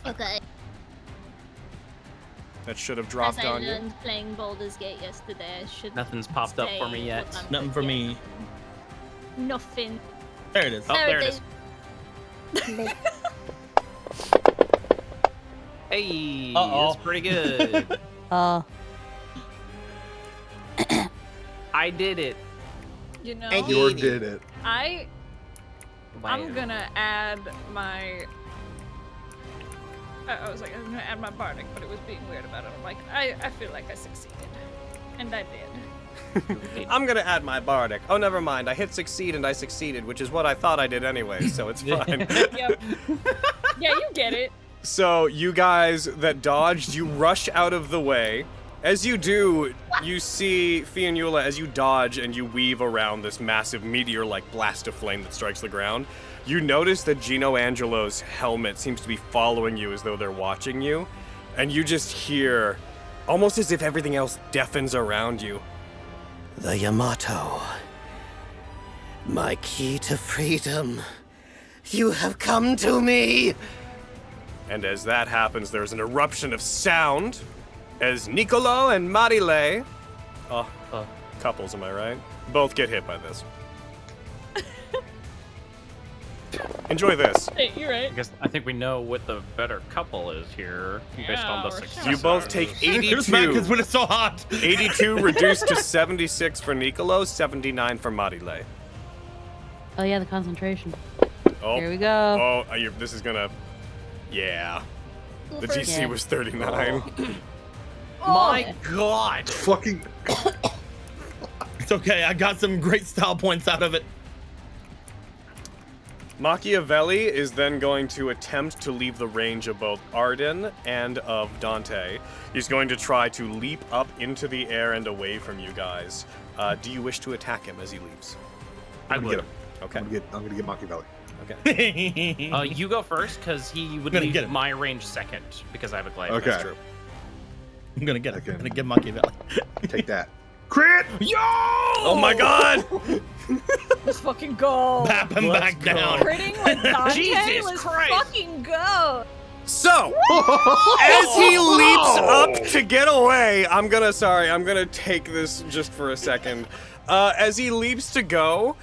Okay. That should have dropped As I on you. learned playing Baldur's Gate yesterday, I should Nothing's popped up for me stay yet. what I'm Nothing for doing. me. Nothing. There it is. Oh, there it is. Hey, that's pretty good. I did it. You know, You did it. I'm Wow. gonna add my. I was like, I'm gonna add my bardic, but it was being weird about it. I'm like, I feel like I succeeded, and I did. I'm gonna add my bardic. Oh, never mind. I hit succeed and I succeeded, which is what I thought I did anyway, so it's fine. Yep. Yeah, you get it. So you guys that dodged, you rush out of the way. As you do, you see Fianula as you dodge and you weave around this massive meteor-like blast of flame that strikes the ground. You notice that Gino Angelo's helmet seems to be following you as though they're watching you. And you just hear, almost as if everything else deafens around you, The Yamato. My key to freedom. You have come to me! and as that happens, there's an eruption of sound as Nicolo and Marile, couples, am I right? Both get hit by this. Enjoy this. Hey, you're right. I think we know what the better couple is here, based on the we're success. sure. You both take Here's back 82. when it's so hot. 82 reduced to 76 for Nicolo, 79 for Marile. Oh yeah, the concentration. Oh, Here we go. Oh, this is gonna... Yeah. The First. DC Yeah. was 39. My God! Fucking. It's okay. I got some great style points out of it. Machiavelli is then going to attempt to leave the range of both Arden and of Dante. He's going to try to leap up into the air and away from you guys. Do you wish to attack him as he leaps? I I'm gonna would. get him. Okay. I'm gonna get Machiavelli. Okay. You go first, because he would Gonna get leave him. my range second, because I have a glide. Okay. That's true. I'm gonna get it. Okay. I'm gonna get Machiavelli. Take that. Crit! Yo! Oh my god! Let's fucking go. Pap him back down. Critting with Dante. Jesus Let's Christ. fucking go. So, as he leaps up to get away, I'm gonna take this just for a second. As he leaps to go,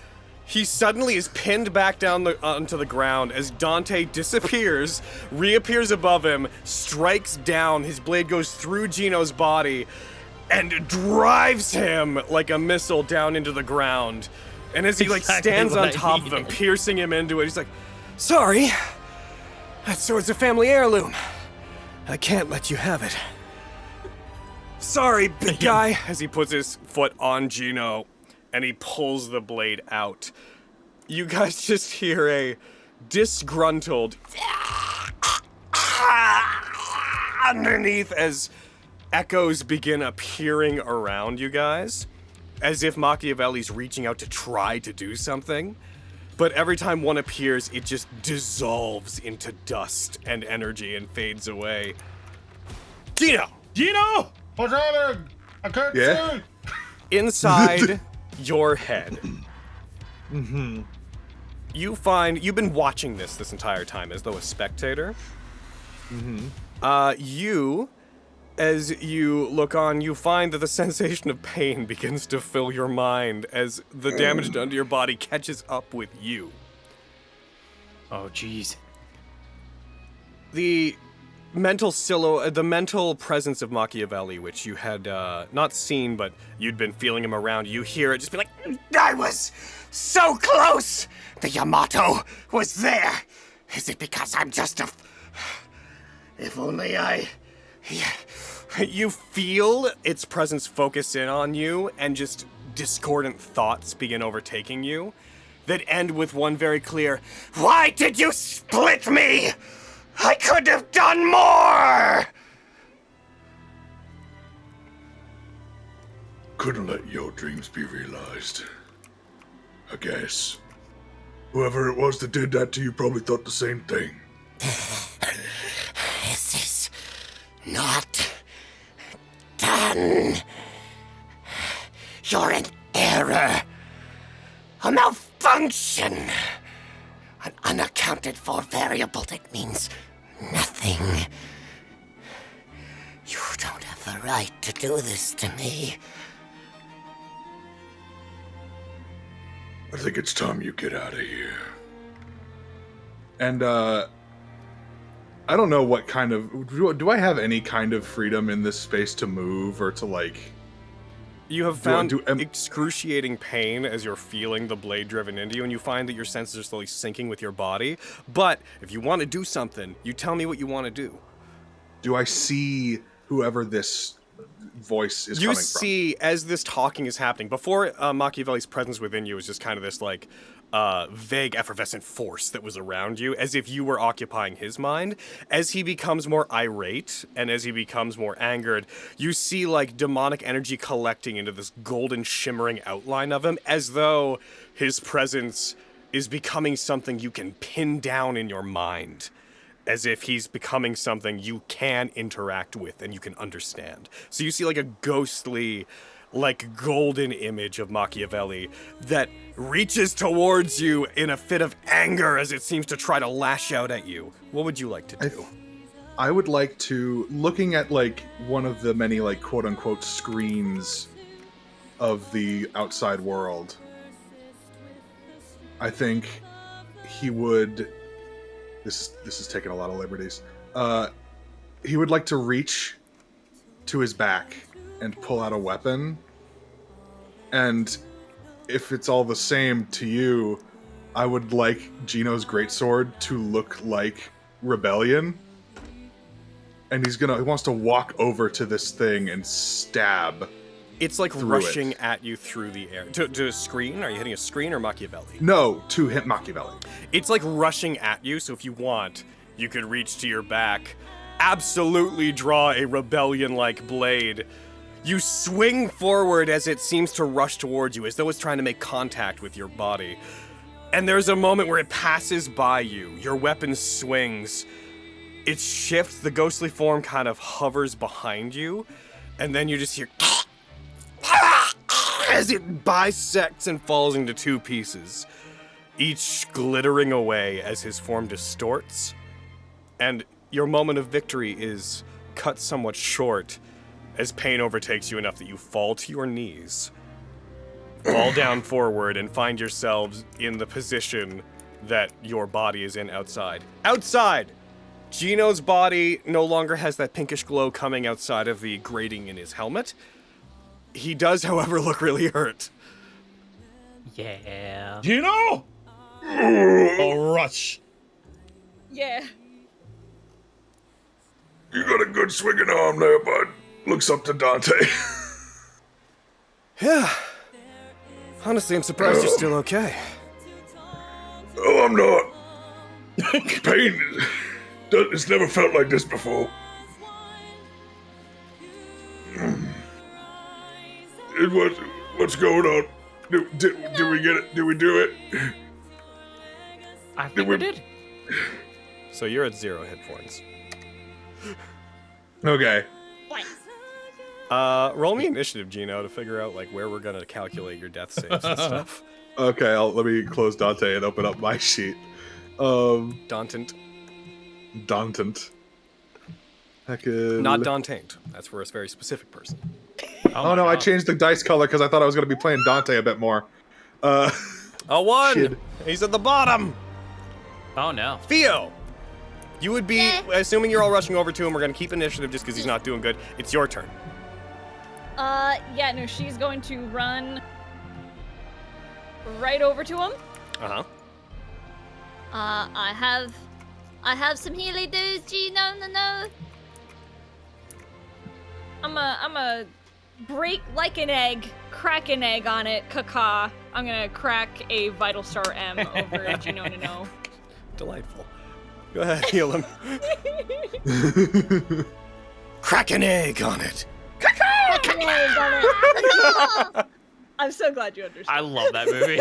he suddenly is pinned back down onto the ground as Dante disappears, reappears above him, strikes down, his blade goes through Gino's body, and drives him like a missile down into the ground. And as he Exactly stands what on I top of him, needed. piercing him into it, he's like, "Sorry, that sword's a family heirloom. I can't let you have it. Sorry, big guy," as he puts his foot on Gino and he pulls the blade out. You guys just hear a disgruntled underneath as echoes begin appearing around you guys, as if Machiavelli's reaching out to try to do something. But every time one appears, it just dissolves into dust and energy and fades away. Gino! Gino! What's happening? I can't Yeah? see. Inside your head, you've been watching this entire time as though a spectator. You As you look on, you find that the sensation of pain begins to fill your mind as the damage done to your body catches up with you. Oh, jeez. The mental presence of Machiavelli, which you had not seen, but you'd been feeling him around, you hear it just be like, I was so close! The Yamato was there! Is it because I'm just a... If only I... You feel its presence focus in on you, and just discordant thoughts begin overtaking you that end with one very clear, Why did you split me? I could have done more! Couldn't let your dreams be realized. I guess. Whoever it was that did that to you probably thought the same thing. This is not done. You're an error. A malfunction. An unaccounted for variable that means nothing. You don't have the right to do this to me. I think it's time you get out of here. And I don't know what kind of... Do I have any kind of freedom in this space to move or to, like... You have found excruciating pain as you're feeling the blade driven into you, and you find that your senses are slowly syncing with your body. But if you want to do something, you tell me what you want to do. Do I see whoever this voice is coming from? You see, as this talking is happening, before Machiavelli's presence within you was just kind of this, like, vague, effervescent force that was around you, as if you were occupying his mind. As he becomes more irate, and as he becomes more angered, you see, like, demonic energy collecting into this golden, shimmering outline of him, as though his presence is becoming something you can pin down in your mind. As if he's becoming something you can interact with and you can understand. So you see, like, a ghostly, like, golden image of Machiavelli that reaches towards you in a fit of anger as it seems to try to lash out at you. What would you like to do? I would like to, looking at, like, one of the many, like, quote-unquote screens of the outside world, I think he would... This is taking a lot of liberties. He would like to reach to his back and pull out a weapon. And if it's all the same to you, I would like Gino's greatsword to look like Rebellion. And he wants to walk over to this thing and stab. It's like rushing at you through the air. To a screen? Are you hitting a screen or Machiavelli? No, to hit Machiavelli. It's like rushing at you, so if you want, you could reach to your back, absolutely draw a rebellion-like blade. You swing forward as it seems to rush towards you, as though it's trying to make contact with your body. And there's a moment where it passes by you. Your weapon swings. It shifts, the ghostly form kind of hovers behind you, and then you just hear... as it bisects and falls into two pieces, each glittering away as his form distorts, and your moment of victory is cut somewhat short as pain overtakes you enough that you fall to your knees, fall down forward, and find yourselves in the position that your body is in outside. Outside! Gino's body no longer has that pinkish glow coming outside of the grating in his helmet. He does, however, look really hurt. Yeah. Gino! A rush. Yeah. You got a good swinging arm there, bud. Looks up to Dante. Yeah. Honestly, I'm surprised you're still okay. Oh, I'm not. Pain. It's never felt like this before. What's going on? Did we get it? Did we do it? I think we did. So you're at 0 hit points. Okay. Roll me initiative, Gino, to figure out like where we're gonna calculate your death saves and stuff. Okay, let me close Dante and open up my sheet. Dauntant. Not Dante. That's for a very specific person. Oh no, I changed the dice color because I thought I was going to be playing Dante a bit more. A 1! Shit. He's at the bottom! Oh no. Theo! You would be, assuming you're all rushing over to him, we're going to keep initiative just because he's not doing good. It's your turn. Yeah, no, she's going to run right over to him. Uh-huh. I have some healing dudes, Gino, no. I'm a break like an egg, crack an egg on it, caca. I'm gonna crack a Vital Star M over Gino no. Delightful. Go ahead, heal him. Crack an egg on it. I'm so glad you understand. I love that movie.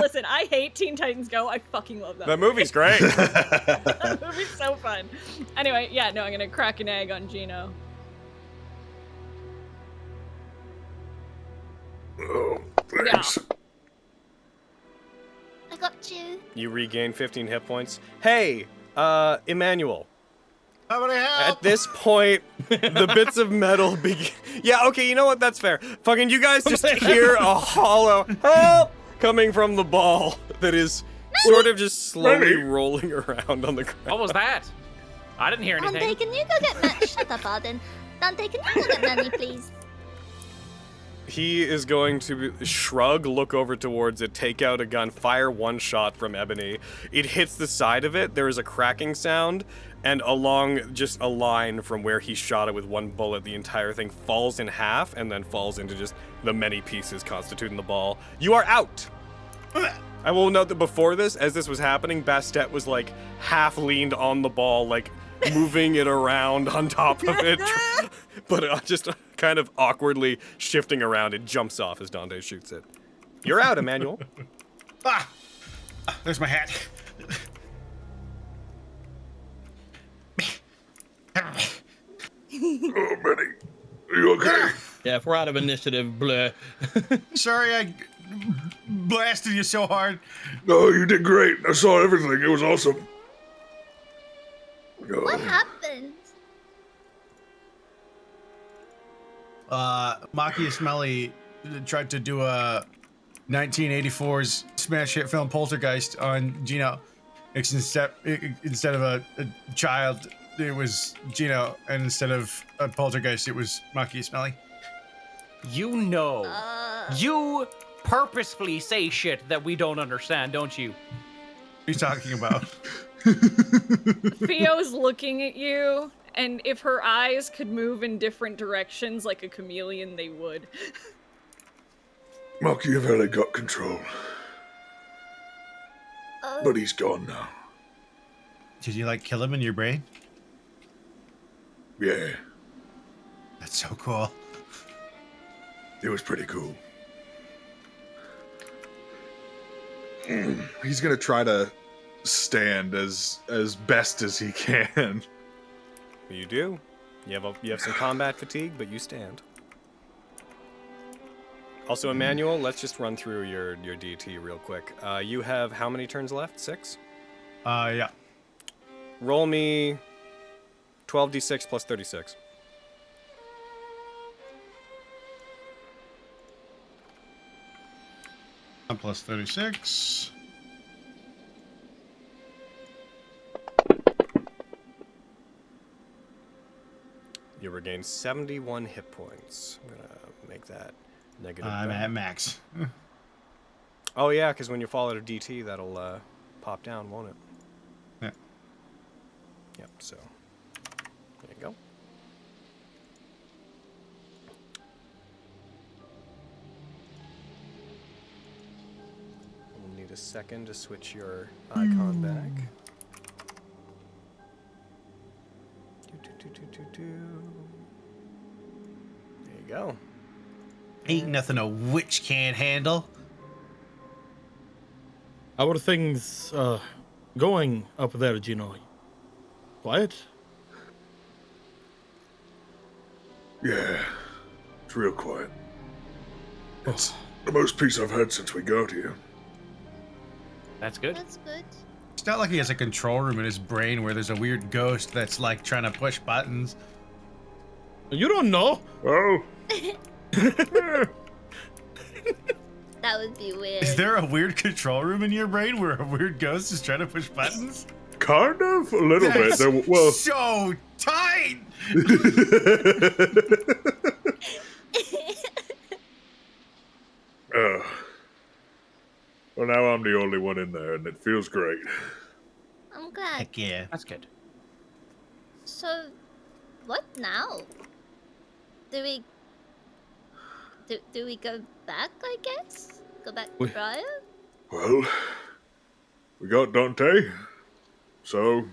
Listen, I hate Teen Titans Go. I fucking love that. That movie's great. That movie's so fun. Anyway, yeah, no, I'm gonna crack an egg on Gino. Oh, thanks. I got you. You regain 15 hit points. Hey, Emmanuel. Somebody help! At this point, the bits of metal begin. Yeah, okay, you know what? That's fair. Fucking, you guys just hear a hollow help coming from the ball that is sort of just slowly rolling around on the ground. What was that? I didn't hear anything. Dante, can you go get Manny? Shut up, Arden. Dante, can you go get Manny, please? He is going to shrug, look over towards it, take out a gun, fire one shot from Ebony. It hits the side of it. There is a cracking sound, and along just a line from where he shot it with one bullet, the entire thing falls in half and then falls into just the many pieces constituting the ball. You are out! I will note that before this, as this was happening, Bastet was like half leaned on the ball, like moving it around on top of it, but just kind of awkwardly shifting around. It jumps off as Dante shoots it. You're out, Emmanuel. There's my hat. Oh, Benny. Are you okay? Yeah, if we're out of initiative, bleh. Sorry, I blasted you so hard. No, you did great. I saw everything. It was awesome. Oh. What happened? Machiavelli tried to do a 1984's smash hit film Poltergeist on Gino. Instead of a child, it was Gino, and instead of a poltergeist, it was Machiavelli. You know. You purposefully say shit that we don't understand, don't you? What are you talking about? Theo's looking at you, and if her eyes could move in different directions like a chameleon, they would. Machiavelli got control. But he's gone now. Did you like kill him in your brain? Yeah, That's so cool. it was pretty cool. He's gonna try to stand as best as he can. You do. You have some combat fatigue, but you stand. Also, Emmanuel, let's just run through your DT real quick. You have how many turns left? 6? Yeah. Roll me 12d6 plus 36. Plus 36. You regain 71 hit points. I'm gonna make that negative. I'm at max. Oh yeah, because when you fall out of DT, that'll pop down, won't it? Yeah. Yep. So there you go. We'll need a second to switch your icon back. There you go. Ain't nothing a witch can't handle. How are things going up there, Gino? Quiet? Yeah, it's real quiet. It's the most peace I've had since we got here. That's good. That's good. It's not like he has a control room in his brain where there's a weird ghost that's like trying to push buttons. You don't know. Oh. That would be weird. Is there a weird control room in your brain where a weird ghost is trying to push buttons? Kind of, a little bit. That's Well, so tight. well, now I'm the only one in there, and it feels great. I'm glad. Heck yeah. That's good. So, what now? Do we go back, I guess? Go back to Briar? Well, we got Dante, so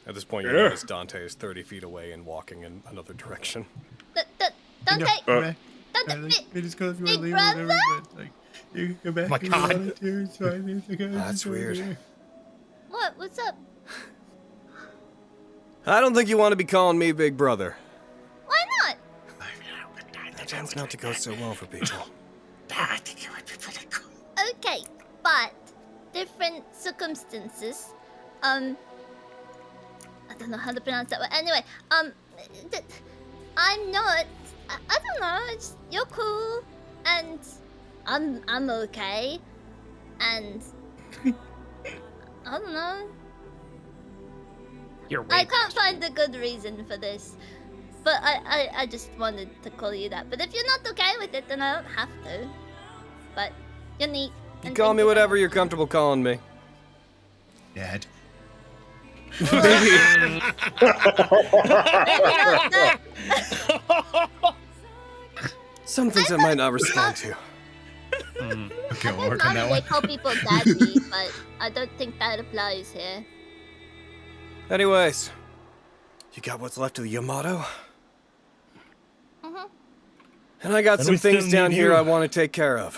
At this point, you Yeah. notice Dante is 30 feet away and walking in another direction. Dante! Uh, It is cool if you Big want to leave or whatever, brother? but like, you can go back. My if you God. wanted to, it's fine, it's okay, That's it's over weird. here. What? What's up? I don't think you want to be calling me Big Brother. Why not? That tends not to go so well for people. I think it would be pretty cool. Okay, but different circumstances. I don't know how to pronounce that word. Anyway, I'm not. I don't know. It's, you're cool, and I'm okay, and I don't know. You're I weird. can't find a good reason for this, but I just wanted to call you that. But if you're not okay with it, then I don't have to. But you're neat. You and call thank me so whatever much. you're comfortable calling me. Dad. Maybe not that. Some things I might not respond to. Okay, I we'll think work on that normally one. they call people daddy, but I don't think that applies here. Anyways, you got what's left of the Yamato? Mhm. And I got And some we still things down need here you. I want to take care of.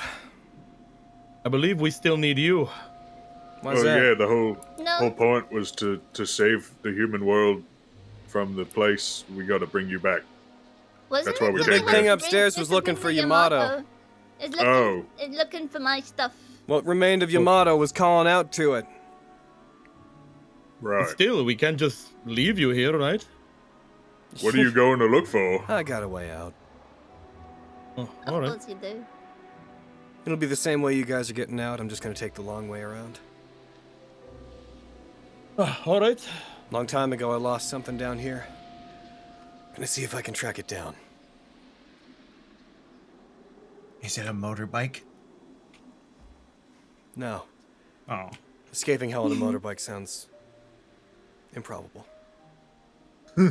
I believe we still need you. Why's Oh that? yeah, the whole No, point was to save the human world from the place. We got to bring you back. wasn't That's why it we that came had here. to upstairs bring- was to looking bring for the Yamato. It's looking, Oh. it's looking for my stuff. What remained of Yamato was calling out to it. But Right. still, we can't just leave you here, right? What are you going to look for? I got a way out. Oh, Of all right. course you do. It'll be the same way you guys are getting out. I'm just gonna take the long way around. All right. Long time ago, I lost something down here. Gonna see if I can track it down. Is it a motorbike? No. Oh. Escaping hell on a motorbike sounds improbable. But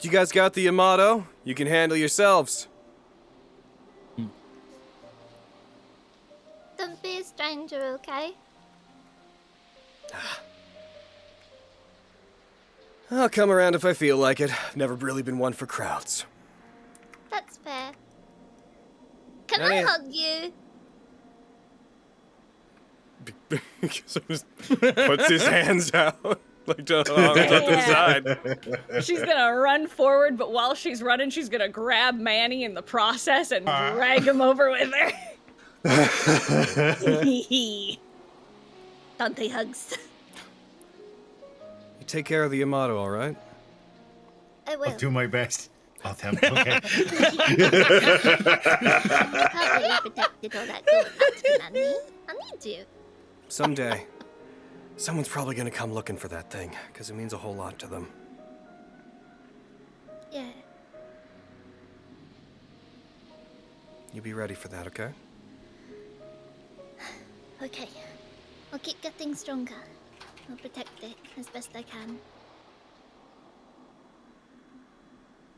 you guys got the Yamato? You can handle yourselves. Don't be a stranger, okay? I'll come around if I feel like it. I've never really been one for crowds. That's fair. Can Any- I hug you? Puts his hands out. Like to the side. She's gonna run forward, but while she's running, she's gonna grab Manny in the process and drag him over with her. Dante hugs. You take care of the Yamato, all right? I will. I'll do my best. I'll tell him. Okay. You can't really protect all that good. I need you. Someday, someone's probably gonna come looking for that thing, because it means a whole lot to them. Yeah. You be ready for that, okay? Okay. I'll keep getting stronger. I'll protect it as best I can.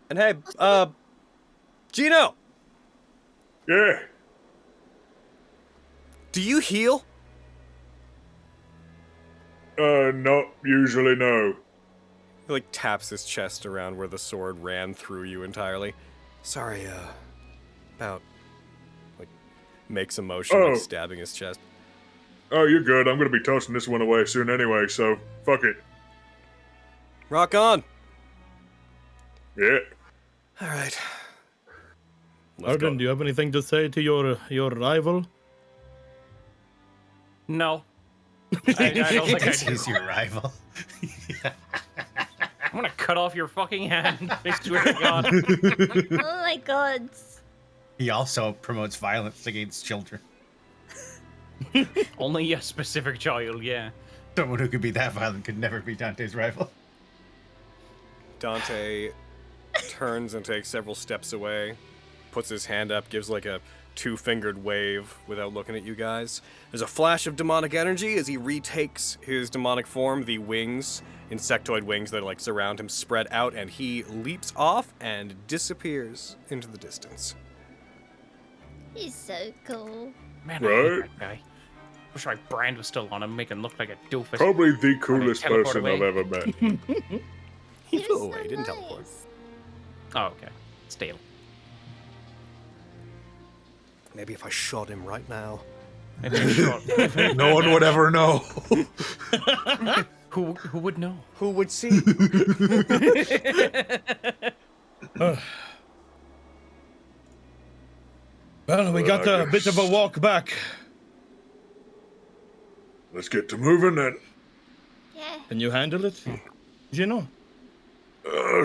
And hey, Gino! Yeah. Do you heal? Not usually, no. He, like, taps his chest around where the sword ran through you entirely. Sorry, about, like, makes a motion, Oh. like, stabbing his chest. Oh, you're good. I'm gonna be tossing this one away soon anyway, so fuck it. Rock on! Yeah. All right. Arden, do you have anything to say to your rival? No. I don't think I do. He's your rival. I'm gonna cut off your fucking hand. I swear to God. Oh my god. He also promotes violence against children. Only a specific child, yeah. Someone who could be that violent could never be Dante's rival. Dante turns and takes several steps away, puts his hand up, gives like a two-fingered wave without looking at you guys. There's a flash of demonic energy as he retakes his demonic form. The wings, insectoid wings that like surround him, spread out, and he leaps off and disappears into the distance. He's so cool. Man, I hate that guy. Wish my brand was still on him, make him look like a doofus. Probably the coolest teleport person away. I've ever met. He You're flew so away, didn't nice. teleport. Oh, okay. Stale. Maybe if I shot him right now. No one would ever know. Who would know? Who would see? Well, we got a bit of a walk back. Let's get to moving then. Yeah. Can you handle it? You know.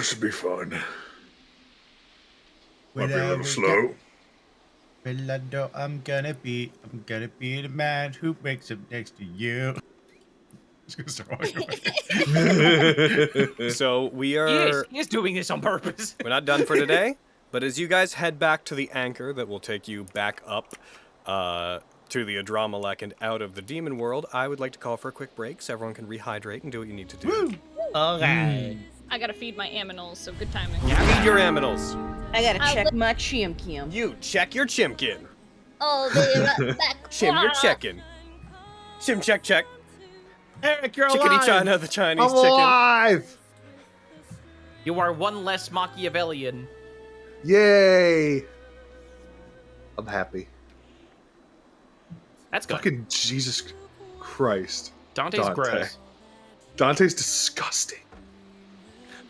Should be fine. Might be a little slow. Rolando, I'm gonna be the man who wakes up next to you. So we are. He is doing this on purpose. We're not done for today, but as you guys head back to the anchor that will take you back up to the Adramalek and out of the demon world, I would like to call for a quick break so everyone can rehydrate and do what you need to do. Okay. I gotta feed my aminals, so good timing. Feed your aminals. I gotta I check will- my chim. You check your chimkin. Oh, be right back. Chim, you're checking. Chim, check, check. Eric, you're Chickadee alive. China, the Chinese I'm chicken. alive! You are one less Machiavellian. Yay! I'm happy. That's good. Fucking Jesus Christ. Dante's Dante. gross. Dante's disgusting.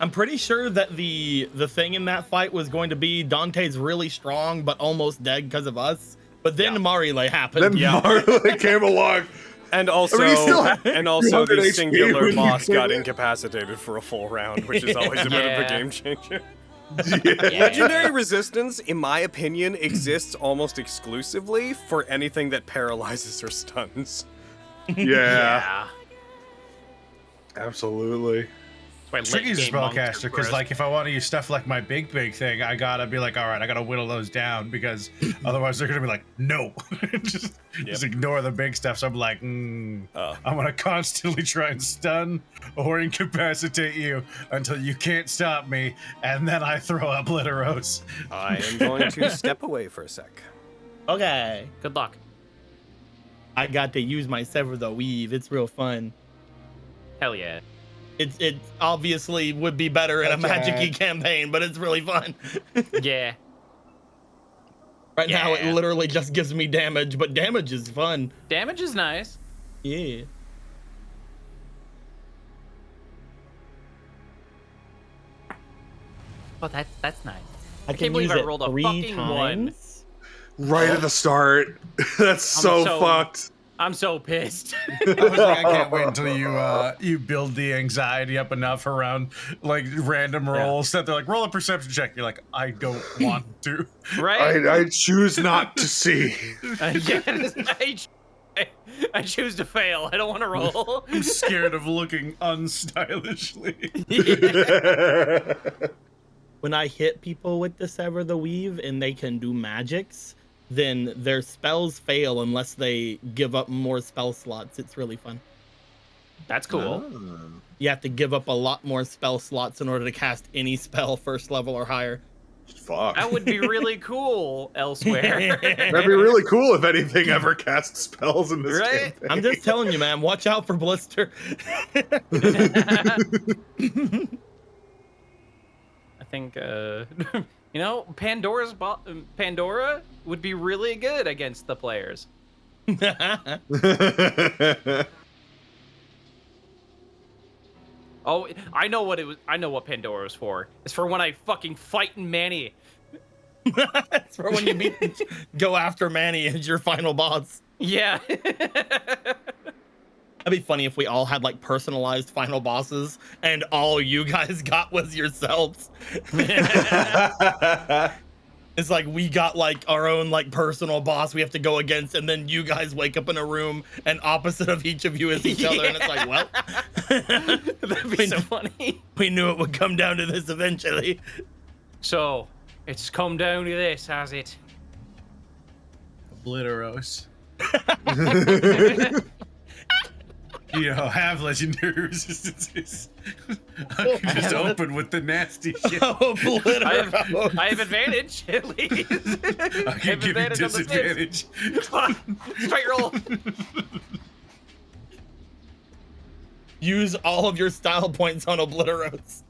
I'm pretty sure that the thing in that fight was going to be Dante's really strong but almost dead because of us. But then Marile happened. Then Marley came along. And also, I mean, he still had and also 200 the HP singular when you boss came got in. incapacitated for a full round, which is always a bit of a Yeah. game changer. Yeah. Legendary resistance, in my opinion, exists almost exclusively for anything that paralyzes or stuns. Yeah. Absolutely. That's Tricky as a late game monks are spellcaster, because gross. like if I want to use stuff like my big thing, I gotta be like, all right, I gotta whittle those down because otherwise they're gonna be like, no, just ignore the big stuff. So I'm like, I'm gonna constantly try and stun or incapacitate you until you can't stop me, and then I throw up Literos. I am going to step away for a sec. Okay. Good luck. I got to use my Sever the Weave. It's real fun. Hell yeah. It obviously would be better in a Magic-y campaign, but it's really fun. Yeah. Right now, it Yeah. literally just gives me damage, but damage is fun. Damage is nice. Yeah. Well, that's nice. I can't believe use I it rolled a 3 fucking one. times. Right at the start. That's so so- fucked. I'm so pissed. I was like, I can't wait until you build the anxiety up enough around like random rolls that they're like, roll a perception check. You're like, I don't want to. Right? I choose not to see. I choose to fail. I don't want to roll. I'm scared of looking unstylishly. When I hit people with the Sever the Weave and they can do magics, then their spells fail unless they give up more spell slots. It's really fun. That's cool. You have to give up a lot more spell slots in order to cast any spell first level or higher. Fuck. That would be really cool elsewhere. That'd be really cool if anything ever cast spells in this Right? campaign. I'm just telling you, man. Watch out for Blister. I think, Pandora would be really good against the players. Oh, I know what it was. I know what Pandora was for. It's for when I fucking fight in Manny. That's for when you go after Manny as your final boss. Yeah. That'd be funny if we all had like personalized final bosses and all you guys got was yourselves. It's like we got like our own like personal boss we have to go against, and then you guys wake up in a room and opposite of each of you is each other, and it's like, well, That'd be so funny. we knew it would come down to this eventually. So, it's come down to this, has it? Obliteros. Have legendary resistances. I can just open with the nasty shit. Obliteros. I have advantage, at least. I can give you disadvantage. Come on, straight roll. Use all of your style points on Obliteros.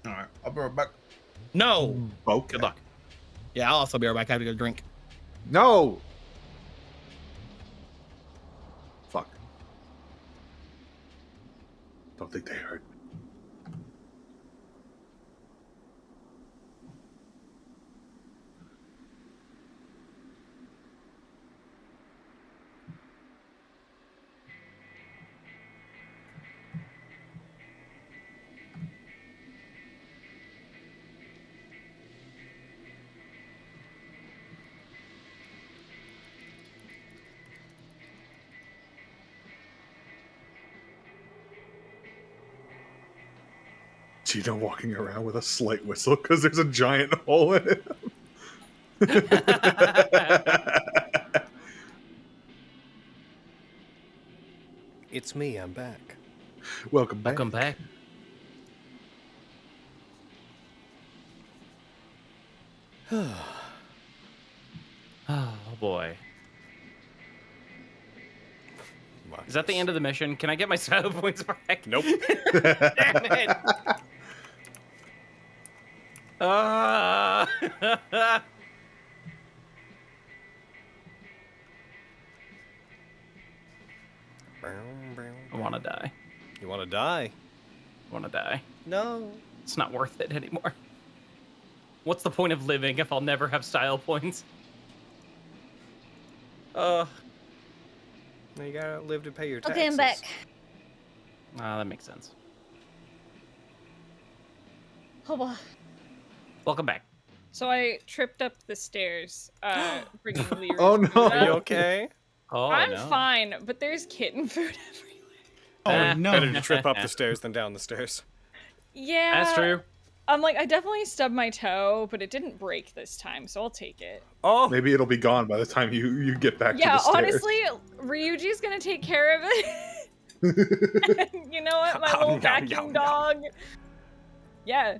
All right, I'll be right back. No. Okay. Good luck. Yeah, I'll also be right back. I have to go drink. No. Fuck. Don't think they heard me. Gino walking around with a slight whistle because there's a giant hole in it. It's me. I'm back. Welcome back. Welcome back. Oh boy. Is that the end of the mission? Can I get my style points back? Nope. Damn it. I want to die. You want to die? I want to die. No. It's not worth it anymore. What's the point of living if I'll never have style points? Now you gotta live to pay your taxes. Okay, I'm back. Ah, that makes sense. Oh, boy. Welcome back. So I tripped up the stairs, bringing Leroy. Oh no. Are you okay? Oh, I'm no. fine, but there's kitten food everywhere. Oh no. Better to trip up the stairs than down the stairs. Yeah. That's true. I'm like, I definitely stubbed my toe, but it didn't break this time, so I'll take it. Oh, Maybe it'll be gone by the time you get back Yeah, to the stairs. honestly, Ryuji's gonna take care of it. You know what, my little Yum, vacuum yum, yum. dog? Yeah.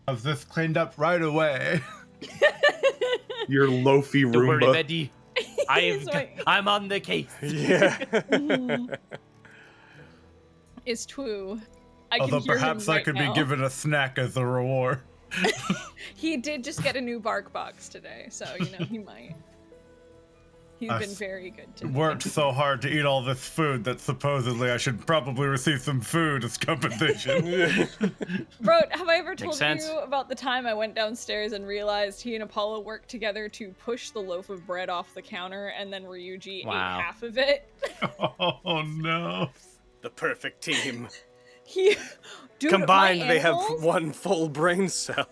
Have this cleaned up right away. Your loafy Don't worry, Roomba. Betty. He's like- I'm on the case. yeah. Is true. I can Although hear him perhaps I right could now. be given a snack as a reward. He did just get a new bark box today, so you know he might. He's I been very good to me. Worked so hard to eat all this food that supposedly I should probably receive some food as compensation. Bro, have I ever told Makes sense. you about the time I went downstairs and realized he and Apollo worked together to push the loaf of bread off the counter, and then Ryuji Wow. ate half of it? Oh no. The perfect team. He, dude, Combined, my they have animals- one full brain cell.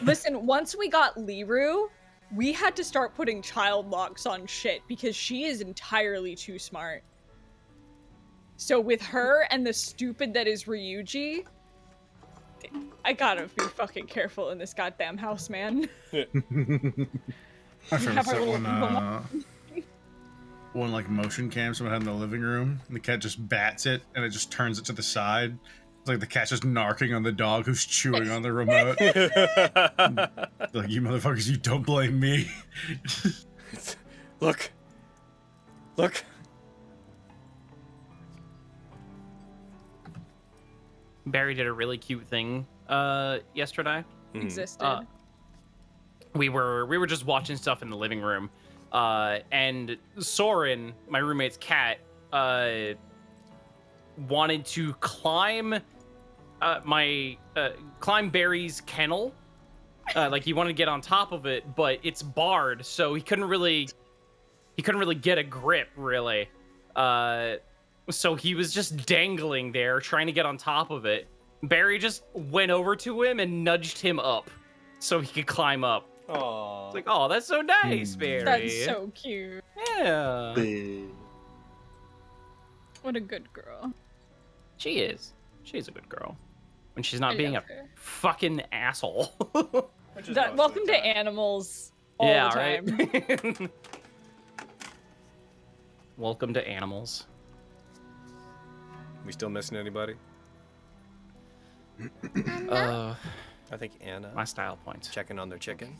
Listen, once we got Liru, we had to start putting child locks on shit because she is entirely too smart. So with her and the stupid that is Ryuji, I gotta be fucking careful in this goddamn house, man. My favorite have our set little one like motion cam someone had in the living room, and the cat just bats it and it just turns it to the side. It's like the cat's just narking on the dog who's chewing on the remote. Like, you motherfuckers, you don't blame me. Look. Look. Barry did a really cute thing yesterday. Existed. We were just watching stuff in the living room, And Soren, my roommate's cat, wanted to climb climb Barry's kennel. Like he wanted to get on top of it, but it's barred, so he couldn't really get a grip, really. So he was just dangling there, trying to get on top of it. Barry just went over to him and nudged him up so he could climb up. Aww. It's like, oh, that's so nice, Barry. That's so cute. Yeah. What a good girl. She is. She's a good girl. When she's not I being a love her. fucking asshole. Welcome to animals all yeah, the time. right? Welcome to animals. We still missing anybody? I think Anna. My style points. Checking on their chicken.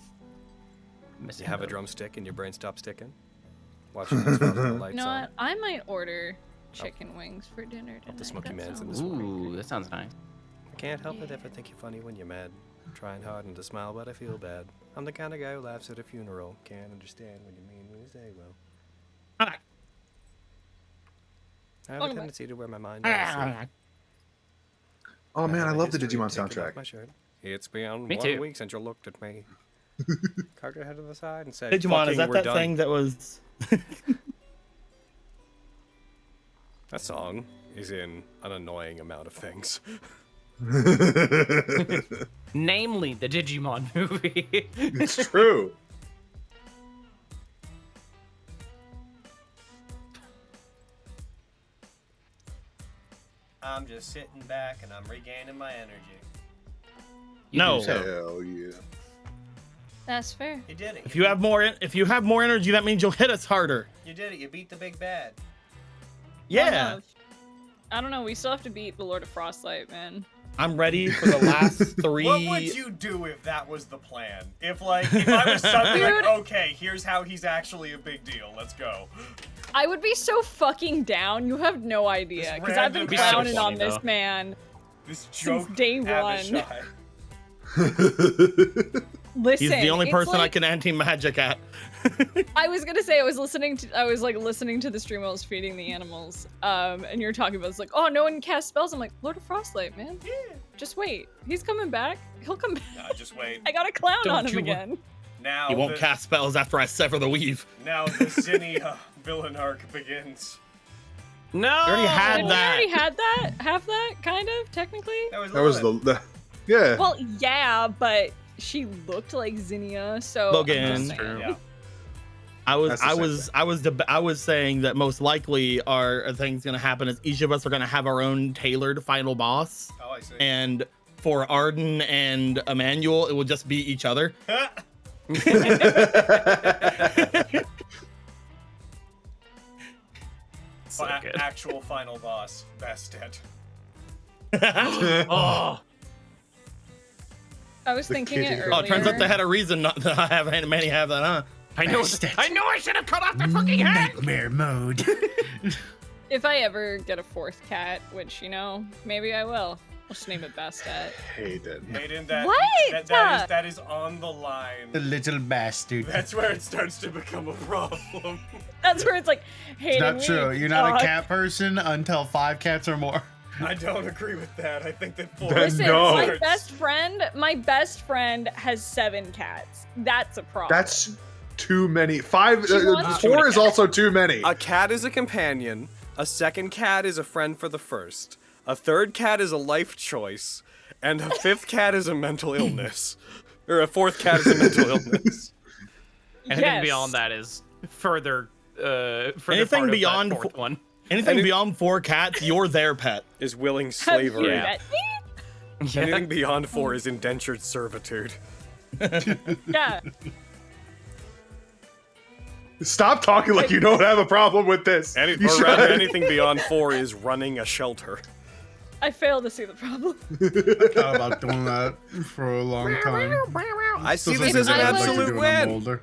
Missing You have a those. drumstick and your brain stops ticking. Watching those the lights You know on. what? I might order chicken wings for dinner tonight. the Smoky That Man's in sounds this Ooh, that sounds nice. I can't help it if I think you're funny when you're mad. I'm trying hard not to smile, but I feel bad. I'm the kind of guy who laughs at a funeral. Can't understand what you mean when you say well. I have a tendency to wear my mind on sleep. Oh man, I love the History Digimon of taking off soundtrack. my shirt. It's been Me 1 too. week since you looked at me. Cocked your head to the side and said, Digimon, is "Fucking, that we're that done." thing that was? That song is in an annoying amount of things. Namely, the Digimon movie. It's true. I'm just sitting back and I'm regaining my energy. No. Hell yeah. That's fair. You did it. If you have more energy, that means you'll hit us harder. You did it. You beat the big bad. Yeah. I don't know. We still have to beat the Lord of Frostlight, man. I'm ready for the last three. What would you do if that was the plan? If I was suddenly like, okay, here's how he's actually a big deal. Let's go. I would be so fucking down. You have no idea. Because I've been random- Be so clowning on funny, this though. man This since joke. day one. Abishai. Listen, He's the only it's person I like- can anti-magic at. I was gonna say I was listening to the stream I was feeding the animals, and you're talking about it's like, oh, no one casts spells. I'm like, Lord of Frostlight, man. Yeah. Just wait, he's coming back. He'll come back. Nah, just wait. I got a clown Don't on him you- again. Now He won't the, cast spells after I sever the weave. Now the Zinnia villain arc begins. No. We already had Did we that. already had that? Have that kind of technically? That was the yeah. Well, yeah, but she looked like Zinnia, so I'm Logan. just saying. Yeah. I was That's the same I was saying that most likely are things gonna happen is each of us are gonna have our own tailored final boss, Oh, I see. and for Arden and Emmanuel, it will just be each other. So good. Actual final boss, Bastet. Oh. I was thinking it kitty. earlier. Oh, it turns out they had a reason not to have many have that, huh? I know I should have cut off the fucking head. Nightmare mode. If I ever get a fourth cat, which, you know, maybe I will. I'll just name it Bastet. Hayden. Hayden, that, What? that is on the line. The little bastard. That's where it starts to become a problem. That's where it's like, hey, Not true. You're not a cat person until 5 cats or more. I don't agree with that. I think that 4 Listen, No. my best friend has 7 cats. That's a problem. That's too many. 5. She wants- 4 is also too many. A cat is a companion. A second cat is a friend for the first. A third cat is a life choice. And a 5th cat is a mental illness. Or a 4th cat is a mental illness. Anything Yes. beyond that is further. Anything part of that beyond fourth one. Anything beyond 4 cats, you're their pet. Is willing Have slavery. you Yeah. met me? Anything beyond 4 is indentured servitude. Yeah. Stop talking like you don't have a problem with this. You Or should- rather, anything beyond 4 is running a shelter. I fail to see the problem. Thought about doing that for a long time. I see Still this as an I would- absolute when I'm win. older.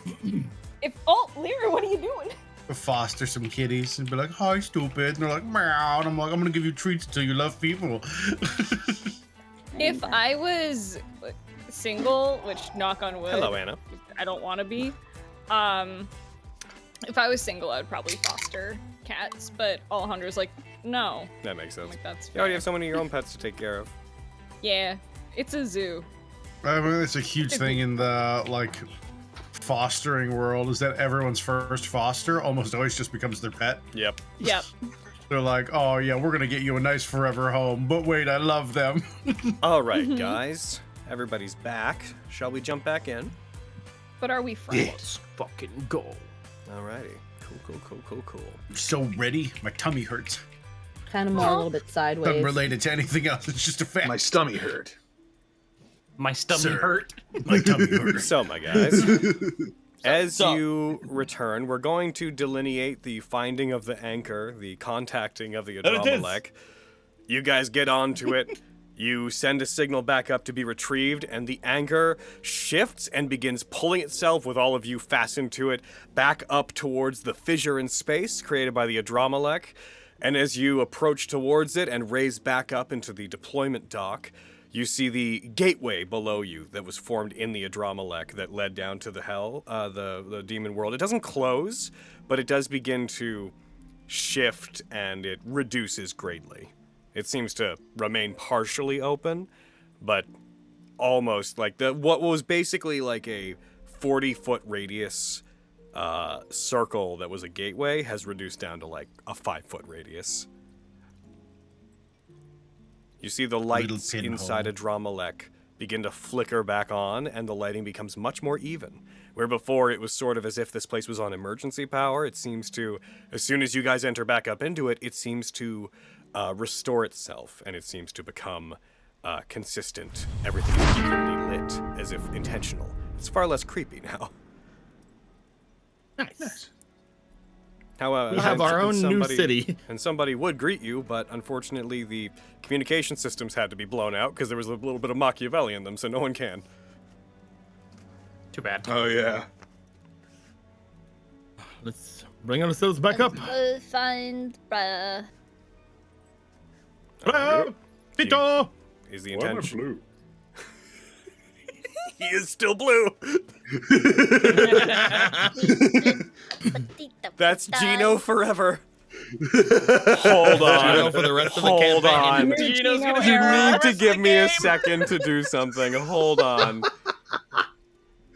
Lyra, what are you doing? Foster some kitties and be like, "Hi, stupid," and they're like, "Meow," and I'm like, "I'm gonna give you treats until you love people." If I was single, which knock on wood, Hello, Anna. I don't want to be, If I was single, I'd probably foster cats, but Alejandra's like, no. That makes sense. Like, that's You already fair. have so many of your own pets to take care of. Yeah, it's a zoo. I mean, it's a huge thing in the like fostering world is that everyone's first foster almost always just becomes their pet. Yep. Yep. They're like, oh yeah, we're gonna get you a nice forever home, but wait, I love them. All right, guys. Everybody's back. Shall we jump back in? But are we friends? Let's fucking go. Alrighty. Cool. So ready? My tummy hurts. Kind of more a little bit sideways. Unrelated to anything else. It's just a fact. My stomach hurt. My stomach Sir. hurt. My tummy hurts. So, my guys, as you return, we're going to delineate the finding of the anchor, the contacting of the There it is. Adromalech. You guys get onto it. You send a signal back up to be retrieved, and the anchor shifts and begins pulling itself, with all of you fastened to it, back up towards the fissure in space created by the Adromalech. And as you approach towards it and raise back up into the deployment dock, you see the gateway below you that was formed in the Adromalech that led down to the hell, the demon world. It doesn't close, but it does begin to shift, and it reduces greatly. It seems to remain partially open, but almost like what was basically like a 40-foot radius circle that was a gateway has reduced down to like a 5-foot radius. You see the lights inside a Adromalech begin to flicker back on, and the lighting becomes much more even. Where before it was sort of as if this place was on emergency power, it seems to, as soon as you guys enter back up into it, it seems to restore itself, and it seems to become consistent. Everything is evenly lit, as if intentional. It's far less creepy now. Nice. However, We have our own new city. And somebody would greet you, but unfortunately the communication systems had to be blown out because there was a little bit of Machiavelli in them, so no one can. Too bad. Oh yeah. Let's bring ourselves back up. Go find bruh. Hello, Tito. Is the Why am I intention? blue? He is still blue. That's Gino forever. Hold on. Gino for the rest of the Hold campaign. on. Gino's gonna You be need to give me a second to do something. Hold on.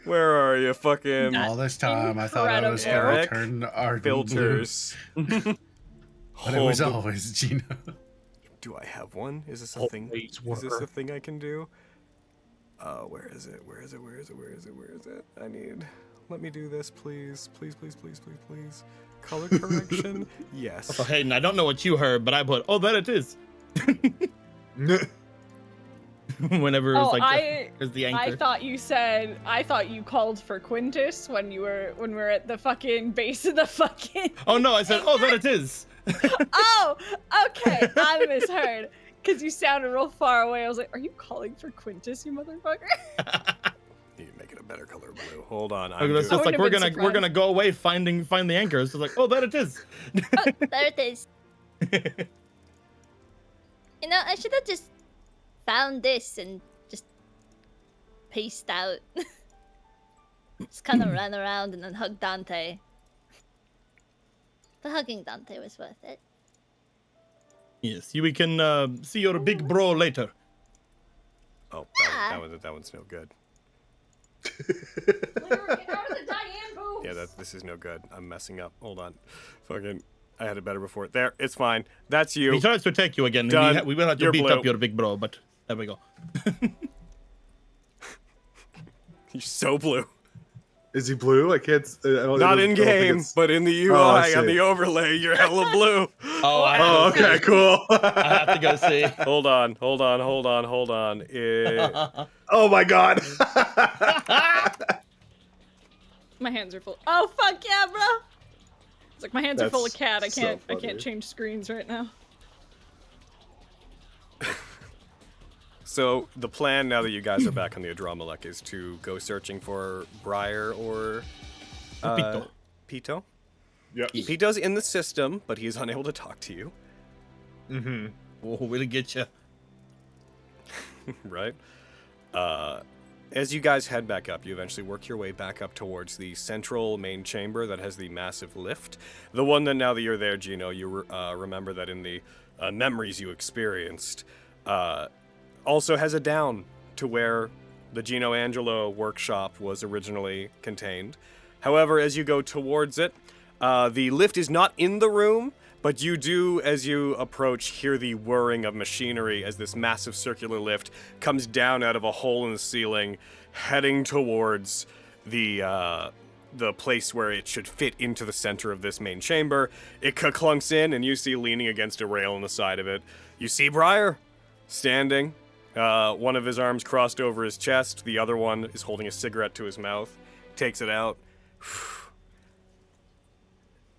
Where are you, fucking All this time, I thought I was going to Eric turn our filters? but it was always Gino. Do I have one? Is this a thing? Is this a thing I can do? Where is it? Where is it? Where is it? Where is it? Where is it? I need. Let me do this, please. Please. Color correction? Yes. So Hayden, I don't know what you heard, but I put, oh, that it is. Whenever it was like, there's the anchor. I thought you called for Quintus when we were at the fucking base of the fucking. Oh no, I said, oh, that it is. Oh, okay, I misheard. Because you sounded real far away. I was like, are you calling for Quintus, you motherfucker? Need to make it a better color blue. Hold on. It's just like we're gonna go away find the anchors. So like, oh, that it is. Oh, there it is. You know, I should have just found this and just paced out. Just kind of ran around and then hugged Dante. The hugging Dante was worth it. Yes, we can see your big bro later. Oh, that one's no good. Yeah, this is no good. I'm messing up. Hold on. Fucking, I had it better before. There, it's fine. That's you. He tries to take you again. Done. We will have to You're beat blue. up your big bro, but there we go. You're so blue. Is he blue? I can't. Not in game, but in the UI on the overlay, you're hella blue. Oh, okay, cool. I have to go see. Hold on. Oh my god. My hands are full. Oh fuck yeah, bro! It's like my hands are full of cat. I so can't funny. change screens right now. So the plan now that you guys are back on the Adromalech is to go searching for Briar or Pito. Pito. Yep. Pito's in the system, but he is unable to talk to you. Oh, we'll get you. Right? as you guys head back up, you eventually work your way back up towards the central main chamber that has the massive lift. The one that now that you're there, Gino, you remember that in the memories you experienced, also has a down to where the Gino Angelo workshop was originally contained. However, as you go towards it, the lift is not in the room, but you do, as you approach, hear the whirring of machinery as this massive circular lift comes down out of a hole in the ceiling, heading towards the place where it should fit into the center of this main chamber. It clunks in, and you see leaning against a rail on the side of it, you see Briar standing. One of his arms crossed over his chest, the other one is holding a cigarette to his mouth. Takes it out.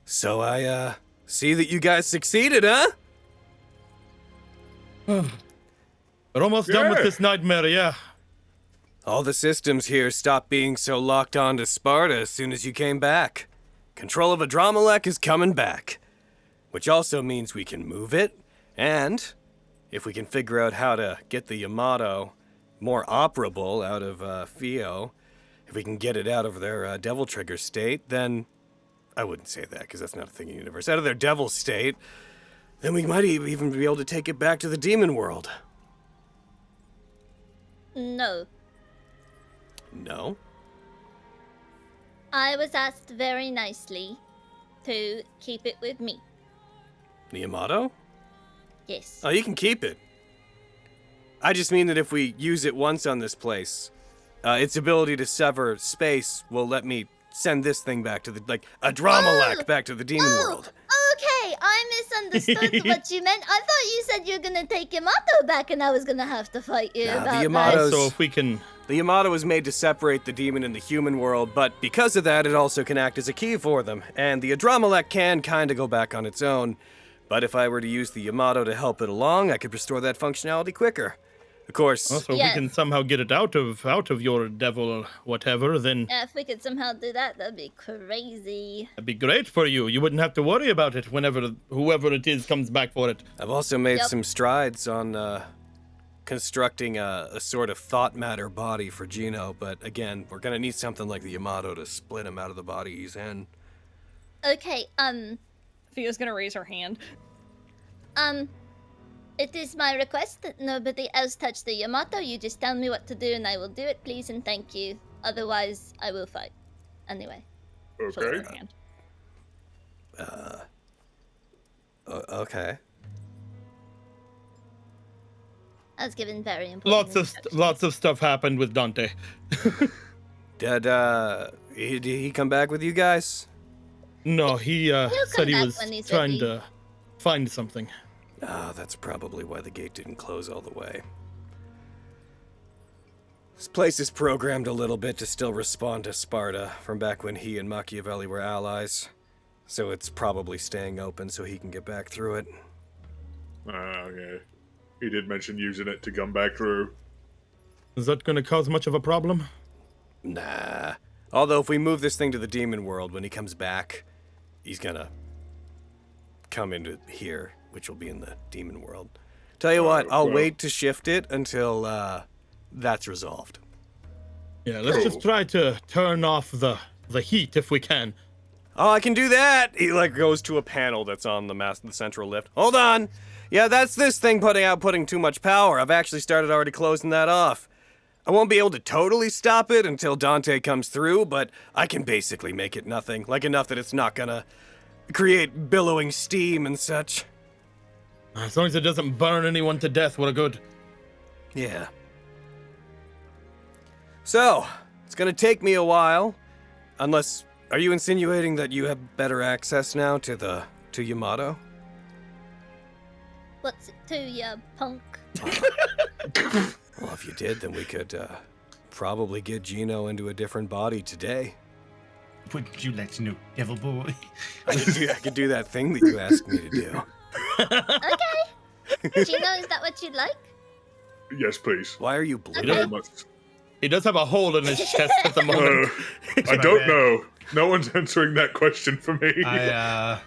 So I, see that you guys succeeded, huh? We're almost done with this nightmare, yeah. All the systems here stopped being so locked on to Sparta as soon as you came back. Control of Adramelech is coming back. Which also means we can move it, and if we can figure out how to get the Yamato more operable out of Fio, if we can get it out of their devil trigger state, then I wouldn't say that, because that's not a thing in the universe. Out of their devil state, then we might even be able to take it back to the demon world. No. No? I was asked very nicely to keep it with me. The Yamato? Yes. Oh, you can keep it. I just mean that if we use it once on this place, its ability to sever space will let me send this thing back to the, like, Adramelech back to the demon world. Okay, I misunderstood what you meant. I thought you said you were gonna take Yamato back and I was gonna have to fight you Nah, about the Yamato's, So if we can... The Yamato was made to separate the demon and the human world, but because of that, it also can act as a key for them. And the Adramelech can kind of go back on its own. But if I were to use the Yamato to help it along, I could restore that functionality quicker. Of course. Also, if Yes. we can somehow get it out of your devil whatever, then Yeah, if we could somehow do that, that'd be crazy. that'd be great for you. You wouldn't have to worry about it whenever whoever it is comes back for it. I've also made Yep. some strides on constructing a sort of thought matter body for Gino, but again, we're gonna need something like the Yamato to split him out of the body he's in. Okay, Fio's gonna raise her hand. it is my request that nobody else touch the Yamato. You just tell me what to do and I will do it, please and thank you. Otherwise, I will fight. Anyway. She'll Okay. raise her hand. Okay. I was given very important Lots of stuff happened with Dante. Did he come back with you guys? No, he come said he back was when he's trying ready. to find something. Ah, that's probably why the gate didn't close all the way. This place is programmed a little bit to still respond to Sparta from back when he and Machiavelli were allies. So it's probably staying open so he can get back through it. Okay. He did mention using it to come back through. Is that going to cause much of a problem? Nah. Although if we move this thing to the demon world, when he comes back, he's gonna come into here, which will be in the demon world. Tell you what, I'll well. wait to shift it until that's resolved. Yeah, let's just try to turn off the heat if we can. Oh, I can do that! He goes to a panel that's on the central lift. Hold on! Yeah, that's this thing putting too much power. I've actually started already closing that off. I won't be able to totally stop it until Dante comes through, but I can basically make it nothing. Enough that it's not gonna create billowing steam and such. As long as it doesn't burn anyone to death, we're good. Yeah. So, it's gonna take me a while. Unless, are you insinuating that you have better access now to Yamato? What's it to ya, punk? Well, if you did, then we could probably get Gino into a different body today. Would you like to know, devil boy? I could do that thing that you asked me to do. Okay. Gino, is that what you'd like? Yes, please. Why are you bleeding? Very much. He does have a hole in his chest at the moment. I don't know. No one's answering that question for me. I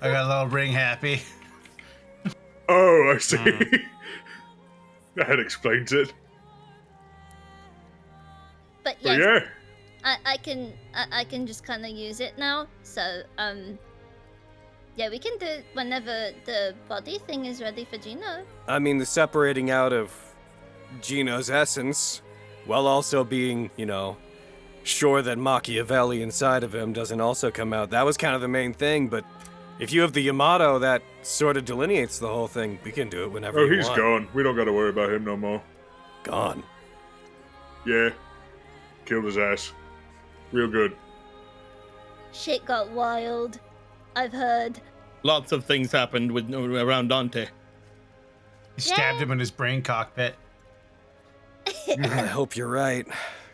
got a little ring happy. Oh, I see. That explains it. But But yes, yeah, I can just kind of use it now. So yeah, we can do it whenever the body thing is ready for Gino. I mean, the separating out of Gino's essence, while also being, sure that Machiavelli inside of him doesn't also come out. That was kind of the main thing, but if you have the Yamato, that sort of delineates the whole thing. We can do it whenever oh, you he's want. gone. We don't got to worry about him no more. Gone. Yeah, killed his ass. Real good. Shit got wild. I've heard. Lots of things happened around Dante. He stabbed him in his brain cockpit. I hope you're right,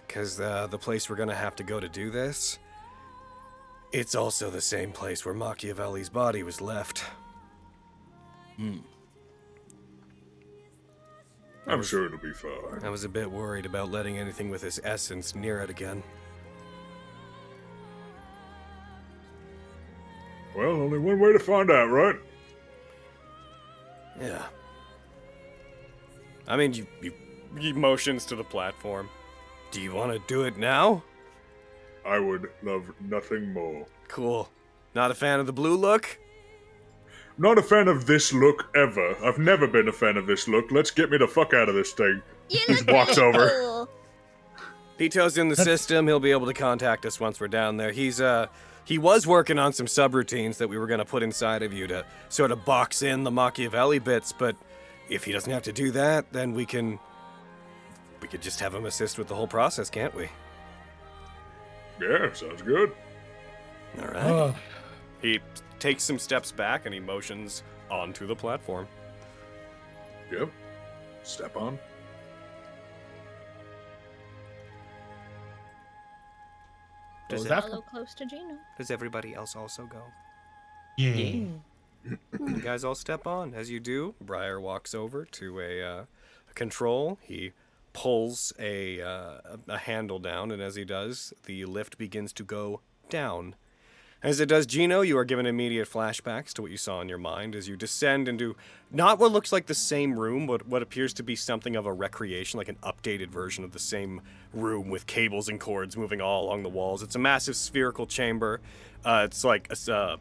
because the place we're gonna have to go to do this, it's also the same place where Machiavelli's body was left. I'm sure it'll be fine. I was a bit worried about letting anything with his essence near it again. Well, only one way to find out, right? Yeah. I mean, he motions to the platform. Do you want to do it now? I would love nothing more. Cool. Not a fan of the blue look? Not a fan of this look ever. I've never been a fan of this look. Let's get me the fuck out of this thing. You look Walks really over. cool. Pito's in the system. He'll be able to contact us once we're down there. He was working on some subroutines that we were going to put inside of you to sort of box in the Machiavelli bits, but if he doesn't have to do that, then we could just have him assist with the whole process, can't we? Yeah, sounds good. All right. He takes some steps back and he motions onto the platform. Yep. Step on. Does, Follow close to Gino. does everybody else also go? Yeah. You guys all step on. As you do, Briar walks over to a control. He pulls a handle down, and as he does, the lift begins to go down. As it does, Gino, you are given immediate flashbacks to what you saw in your mind as you descend into not what looks like the same room, but what appears to be something of a recreation, like an updated version of the same room with cables and cords moving all along the walls. It's a massive spherical chamber. It's like a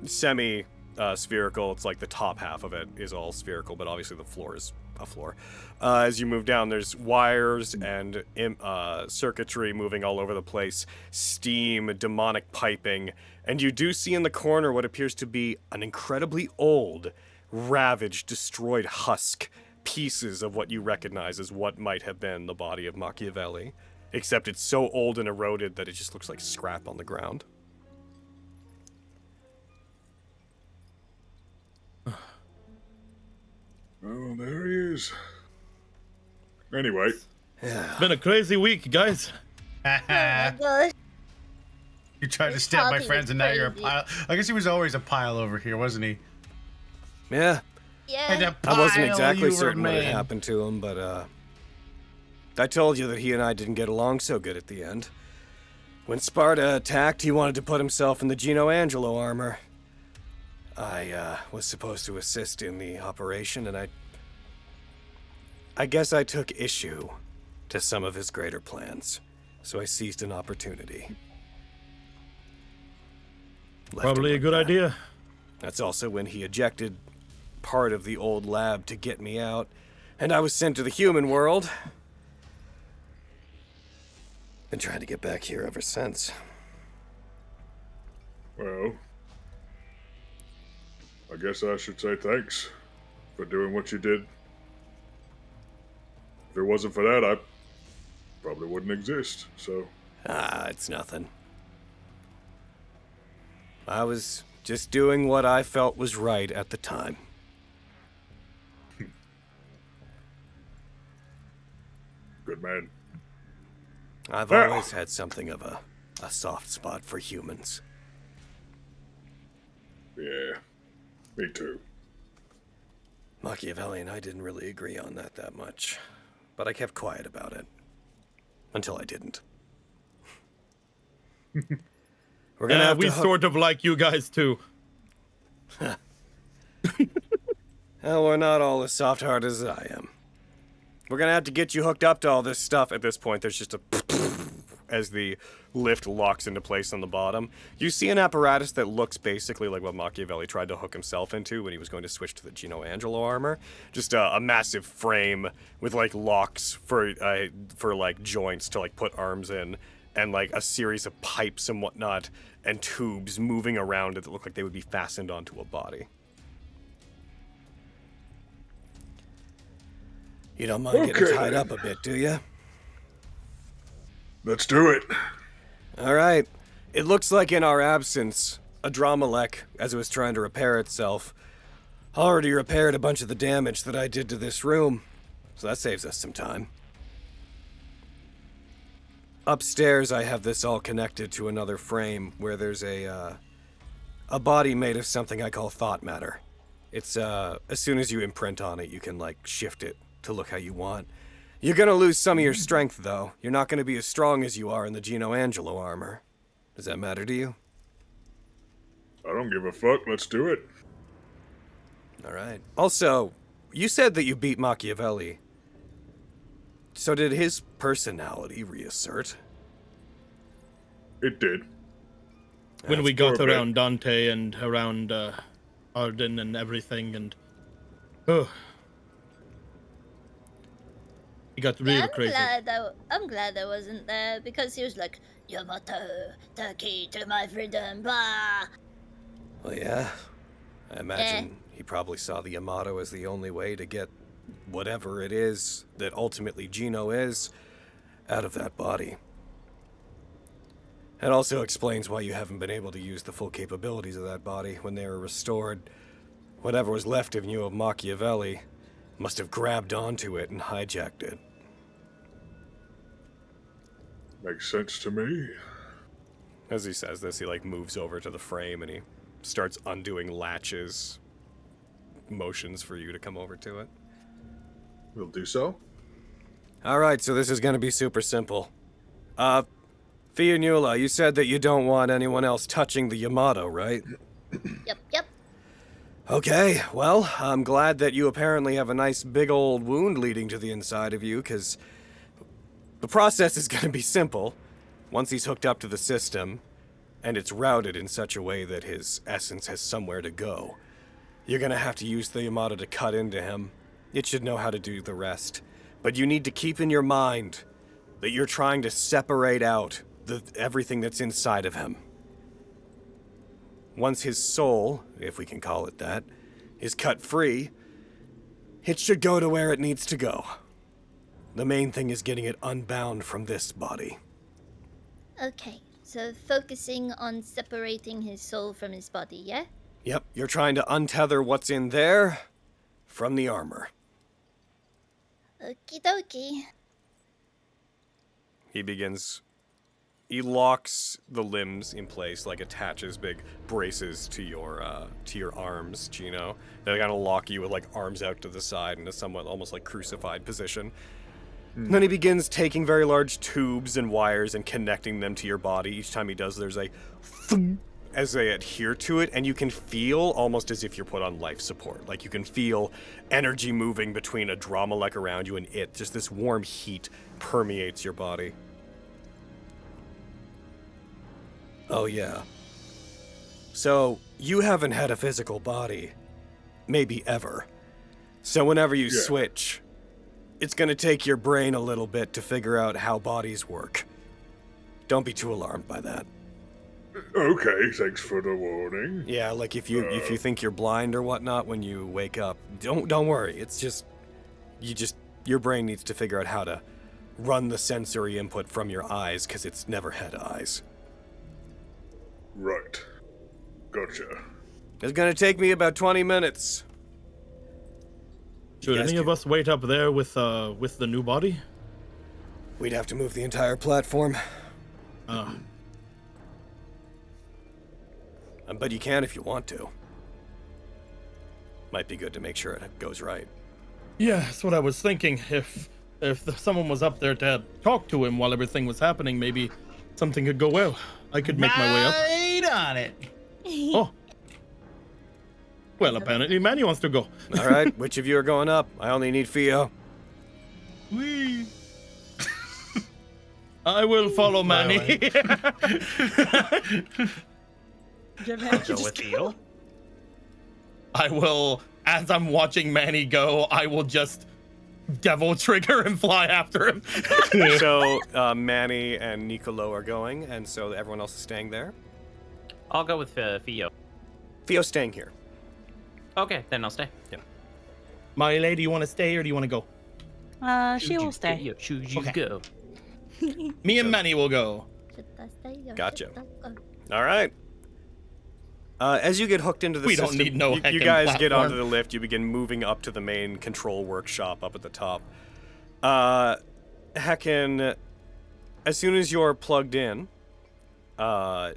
semi-spherical. It's like the top half of it is all spherical, but obviously the floor is a floor. As you move down, there's wires and circuitry moving all over the place, steam, demonic piping, and you do see in the corner what appears to be an incredibly old, ravaged, destroyed husk, pieces of what you recognize as what might have been the body of Machiavelli, except it's so old and eroded that it just looks like scrap on the ground. Oh, there he is. Anyway, It's been a crazy week, guys. Oh my gosh. You tried to This stab my party friends was and now you're a crazy. pile. I guess he was always a pile over here, wasn't he? Yeah, And Yeah. a I wasn't pile exactly you certain what had remain. happened to him, but I told you that he and I didn't get along so good at the end. When Sparta attacked, he wanted to put himself in the Gino Angelo armor. I was supposed to assist in the operation, and I guess I took issue to some of his greater plans, so I seized an opportunity. Left Probably him a like good that. idea. That's also when he ejected part of the old lab to get me out, and I was sent to the human world. Been trying to get back here ever since. well, I guess I should say thanks for doing what you did. If it wasn't for that, I probably wouldn't exist, so... It's nothing. I was just doing what I felt was right at the time. Good man. I've Yeah. always had something of a soft spot for humans. Yeah, me too. Machiavelli and I didn't really agree on that much, but I kept quiet about it. Until I didn't. We're gonna have We to hook- sort of like you guys too. Well, we're not all as soft-hearted as I am. We're gonna have to get you hooked up to all this stuff. At this point, there's just a as the lift locks into place on the bottom. You see an apparatus that looks basically like what Machiavelli tried to hook himself into when he was going to switch to the Gino Angelo armor. Just a massive frame with like locks for like joints to like put arms in, and like a series of pipes and whatnot and tubes moving around it that look like they would be fastened onto a body. You don't mind getting tied up a bit, do you? Let's do it. All right. It looks like in our absence, Adramelech, as it was trying to repair itself, already repaired a bunch of the damage that I did to this room. So that saves us some time. Upstairs, I have this all connected to another frame where there's a body made of something I call thought matter. It's, as soon as you imprint on it, you can, like, shift it to look how you want. You're gonna lose some of your strength, though. You're not gonna be as strong as you are in the Gino Angelo armor. Does that matter to you? I don't give a fuck. Let's do it. All right. Also, you said that you beat Machiavelli. So did his personality reassert? It did. When we got for a bit. around Dante and around Arden and everything, and he got real crazy. I'm glad I wasn't there because he was like, Yamato, the key to my freedom, blah. Well, yeah. I imagine he probably saw the Yamato as the only way to get whatever it is that ultimately Gino is out of that body. It also explains why you haven't been able to use the full capabilities of that body when they were restored. Whatever was left of you of Machiavelli must have grabbed onto it and hijacked it. Makes sense to me. As he says this, he like moves over to the frame and he starts undoing latches, motions for you to come over to it. We'll do so. All right, so this is going to be super simple. Fionnuala, you said that you don't want anyone else touching the Yamato, right? Yep. Okay, well, I'm glad that you apparently have a nice big old wound leading to the inside of you, because the process is going to be simple. Once he's hooked up to the system, and it's routed in such a way that his essence has somewhere to go, you're going to have to use the Yamato to cut into him. It should know how to do the rest. But you need to keep in your mind that you're trying to separate out everything that's inside of him. Once his soul, if we can call it that, is cut free, it should go to where it needs to go. The main thing is getting it unbound from this body. Okay, so focusing on separating his soul from his body, yeah? Yep, you're trying to untether what's in there from the armor. Okie dokie. He locks the limbs in place, like attaches big braces to your arms, Gino. They kind of lock you with like arms out to the side in a somewhat almost like crucified position. And then he begins taking very large tubes and wires and connecting them to your body. Each time he does, there's a thump as they adhere to it, and you can feel almost as if you're put on life support. Like you can feel energy moving between Adramelech around you and it. Just this warm heat permeates your body. Oh, yeah. So, you haven't had a physical body. Maybe ever. So whenever you switch, it's gonna take your brain a little bit to figure out how bodies work. Don't be too alarmed by that. Okay, thanks for the warning. Yeah, like if you think you're blind or whatnot when you wake up, don't worry. It's just your brain needs to figure out how to run the sensory input from your eyes because it's never had eyes. Right. Gotcha. It's gonna take me about 20 minutes. Should any of us wait up there with the new body? We'd have to move the entire platform. But you can if you want to. Might be good to make sure it goes right. Yeah, that's what I was thinking. If someone was up there to talk to him while everything was happening, maybe something could go well. I could make my way up. Right on it. Oh. Well, apparently Manny wants to go. All right, which of you are going up? I only need Fio. Whee. I will follow Manny. I'll go with you. I will, as I'm watching Manny go, I will just devil trigger and fly after him. So Manny and Nicolo are going, and so everyone else is staying there. I'll go with Fio. Fio's staying here. Okay, then I'll stay. Yeah. My lady, you want to stay or do you want to go? She will stay. You choose, you Okay. go. Me and Manny will go. Gotcha. All right. As you get hooked into the We system, don't need no you heckin' guys get platform. onto the lift. You begin moving up to the main control workshop up at the top. Heckin, as soon as you're plugged in,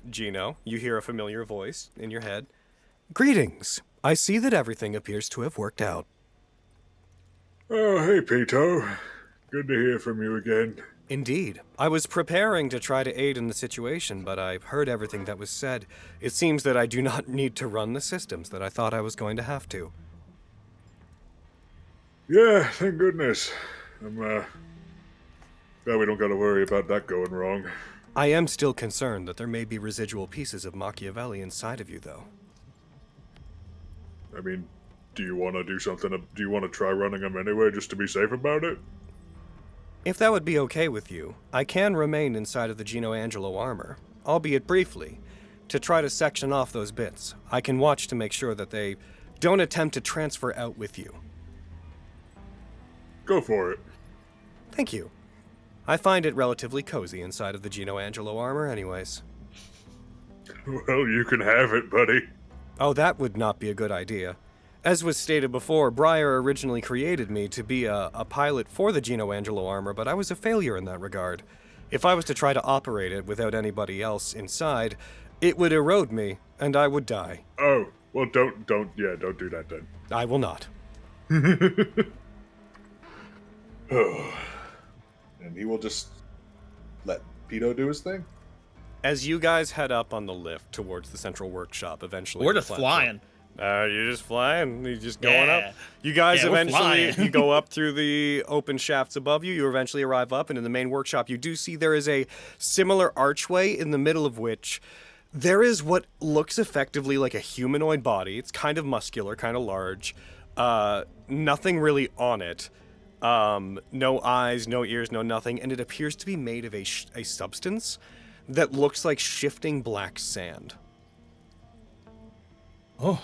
Gino, you hear a familiar voice in your head. Greetings. I see that everything appears to have worked out. Oh, hey, Pito. Good to hear from you again. Indeed. I was preparing to try to aid in the situation, but I heard everything that was said. It seems that I do not need to run the systems that I thought I was going to have to. Yeah, thank goodness. I'm, glad we don't gotta worry about that going wrong. I am still concerned that there may be residual pieces of Machiavelli inside of you, though. I mean, do you want to do something? Do you want to try running them anyway, just to be safe about it? If that would be okay with you, I can remain inside of the Gino Angelo armor, albeit briefly, to try to section off those bits. I can watch to make sure that they don't attempt to transfer out with you. Go for it. Thank you. I find it relatively cozy inside of the Gino Angelo armor anyways. Well, you can have it, buddy. Oh, that would not be a good idea. As was stated before, Briar originally created me to be a pilot for the Gino Angelo armor, but I was a failure in that regard. If I was to try to operate it without anybody else inside, it would erode me, and I would die. Oh, well, don't do that then. I will not. Oh. And he will just let Pito do his thing? As you guys head up on the lift towards the central workshop, eventually... We're the just platform- flying. You're just flying. You're just going Yeah. up. You guys Yeah, we're eventually, flying. you go up through the open shafts above you. You eventually arrive up, and in the main workshop, you do see there is a similar archway in the middle of which there is what looks effectively like a humanoid body. It's kind of muscular, kind of large. Nothing really on it. No eyes, no ears, no nothing. And it appears to be made of a substance that looks like shifting black sand. Oh.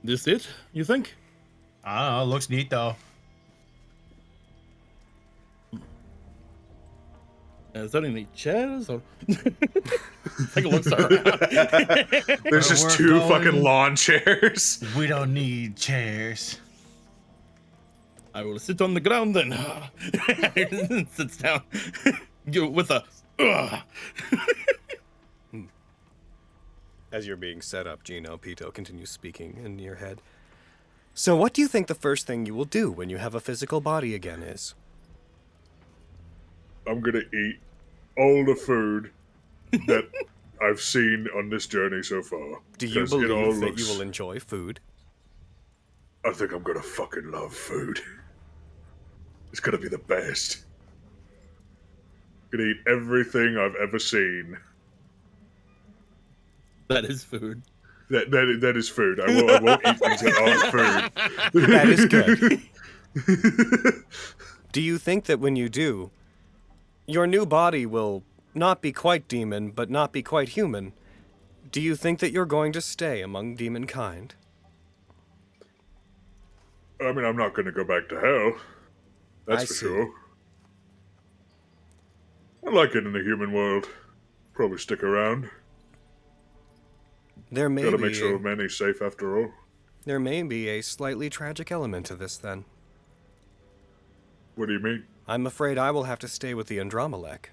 This it, you think? I don't know. Looks neat though. Is there any chairs? Or... Take a look around. There's just We're two going- fucking lawn chairs. We don't need chairs. I will sit on the ground then. Sits down. With a... As you're being set up, Gino, Pito continues speaking in your head. So what do you think the first thing you will do when you have a physical body again is? I'm gonna eat all the food that I've seen on this journey so far. Do you 'Cause it all believe that looks- you will enjoy food? I think I'm gonna fucking love food. It's gonna be the best. Gonna eat everything I've ever seen. That is food. That is food. I won't eat things that aren't food. That is good. Do you think that when you do, your new body will not be quite demon, but not be quite human? Do you think that you're going to stay among demon kind? I mean, I'm not gonna go back to hell. That's I for see. sure. I like it in the human world. Probably stick around. There may Gotta be make sure Manny's safe after all. there may be a slightly tragic element to this then. What do you mean? I'm afraid I will have to stay with the Andromelech.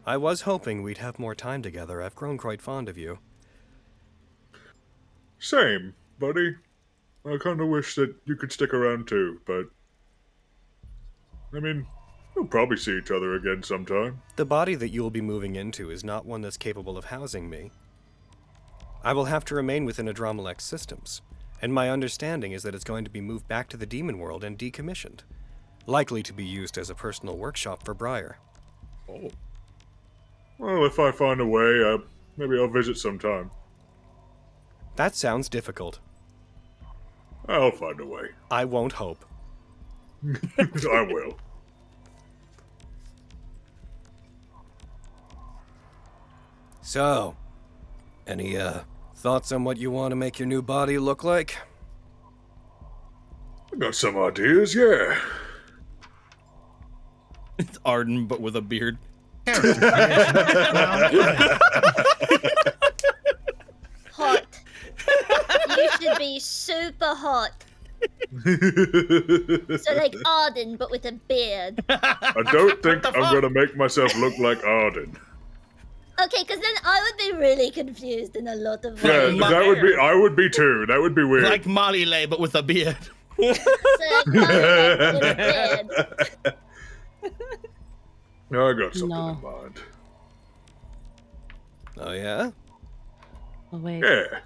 I was hoping we'd have more time together. I've grown quite fond of you. Same, buddy. I kind of wish that you could stick around too, but... I mean, we'll probably see each other again sometime. The body that you will be moving into is not one that's capable of housing me. I will have to remain within Andromelech's systems, and my understanding is that it's going to be moved back to the demon world and decommissioned, likely to be used as a personal workshop for Briar. Oh. Well, if I find a way, maybe I'll visit sometime. That sounds difficult. I'll find a way. I won't hope. I will. So, any thoughts on what you want to make your new body look like? I got some ideas, yeah. It's Arden, but with a beard. Hot. You should be super hot. So like Arden, but with a beard. I don't think I'm gonna make myself look like Arden. Okay, because then I would be really confused in a lot of Yeah, ways. that would be. I would be too. That would be weird. Like Molly but with a beard. So like, Arden with a beard. No, I got something No. in mind. Oh yeah? Oh, wait. Yeah,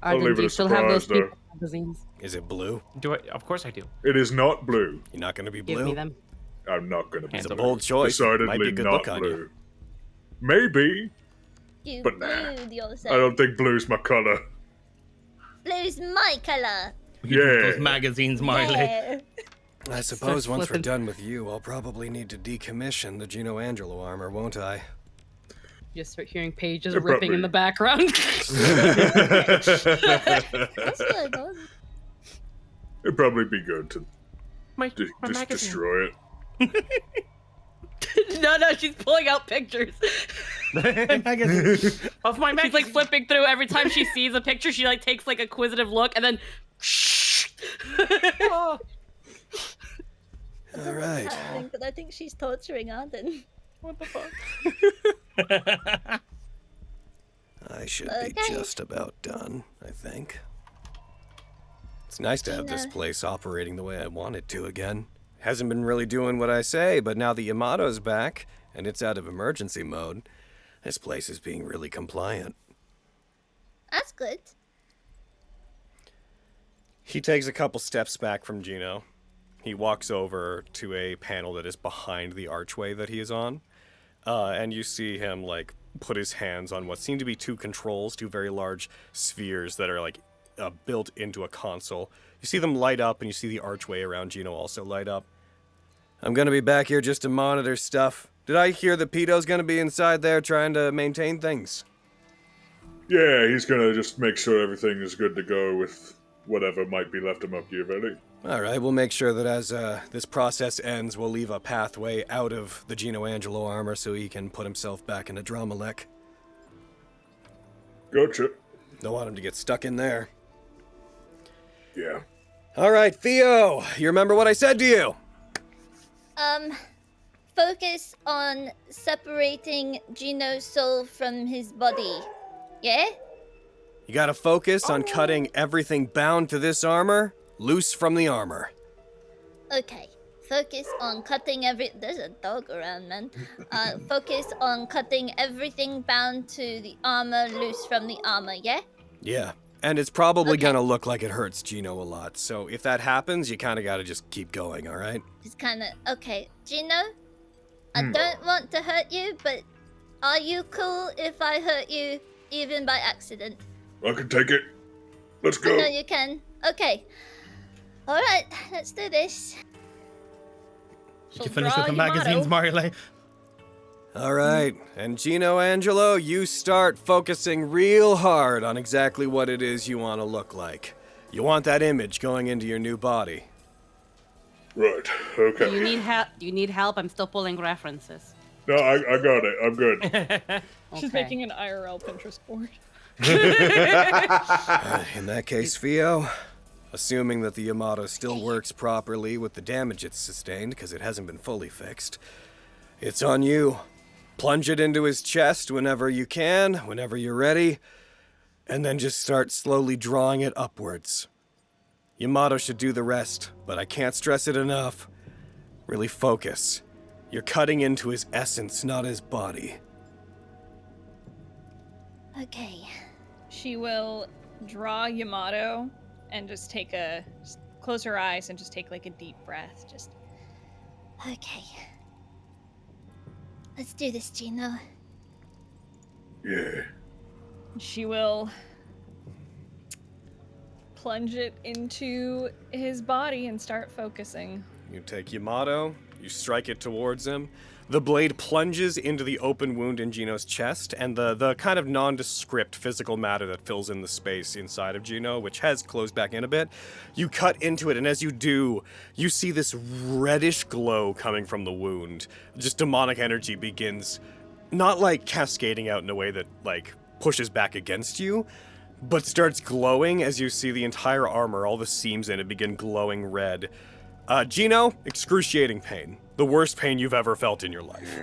I'll Arden, leave do it you a still have those surprise, people magazines? Is it blue? Do I? Of course I do. it is not blue. You're not gonna be Give blue? me them. I'm not gonna be. It's a blue. bold choice. Decidedly Might be a good not look on blue. you. Maybe. You But nah. blued yourself. I don't think blue's my color. Blue's my color. Yeah. Those magazines, Marley. Yeah. I suppose once we're flipping. done with you, I'll probably need to decommission the Gino Angelo armor, won't I? You just start hearing pages Yeah, ripping in probably. the background. That's good. That was- It'd probably be good to My just magazine. destroy it. No, she's pulling out pictures. Of my She's magazine. like flipping through every time she sees a picture. She like takes like a quizzitive look and then. All right. happening, but I think she's torturing Arden. What the fuck? I should be Okay. just about done, I think. It's nice to have this Gina. place operating the way I want it to again. Hasn't been really doing what I say, but now the Yamato's back, and it's out of emergency mode, this place is being really compliant. That's good. He takes a couple steps back from Gino. He walks over to a panel that is behind the archway that he is on. And you see him, like, put his hands on what seem to be two controls, two very large spheres that are, like, built into a console. You see them light up, and you see the archway around Gino also light up. I'm gonna be back here just to monitor stuff. Did I hear that Pito's gonna be inside there trying to maintain things? Yeah, he's gonna just make sure everything is good to go with whatever might be left of Machiavelli. All right, we'll make sure that as this process ends, we'll leave a pathway out of the Gino Angelo armor so he can put himself back into Dramalek. Gotcha. Don't want him to get stuck in there. Yeah. All right, Theo, you remember what I said to you? Focus on separating Gino's soul from his body. Yeah? You gotta focus on cutting everything bound to this armor loose from the armor. Okay. Focus on cutting There's a dog around, man. Focus on cutting everything bound to the armor loose from the armor, yeah? Yeah, and it's probably Okay. gonna look like it hurts Gino a lot, so if that happens, you kinda gotta just keep going, alright? It's kind of okay. Gino, I don't want to hurt you, but are you cool if I hurt you even by accident? I can take it. Let's I go. know you can. Okay. All right, let's do this. Did you finish with the magazines, Marley? Alright, and Gino Angelo, you start focusing real hard on exactly what it is you want to look like. You want that image going into your new body. Right. Do Okay. you need help? Do you need help? I'm still pulling references. No, I got it. I'm good. She's Okay. making an IRL Pinterest board. In that case, Theo, assuming that the Yamato still works properly with the damage it's sustained, because it hasn't been fully fixed, it's on you. Plunge it into his chest whenever you can, whenever you're ready, and then just start slowly drawing it upwards. Yamato should do the rest, but I can't stress it enough. Really focus. You're cutting into his essence, not his body. Okay. She will draw Yamato and just close her eyes and just take like a deep breath. Just Okay. Let's do this, Gino. Yeah. She will plunge it into his body and start focusing. You take Yamato, you strike it towards him. The blade plunges into the open wound in Gino's chest, and the kind of nondescript physical matter that fills in the space inside of Gino, which has closed back in a bit, you cut into it, and as you do, you see this reddish glow coming from the wound. Just demonic energy begins, not like cascading out in a way that, like, pushes back against you, but starts glowing as you see the entire armor, all the seams in it begin glowing red. Gino, excruciating pain. The worst pain you've ever felt in your life.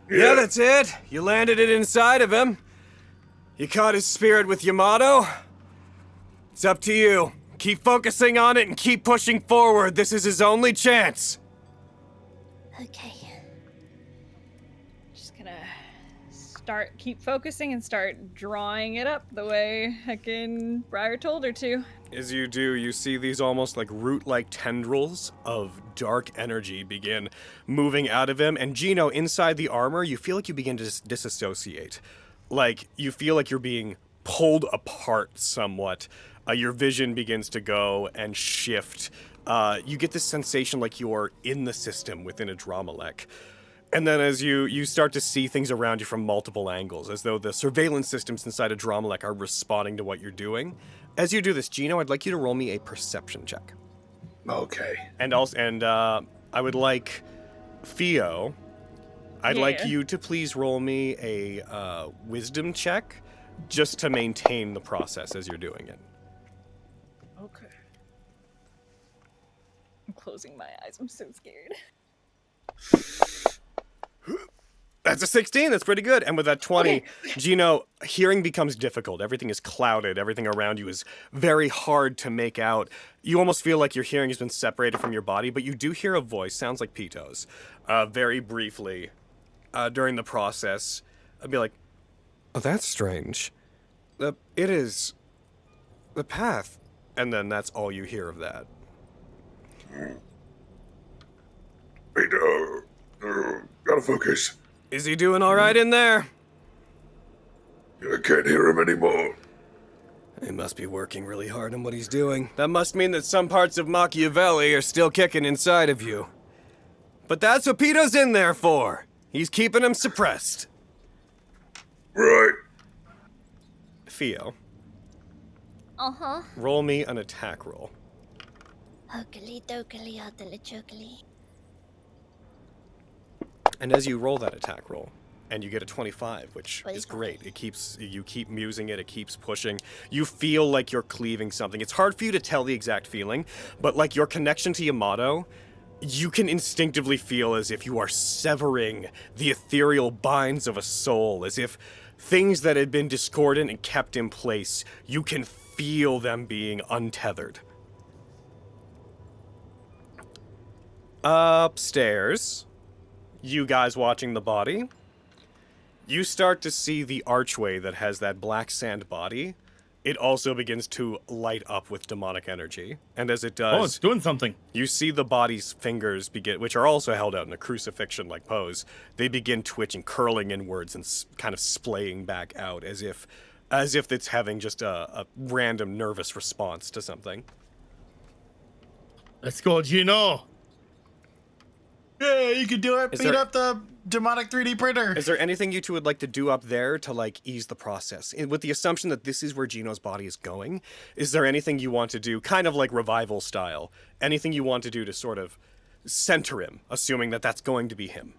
Yeah, that's it. You landed it inside of him. You caught his spirit with Yamato. It's up to you. Keep focusing on it and keep pushing forward. This is his only chance. Okay. Just gonna keep focusing and start drawing it up the way heckin' Briar told her to. As you do, you see these almost like root-like tendrils of dark energy begin moving out of him, and Gino, inside the armor, you feel like you begin to disassociate. Like, you feel like you're being pulled apart somewhat. Your vision begins to go and shift. You get this sensation like you're in the system within a Dramalek. And then as you start to see things around you from multiple angles, as though the surveillance systems inside a Dramalek are responding to what you're doing. As you do this, Gino, I'd like you to roll me a perception check. Okay. And I would like Theo, I'd like you to please roll me a wisdom check just to maintain the process as you're doing it. Okay. I'm closing my eyes. I'm so scared. That's a 16. That's pretty good. And with that 20, Gino, hearing becomes difficult. Everything is clouded. Everything around you is very hard to make out. You almost feel like your hearing has been separated from your body, but you do hear a voice. Sounds like Pito's. Very briefly during the process. I'd be like, oh, that's strange. It is the path. And then that's all you hear of that. Hey, gotta focus. Is he doing all right in there? I can't hear him anymore. He must be working really hard on what he's doing. That must mean that some parts of Machiavelli are still kicking inside of you. But that's what Pito's in there for. He's keeping him suppressed. Right. Theo, Uh-huh. roll me an attack roll. Okily dokily odily chokily. And as you roll that attack roll, and you get a 25, which is 25. great. You keep musing it, it keeps pushing. You feel like you're cleaving something. It's hard for you to tell the exact feeling, but like your connection to Yamato, you can instinctively feel as if you are severing the ethereal binds of a soul, as if things that had been discordant and kept in place, you can feel them being untethered. Upstairs, you guys watching the body, you start to see the archway that has that black sand body. It also begins to light up with demonic energy. And as it does, Oh, it's doing something. you see the body's fingers begin, which are also held out in a crucifixion-like pose. They begin twitching, curling inwards, and kind of splaying back out, as if it's having just a random nervous response to something. Let's go, Gino. Yeah, you can do it. Is Beat there- up the demonic 3D printer. Is there anything you two would like to do up there to, like, ease the process? And with the assumption that this is where Gino's body is going, is there anything you want to do, kind of like revival style, anything you want to do to sort of center him, assuming that that's going to be him?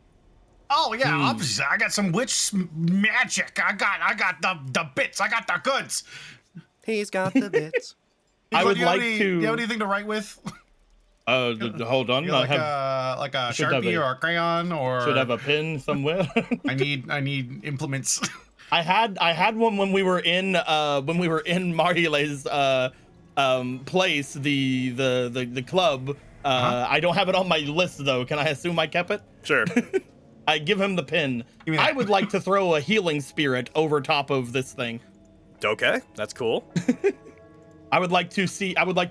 Oh yeah, I got some witch magic. I got the bits. I got the goods. He's got the bits. I would like Do to. you have anything to write with? Hold on. You know, like a should have Sharpie a- or a crayon or Should have a pen somewhere. I need implements. I had one when we were in Mariele's place, the club. I don't have it on my list though. Can I assume I kept it? Sure. I give him the pin. Give me I that. would like to throw a healing spirit over top of this thing. Okay, that's cool. I would like to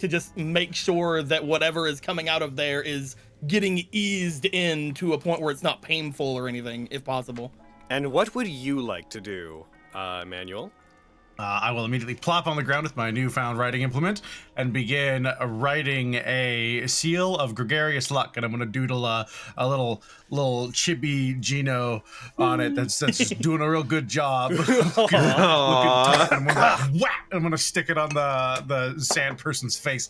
just make sure that whatever is coming out of there is getting eased in to a point where it's not painful or anything, if possible. And what would you like to do, Emmanuel? I will immediately plop on the ground with my newfound writing implement and begin writing a seal of gregarious luck, and I'm gonna doodle a little chibi Gino on it that's just doing a real good job. looking tough, and I'm gonna, whack, I'm gonna stick it on the sand person's face.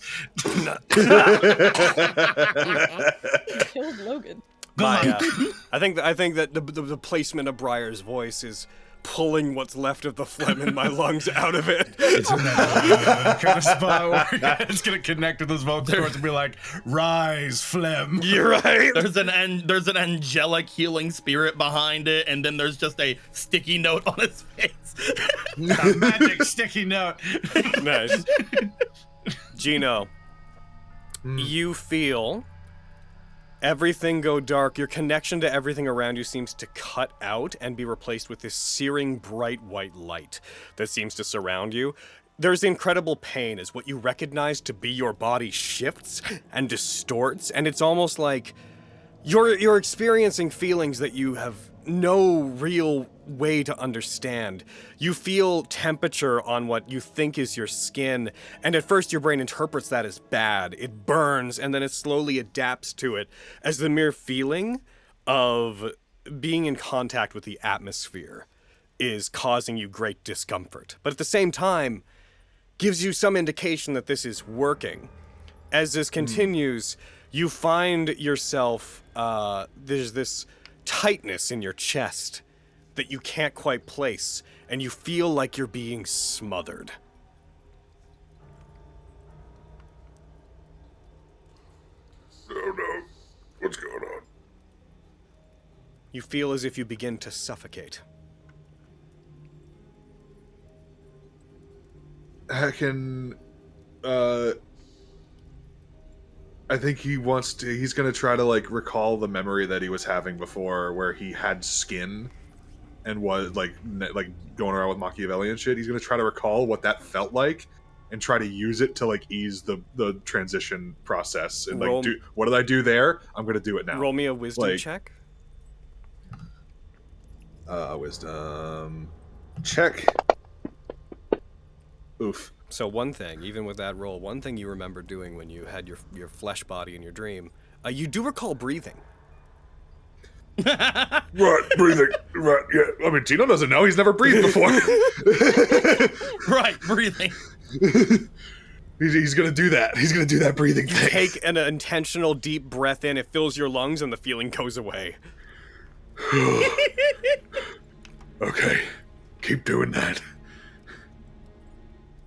Killed Logan. I think that the placement of Briar's voice is pulling what's left of the phlegm in my lungs out of it. It's in that kind of spot where it's gonna connect to those vocal cords and be like, "Rise, phlegm." You're right. There's an angelic healing spirit behind it, and then there's just a sticky note on his face. A magic sticky note. Nice. Gino, you feel everything go dark. Your connection to everything around you seems to cut out and be replaced with this searing bright white light that seems to surround you. There's incredible pain as what you recognize to be your body shifts and distorts, and it's almost like you're experiencing feelings that you have no real way to understand. You feel temperature on what you think is your skin, and at first your brain interprets that as bad. It burns, and then it slowly adapts to it as the mere feeling of being in contact with the atmosphere is causing you great discomfort. But at the same time, gives you some indication that this is working. As this continues, you find yourself, there's this tightness in your chest that you can't quite place, and you feel like you're being smothered. Oh no, what's going on? You feel as if you begin to suffocate. I think he's gonna try to like recall the memory that he was having before where he had skin and was like going around with Machiavelli and shit. He's gonna try to recall what that felt like and try to use it to like ease the transition process and like what did I do there? I'm gonna do it now. Roll me a wisdom check. Wisdom check. Oof. So one thing, even with that roll, one thing you remember doing when you had your flesh body in your dream, you do recall breathing. Right, breathing. Right, yeah. I mean, Tino doesn't know. He's never breathed before. Right, breathing. He's gonna do that. He's gonna do that breathing thing. Take an intentional deep breath in. It fills your lungs, and the feeling goes away. Okay, keep doing that.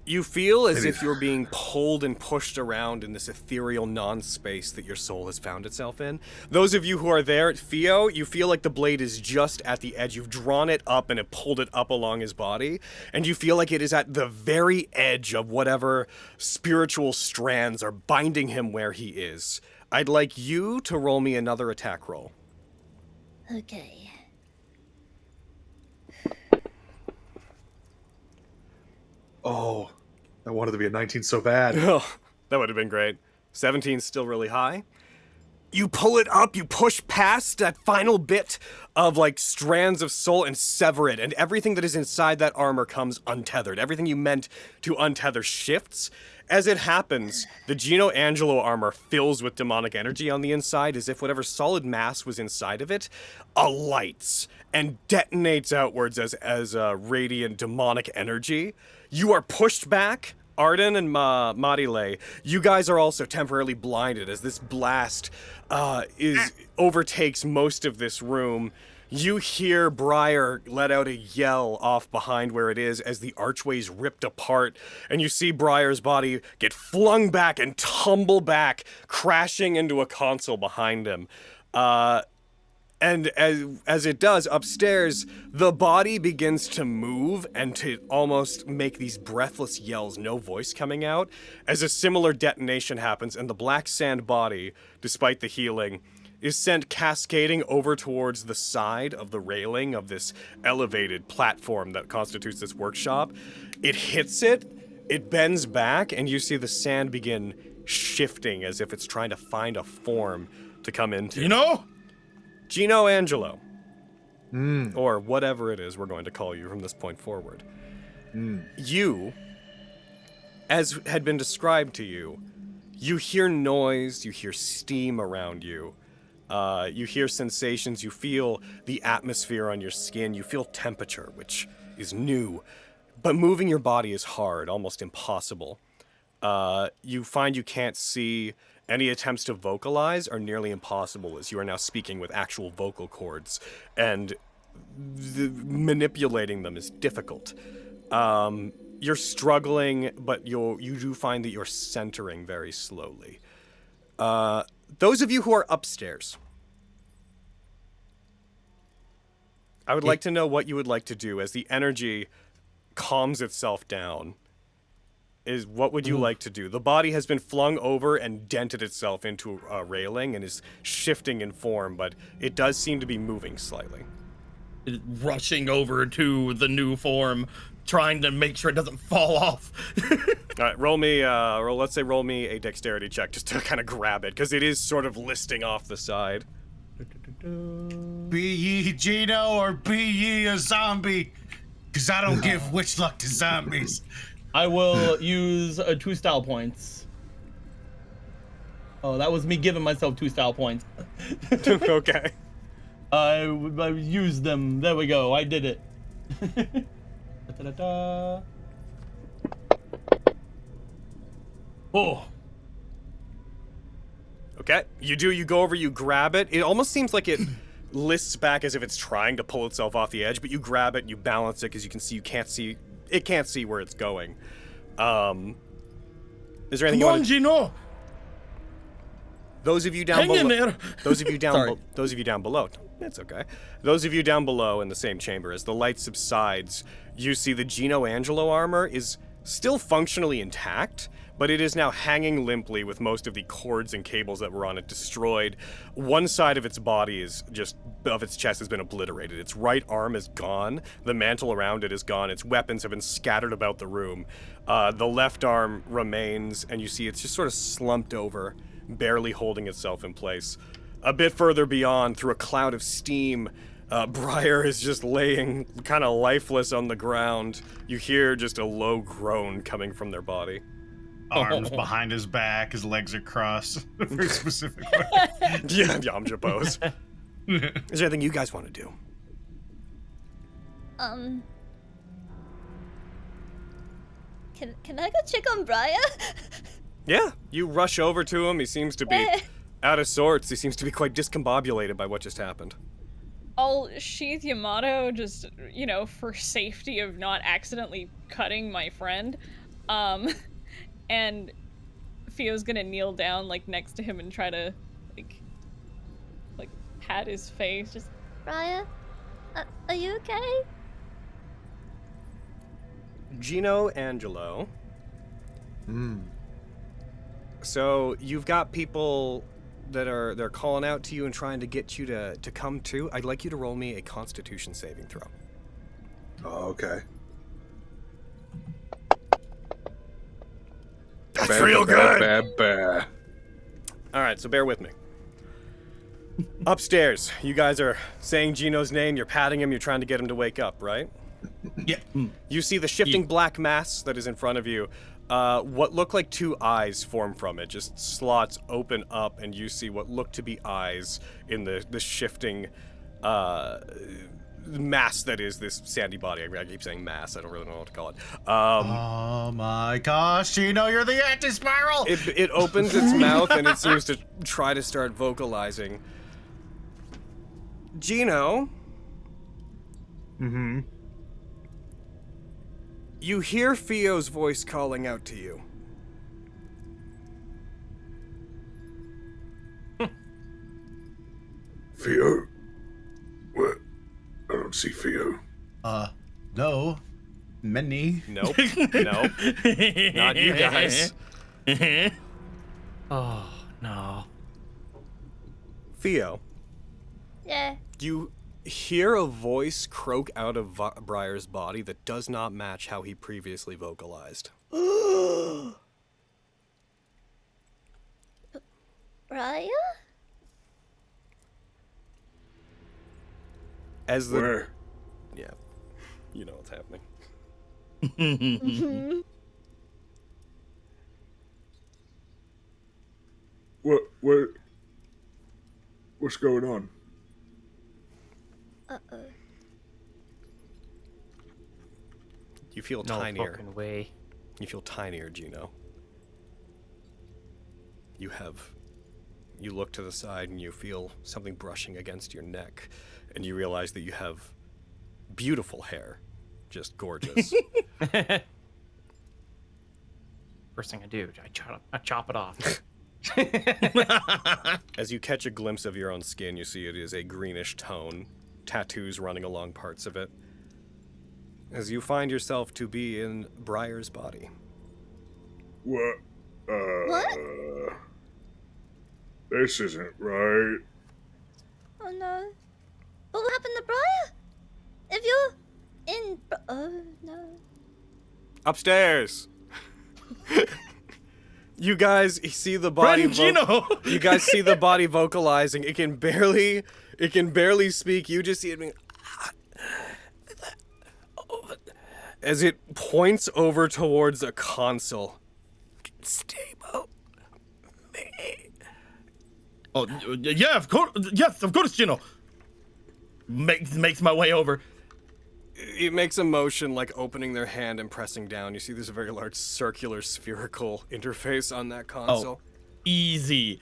You feel as if you're being pulled and pushed around in this ethereal non-space that your soul has found itself in. Those of you who are there at Theo, you feel like the blade is just at the edge. You've drawn it up and have pulled it up along his body, and you feel like it is at the very edge of whatever spiritual strands are binding him where he is. I'd like you to roll me another attack roll. Okay. Oh, I wanted to be a 19 so bad. Oh, that would have been great. 17's still really high. You pull it up, you push past that final bit of like strands of soul and sever it, and everything that is inside that armor comes untethered. Everything you meant to untether shifts. As it happens, the Gino Angelo armor fills with demonic energy on the inside, as if whatever solid mass was inside of it alights and detonates outwards as radiant demonic energy. You are pushed back. Arden and Marile, you guys are also temporarily blinded as this blast overtakes most of this room. You hear Briar let out a yell off behind where it is as the archway's ripped apart, and you see Briar's body get flung back and tumble back, crashing into a console behind him. And as it does, upstairs, the body begins to move and to almost make these breathless yells, no voice coming out, as a similar detonation happens, and the black sand body, despite the healing, is sent cascading over towards the side of the railing of this elevated platform that constitutes this workshop. It hits it, it bends back, and you see the sand begin shifting as if it's trying to find a form to come into. Gino Angelo. Or whatever it is we're going to call you from this point forward. You, as had been described to you, you hear noise, you hear steam around you, you hear sensations, you feel the atmosphere on your skin, you feel temperature, which is new, but moving your body is hard, almost impossible. You find you can't see. Any attempts to vocalize are nearly impossible, as you are now speaking with actual vocal cords, and manipulating them is difficult. You're struggling, but you do find that you're centering very slowly. Those of you who are upstairs, I would like to know what you would like to do as the energy calms itself down. What would you like to do? The body has been flung over and dented itself into a railing and is shifting in form, but it does seem to be moving slightly. Rushing over to the new form, trying to make sure it doesn't fall off. All right, roll me a dexterity check just to kind of grab it, because it is sort of listing off the side. Be ye Gino or be ye a zombie? Because I don't give witch luck to zombies. I will use 2 style points. Oh, that was me giving myself 2 style points. Okay. I used them. There we go. I did it. Da-da-da. Oh. Okay. You go over, you grab it. It almost seems like it lists back as if it's trying to pull itself off the edge, but you grab it and you balance it because you can see it can't see where it's going. Is there anything Come on, Gino. Those of you down Hang in below. there. Those of you down below. It's okay. Those of you down below in the same chamber, as the light subsides, you see the Gino Angelo armor is still functionally intact, but it is now hanging limply with most of the cords and cables that were on it destroyed. One side of its body of its chest has been obliterated. Its right arm is gone. The mantle around it is gone. Its weapons have been scattered about the room. The left arm remains, and you see it's just sort of slumped over, barely holding itself in place. A bit further beyond, through a cloud of steam, Briar is just laying kind of lifeless on the ground. You hear just a low groan coming from their body. Arms behind his back, his legs are crossed. Very specific way. Yeah, Yamcha pose. Is there anything you guys want to do? Can I go check on Briar? Yeah, you rush over to him. He seems to be out of sorts. He seems to be quite discombobulated by what just happened. I'll sheath Yamato just, for safety of not accidentally cutting my friend. And Fio's gonna kneel down, next to him and try to, pat his face. Just, Briar, are you okay? Gino Angelo. So you've got people that they're calling out to you and trying to get you to come to. I'd like you to roll me a Constitution saving throw. Oh, okay. That's real good. Bad. All right, so bear with me. Upstairs, you guys are saying Gino's name. You're patting him. You're trying to get him to wake up, right? Yeah. You see the shifting black mass that is in front of you. What look like 2 eyes form from it. Just slots open up, and you see what look to be eyes in the shifting mass that is this sandy body. I keep saying mass. I don't really know what to call it. Oh my gosh, Gino, you're the anti-spiral! It opens its mouth, and it seems to try to start vocalizing. Gino? Mm-hmm. You hear Fio's voice calling out to you. Fio? What? I don't see Fio. No. Many. Nope. Nope. Not you guys. Oh, no. Fio, Yeah. you hear a voice croak out of Briar's body that does not match how he previously vocalized. Briar? As the Where? yeah, you know what's happening. What's going on? Uh-oh. You feel No tinier. fucking way. You feel tinier, Gino. You look to the side and you feel something brushing against your neck, and you realize that you have beautiful hair. Just gorgeous. First thing I do, I chop it off. As you catch a glimpse of your own skin, you see it is a greenish tone, tattoos running along parts of it. As you find yourself to be in Briar's body. What? What? This isn't right. Oh no. But what happened to Briar? If you're in... Oh no. Upstairs! You guys see the body. Gino. You guys see the body vocalizing. It can barely speak. You just see it being, as it points over towards a console. Stable me. Oh yeah, of course. Yes, of course, Gino. Makes my way over. It makes a motion like opening their hand and pressing down. You see there's a very large circular spherical interface on that console. Oh, easy,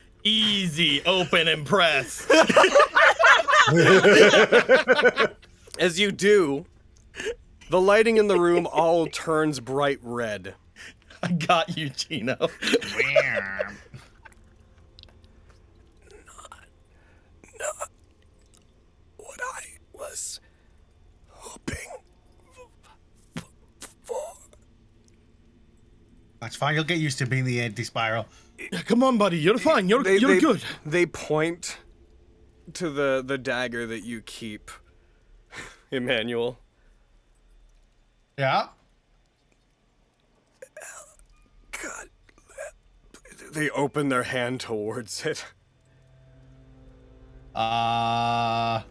open and press. As you do, the lighting in the room all turns bright red. I got you, Gino. Not what I was hoping for. That's fine. You'll get used to being the anti-spiral. Come on, buddy. You're fine. You're good. They point to the dagger that you keep, Emmanuel. Yeah. God. They open their hand towards it. A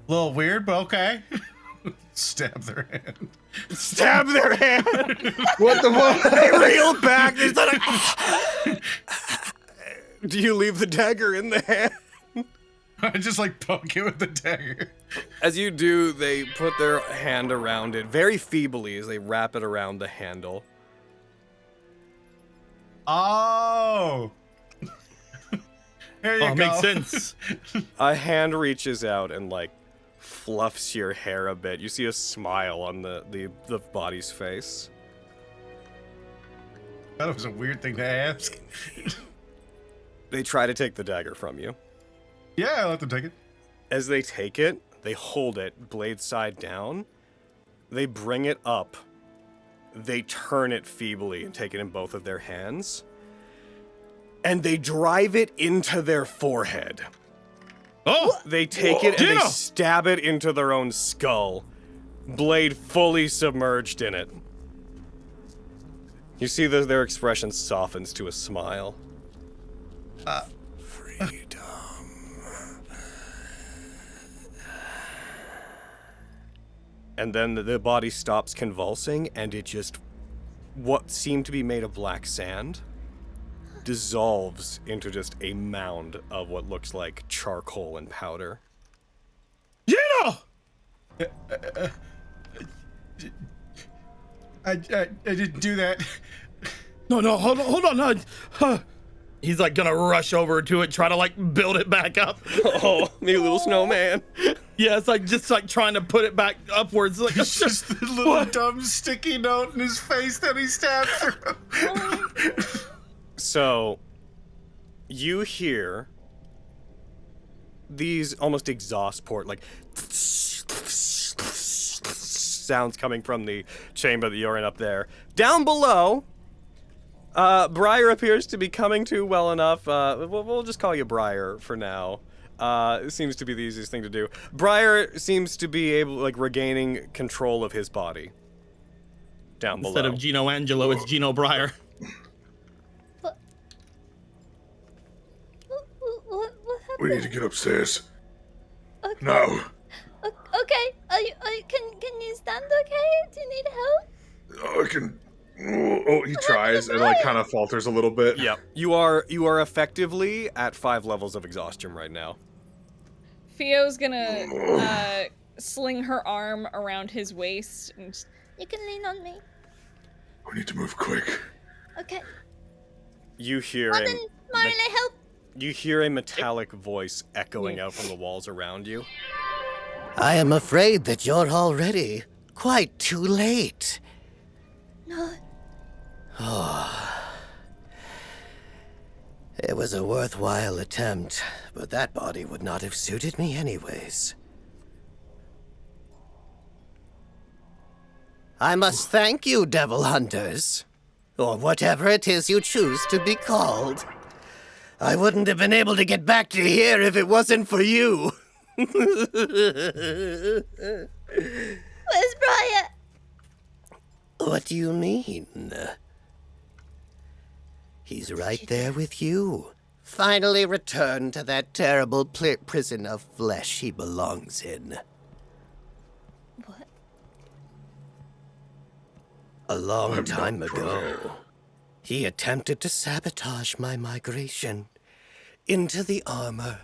little weird, but okay. Stab their hand. Stab their hand. What the fuck? They reel back. There's Do you leave the dagger in the hand? I just like poke it with the dagger. As you do, they put their hand around it very feebly as they wrap it around the handle. Oh. Here you go. Makes sense. A hand reaches out and like fluffs your hair a bit. You see a smile on the body's face. That was a weird thing to ask. They try to take the dagger from you. Yeah, I'll let them take it. As they take it, they hold it blade side down. They bring it up. They turn it feebly and take it in both of their hands. And they drive it into their forehead. Oh! They take it and they stab it into their own skull. Blade fully submerged in it. You see their expression softens to a smile. Freedom. And then the body stops convulsing, and it just, what seemed to be made of black sand, dissolves into just a mound of what looks like charcoal and powder. Gino! I didn't do that. No, hold on. No. He's like gonna rush over to it, try to like build it back up. Oh, me little snowman. Yeah, it's like just like trying to put it back upwards. Like It's just the little dumb sticky note in his face that he stabbed through. So, you hear these almost exhaust port, like sounds coming from the chamber that you're in up there. Down below, Briar appears to be coming to well enough. We'll just call you Briar for now. It seems to be the easiest thing to do. Briar seems to be able, like, regaining control of his body. Down below. Instead of Gino Angelo, it's Gino Briar. What happened? We need to get upstairs. Okay. No. Okay. Can you stand okay? Do you need help? Oh, I can. Oh, he tries and like kind of falters a little bit. Yep. You are effectively at 5 levels of exhaustion right now. Theo's gonna sling her arm around his waist and You can lean on me. We need to move quick. Okay. You hear Martin, help. You hear a metallic voice echoing out from the walls around you. I am afraid that you're already quite too late. No. It was a worthwhile attempt, but that body would not have suited me anyways. I must thank you, devil hunters, or whatever it is you choose to be called. I wouldn't have been able to get back to here if it wasn't for you. Where's Briar? What do you mean? He's right there with you. Finally returned to that terrible prison of flesh he belongs in. What? A long time ago, he attempted to sabotage my migration into the armor.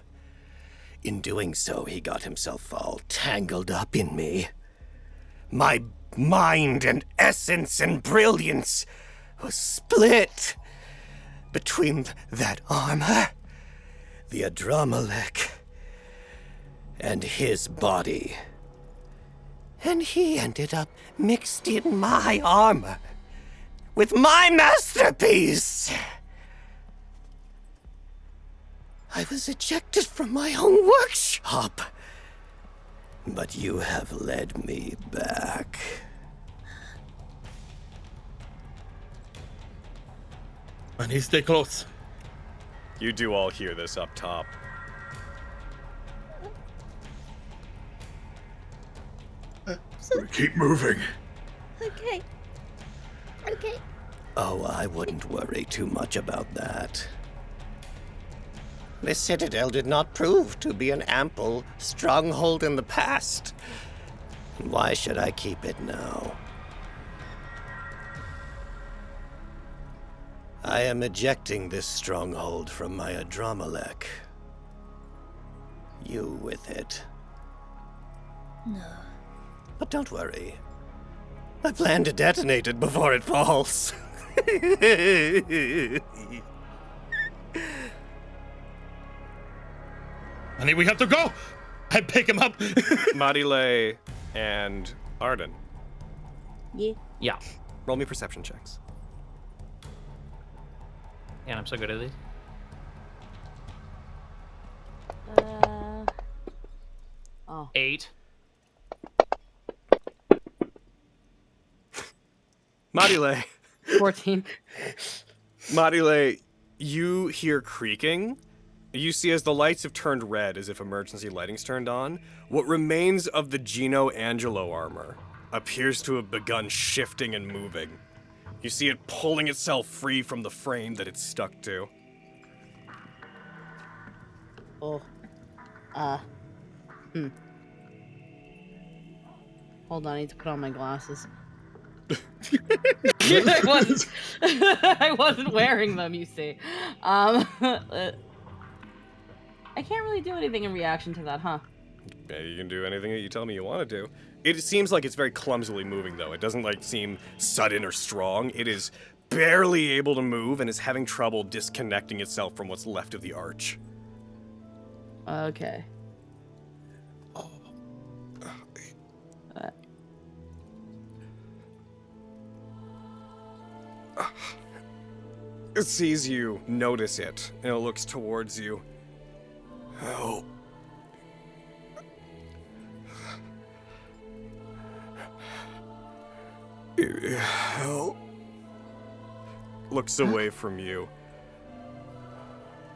In doing so, he got himself all tangled up in me. My mind and essence and brilliance was split between that armor, the Adramelech, and his body. And he ended up mixed in my armor with my masterpiece. I was ejected from my own workshop, but you have led me back. I need to stay close. You do all hear this up top. Keep moving. Okay. Okay. Oh, I wouldn't worry too much about that. The Citadel did not prove to be an ample stronghold in the past. Why should I keep it now? I am ejecting this stronghold from my Adramelech. You with it. No. But don't worry. I plan to detonate it before it falls. Honey, we have to go! I pick him up! Marile and Arden, Yeah. roll me perception checks. And I'm so good at these. Oh. 8. Marile, 14. Marile, you hear creaking. You see as the lights have turned red, as if emergency lighting's turned on, what remains of the Gino Angelo armor appears to have begun shifting and moving. You see it pulling itself free from the frame that it's stuck to. Oh. Hold on, I need to put on my glasses. I wasn't wearing them, you see. I can't really do anything in reaction to that, huh? Yeah, you can do anything that you tell me you want to do. It seems like it's very clumsily moving, though. It doesn't, like, seem sudden or strong. It is barely able to move and is having trouble disconnecting itself from what's left of the arch. Okay. It sees you, notice it, and it looks towards you. Help. Help. Looks away from you.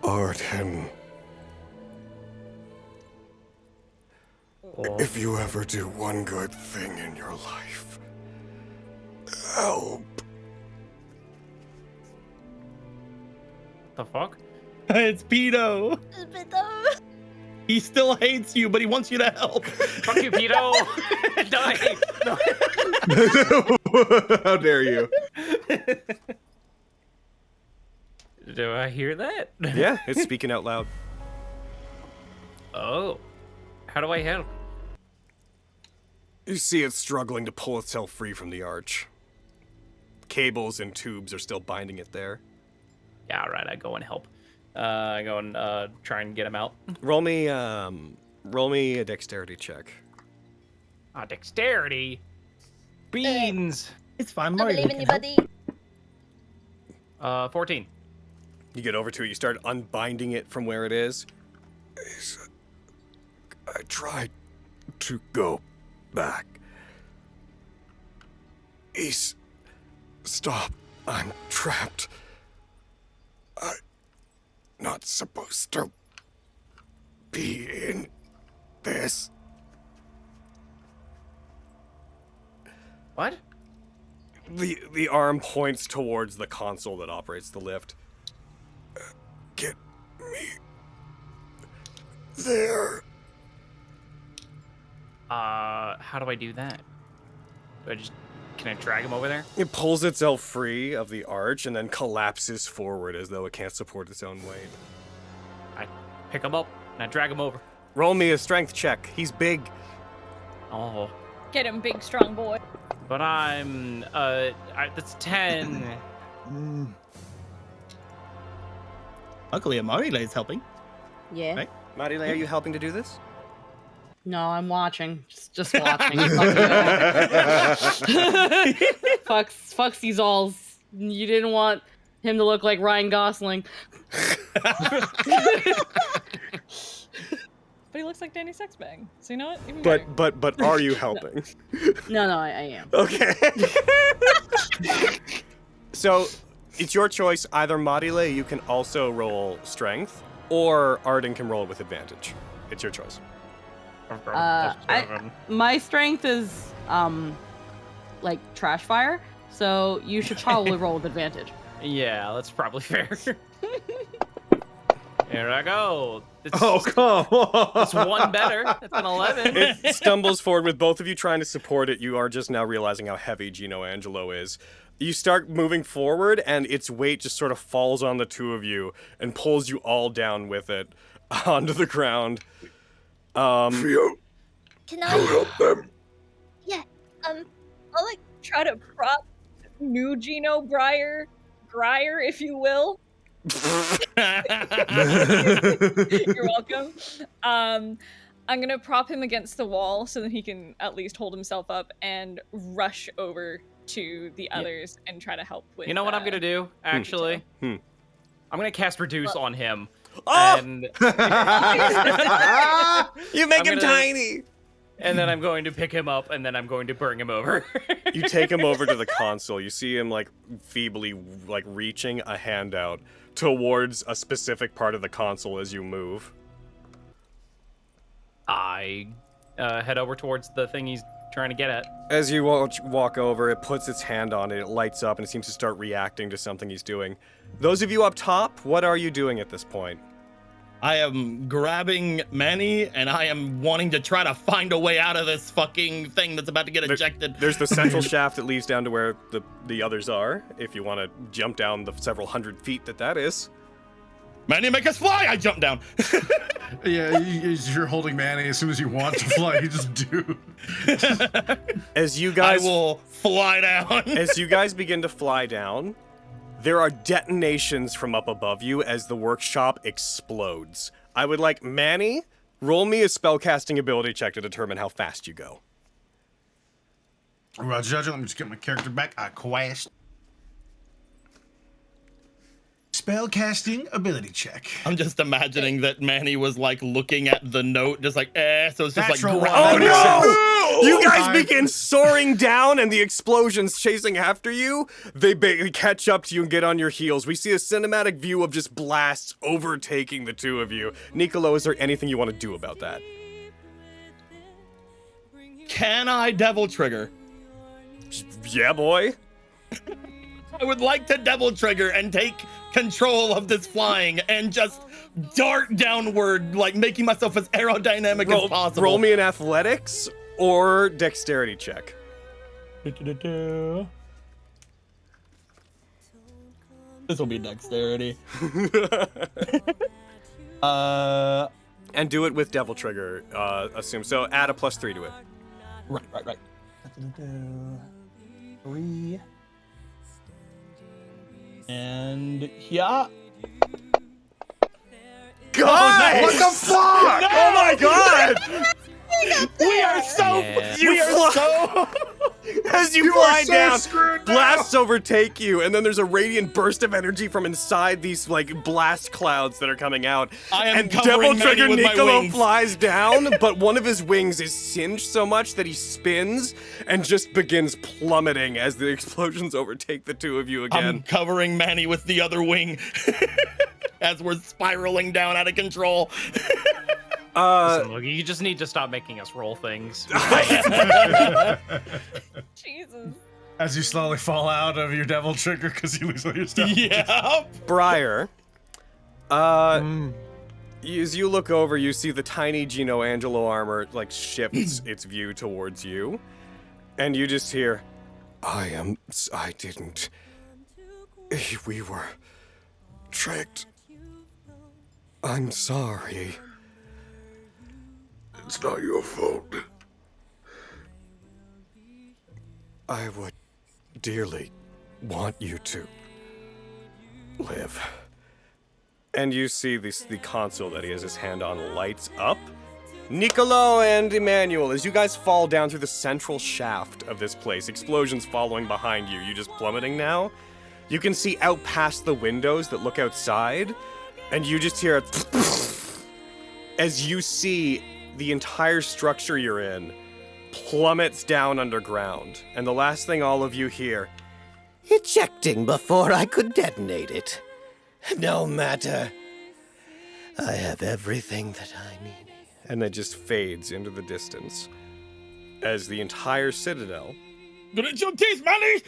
Arden. If you ever do one good thing in your life, help. The fuck? It's Pedo. He still hates you, but he wants you to help. Fuck you, Pito. Die. No. How dare you? Do I hear that? Yeah, it's speaking out loud. Oh. How do I help? You see it struggling to pull itself free from the arch. Cables and tubes are still binding it there. Yeah, all right, I go and help. I go and try and get him out. Roll me a dexterity check. Dexterity? Beans! It's fine, I Mario. believe in can you, help. buddy. 14. You get over to it, you start unbinding it from where it is. I tried to go back. Stop. I'm trapped. I'm not supposed to be in this. What? The arm points towards the console that operates the lift. Get me there. How do I do that? Can I drag him over there? It pulls itself free of the arch and then collapses forward as though it can't support its own weight. I pick him up and I drag him over. Roll me a strength check. He's big. Oh. Get him, big strong boy. But I'm, that's 10. Luckily, Amarile is helping. Yeah. Right. Marile, are you helping to do this? No, I'm watching. Just watching. Fucks these alls. You didn't want him to look like Ryan Gosling. But he looks like Danny Sexbang. So you know what? Even But are you helping? No, I am. Okay. So it's your choice. Either Marile, you can also roll strength, or Arden can roll with advantage. It's your choice. My strength is like trash fire, so you should probably roll with advantage. Yeah, that's probably fair. Here I go. Oh, come on. It's one better. It's an 11. It stumbles forward with both of you trying to support it. You are just now realizing how heavy Gino Angelo is. You start moving forward, and its weight just sort of falls on the two of you and pulls you all down with it onto the ground. Theo, Can I? help them. Yeah. I'll like try to prop new Gino Grier, if you will. You're welcome. I'm gonna prop him against the wall so that he can at least hold himself up and rush over to the others and try to help with. You know what I'm gonna do, actually? I'm gonna cast Reduce on him. Oh! And You make him gonna- tiny! and then I'm going to pick him up, and then I'm going to bring him over. You take him over to the console. You see him like feebly like reaching a hand out towards a specific part of the console as you move. I head over towards the thing he's trying to get at. As you walk over, it puts its hand on it, it lights up, and it seems to start reacting to something he's doing. Those of you up top, what are you doing at this point? I am grabbing Manny, and I am wanting to try to find a way out of this fucking thing that's about to get ejected. There's the central shaft that leads down to where the others are, if you want to jump down the several hundred feet that is. Manny, make us fly! I jump down. Yeah, you're holding Manny. As soon as you want to fly, you just do. As you guys I will fly down. As you guys begin to fly down, there are detonations from up above you as the workshop explodes. I would like Manny, roll me a spellcasting ability check to determine how fast you go. Roger, let me just get my character back. I quashed. Spellcasting ability check. I'm just imagining that Manny was like looking at the note, just like, so it's just Natural like, one. Oh no! You guys I'm- begin soaring down and the explosions chasing after you. They catch up to you and get on your heels. We see a cinematic view of just blasts overtaking the two of you. Nicolo, is there anything you want to do about that? Can I devil trigger? Yeah, boy. I would like to devil trigger and take control of this flying and just dart downward, like making myself as aerodynamic as possible. Roll me an athletics or dexterity check. This will be dexterity. And do it with Devil Trigger, assume. So add a +3 to it. Right. 3. And yeah. God! What the fuck? No! Oh my God! We are so. As you You fly are so down, screwed now. blasts overtake you, and then there's a radiant burst of energy from inside these like blast clouds that are coming out. I am and covering Devil Trigger Manny with my Niccolo wings. flies down, but one of his wings is singed so much that he spins and just begins plummeting as the explosions overtake the two of you again. I'm covering Manny with the other wing as we're spiraling down out of control. Listen, look, you just need to stop making us roll things. Jesus. As you slowly fall out of your devil trigger because you lose all your stuff. Yeah. Briar, as you look over, you see the tiny Gino Angelo armor like shifts its view towards you, and you just hear, I didn't. We were tricked. I'm sorry. It's not your fault. I would dearly want you to live. And you see the console that he has his hand on lights up. Niccolo and Emmanuel, as you guys fall down through the central shaft of this place, explosions following behind you, you just plummeting now. You can see out past the windows that look outside, and you just hear a as you see the entire structure you're in plummets down underground. And the last thing all of you hear, Ejecting before I could detonate it. No matter. I have everything that I need. and it just fades into the distance as the entire Citadel, Grit your teeth, Manny!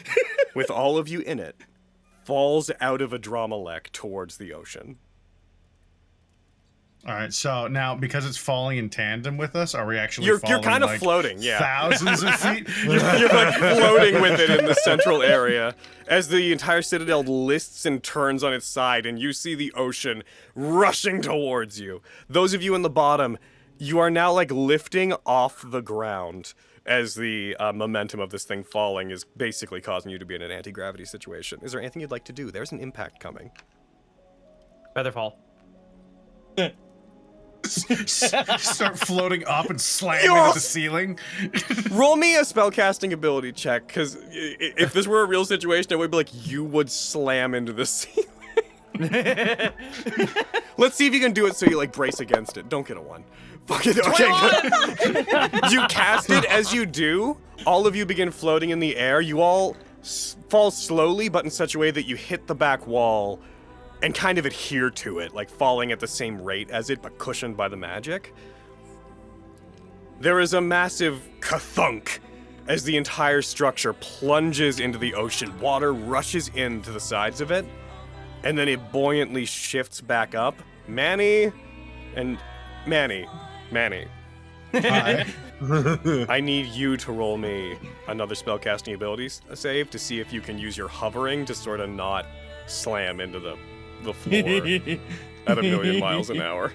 with all of you in it, falls out of a Adramelech towards the ocean. All right, so now because it's falling in tandem with us, are we actually You're falling kind of like floating, yeah. thousands of feet? You're like floating with it in the central area as the entire Citadel lists and turns on its side, and you see the ocean rushing towards you. Those of you in the bottom, you are now like lifting off the ground as the momentum of this thing falling is basically causing you to be in an anti-gravity situation. Is there anything you'd like to do? There's an impact coming. Featherfall. Start floating up and slamming into the ceiling. Roll me a spellcasting ability check, because if this were a real situation, it would be like you would slam into the ceiling. Let's see if you can do it so you like brace against it. Don't get a 1. Fuck it. Okay, good. You cast it. As you do, all of you begin floating in the air. You all fall slowly, but in such a way that you hit the back wall and kind of adhere to it, like falling at the same rate as it, but cushioned by the magic. There is a massive kathunk as the entire structure plunges into the ocean. Water rushes into the sides of it, and then it buoyantly shifts back up. Manny. Hi. I need you to roll me another spellcasting ability save to see if you can use your hovering to sort of not slam into the floor at 1,000,000 miles an hour.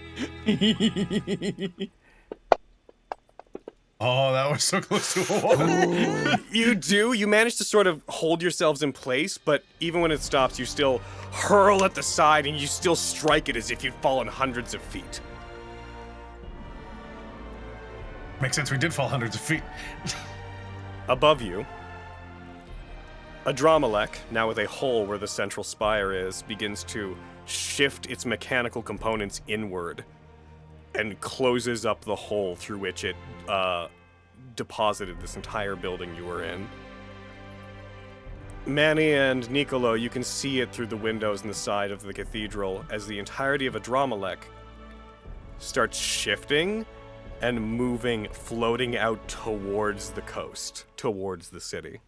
Oh, that was so close to a wall. You do. You manage to sort of hold yourselves in place, but even when it stops, you still hurl at the side and you still strike it as if you'd fallen hundreds of feet. Makes sense, we did fall hundreds of feet. Above you, Adramelech, now with a hole where the central spire is, begins to shift its mechanical components inward and closes up the hole through which it deposited this entire building you were in. Manny and Niccolo, you can see it through the windows in the side of the cathedral as the entirety of Adramelech starts shifting and moving, floating out towards the coast, towards the city.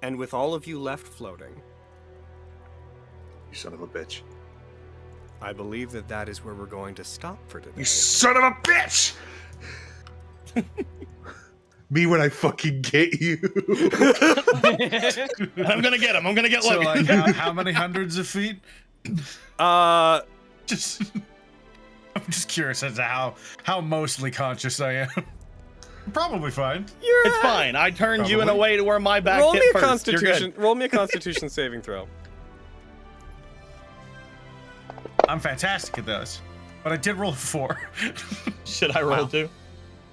And with all of you left floating, You son of a bitch. I believe that is where we're going to stop for today. You son of a bitch! Me when I fucking get you. I'm gonna get him. I'm gonna get So, Logan. like, how many hundreds of feet? Just, I'm just curious as to how mostly conscious I am. Probably fine. It's fine. I turned you in a way to where my back roll hit me a first. Constitution. Roll me a Constitution saving throw. I'm fantastic at those, but I did roll a 4. Should I roll too?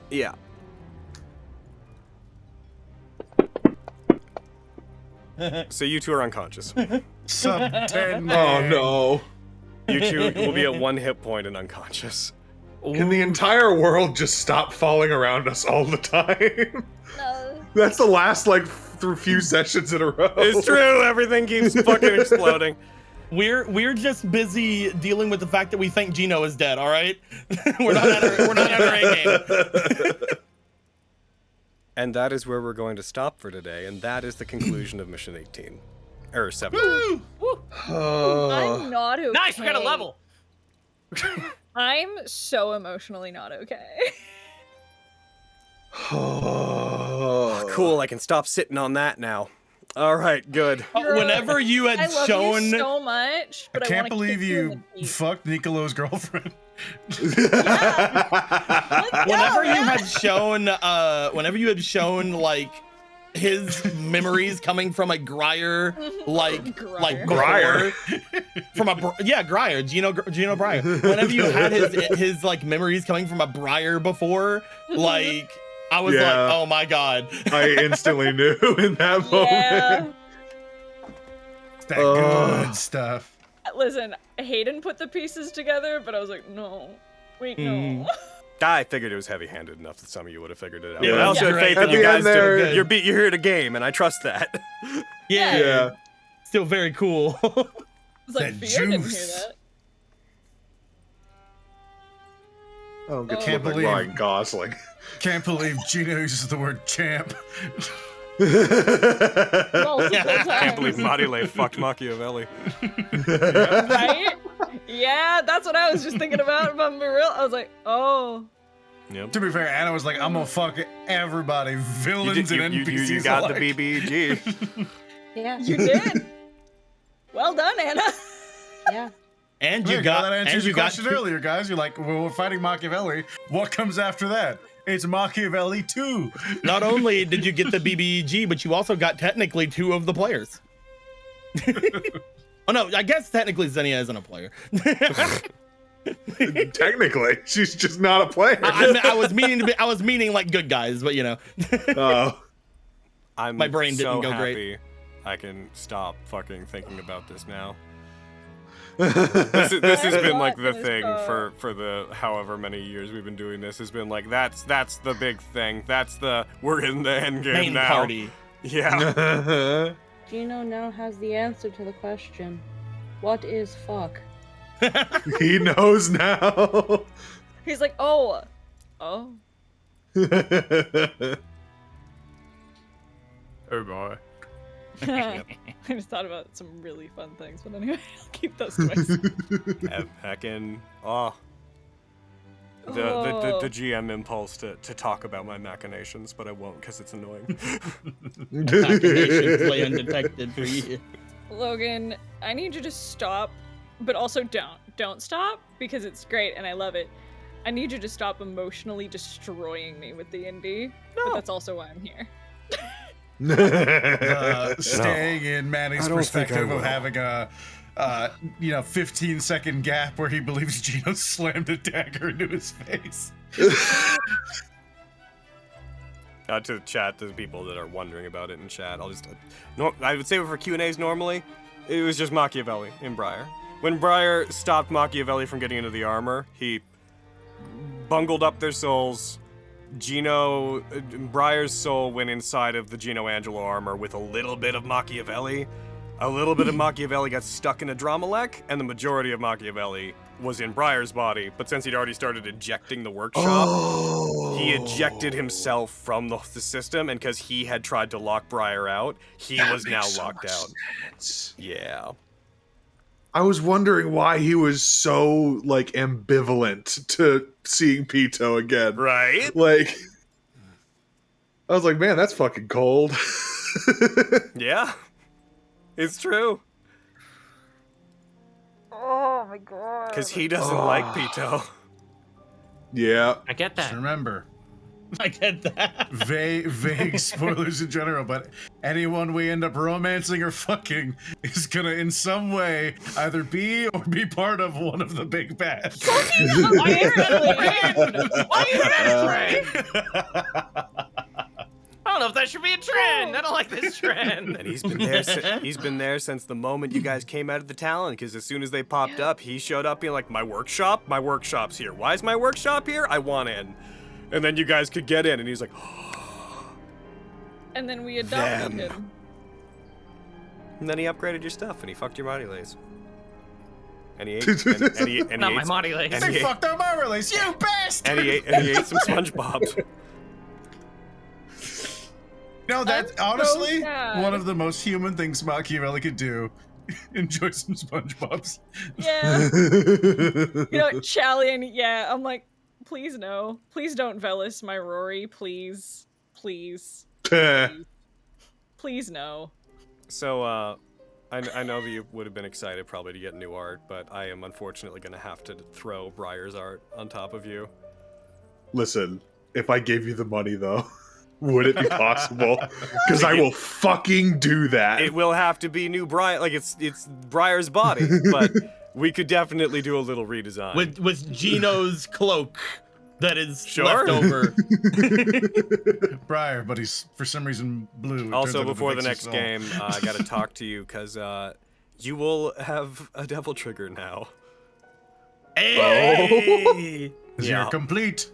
Yeah. So you two are unconscious. Sub 10. Oh no. You two will be at 1 hit point and unconscious. Can the entire world just stop falling around us all the time? No. That's the last, like, few sessions in a row. It's true. Everything keeps fucking exploding. We're just busy dealing with the fact that we think Gino is dead. All right, we're not at our A game. And that is where we're going to stop for today, and that is the conclusion of Mission 18. Or 7. I'm not okay. Nice, we got a level. I'm so emotionally not okay. Cool, I can stop sitting on that now. All right, good. Whenever you had I love shown, you so much, I but can't wanna believe kick you in you the teeth. fucked Nicolo's girlfriend. whenever you had shown like his memories coming from a Grier, like Grier? from a Grier, Gino Brier. Whenever you had his like memories coming from a Brier before, like I was like, oh my god. I instantly knew in that Yeah. moment. That good stuff. Listen, Hayden put the pieces together, but I was like, no. Wait, no. I figured it was heavy-handed enough that some of you would have figured it out. Yeah. But I also Yeah, have faith right. in At you the guys. end there- You're here to game, and I trust that. Yeah. Still very cool. I was like, That Fear didn't hear juice. that. I don't get to Can't look like believe- Ryan Gosling. Can't believe Gino uses the word champ. Multiple I can't believe times. Machiavelli fucked Machiavelli. Right? Yeah, that's what I was just thinking about, if I'm being real. I was like, oh. Yep. To be fair, Anna was like, I'm gonna fuck everybody, villains and NPCs You got alike. the BBG. Yeah. You did. Well done, Anna. Yeah. And There you got that answers and your you got question earlier, guys. You're like, well, we're fighting Machiavelli. What comes after that? It's Machiavelli 2. Not only did you get the BBG, but you also got technically 2 of the players. Oh no, I guess technically Xenia isn't a player. Technically, she's just not a player. I was meaning like good guys, but you know. Oh. I'm My brain didn't so go happy great. I can stop fucking thinking about this now. This has been like the This thing part. for the however many years we've been doing this. Has been like that's the big thing. We're in the end game Main now. party. Yeah. Gino now has the answer to the question. What is fuck? He knows now. He's like, oh. Oh. Oh boy. I just thought about some really fun things, but anyway, I'll keep those to myself. Heckin' the GM impulse to talk about my machinations, but I won't because it's annoying. Machinations lay undetected for years. Logan, I need you to stop, but also don't stop because it's great and I love it. I need you to stop emotionally destroying me with the indie, but that's also why I'm here. Staying in Manny's I don't think I perspective of will. having a 15-second gap where he believes Gino slammed a dagger into his face. To the chat, to the people that are wondering about it in chat, I'll just I would say for Q&As normally, it was just Machiavelli in Briar. When Briar stopped Machiavelli from getting into the armor, he bungled up their souls. Briar's soul went inside of the Gino Angelo armor with a little bit of Machiavelli. A little bit of Machiavelli got stuck in a Dramalek, and the majority of Machiavelli was in Briar's body, but since he'd already started ejecting the workshop, he ejected himself from the system, and because he had tried to lock Briar out, he was now locked out. Sense. Yeah. I was wondering why he was so like ambivalent to seeing Pito again. Right? Like, I was like, man, that's fucking cold. Yeah. It's true. Oh my god. Because he doesn't like Pito. Yeah. I get Just that. remember, I get that. vague spoilers in general, but anyone we end up romancing or fucking is gonna in some way either be or be part of one of the big bads. I don't know if that should be a trend. I don't like this trend. And he's been there. He's been there since the moment you guys came out of the Talon. Because as soon as they popped up, he showed up being like, "My workshop's here. Why is my workshop here? I want in." And then you guys could get in, and he's like, And then we adopted Them. him. and then he upgraded your stuff, and he fucked your body lays. And he ate, and he Not my ate, body legs. and They he ate, fucked up my release, you bastard! and he ate some SpongeBob. No, that's I'm so honestly sad. one of the most human things Machiavelli could do. Enjoy some SpongeBobs. Yeah. You know, Chalian, yeah, I'm like, please no. Please don't Velis my Rory, please. Please. Please no. So, I know that you would have been excited probably to get new art, but I am unfortunately going to have to throw Briar's art on top of you. Listen, if I gave you the money though, would it be possible? Because I will fucking do that. It will have to be new Briar, like it's Briar's body, but we could definitely do a little redesign. With Gino's cloak that is Sure. left over. Briar, but he's for some reason blue. It Also, turns out before the it next fixes game, I got to talk to you because you will have a devil trigger now. Hey! all. Yeah. You're complete.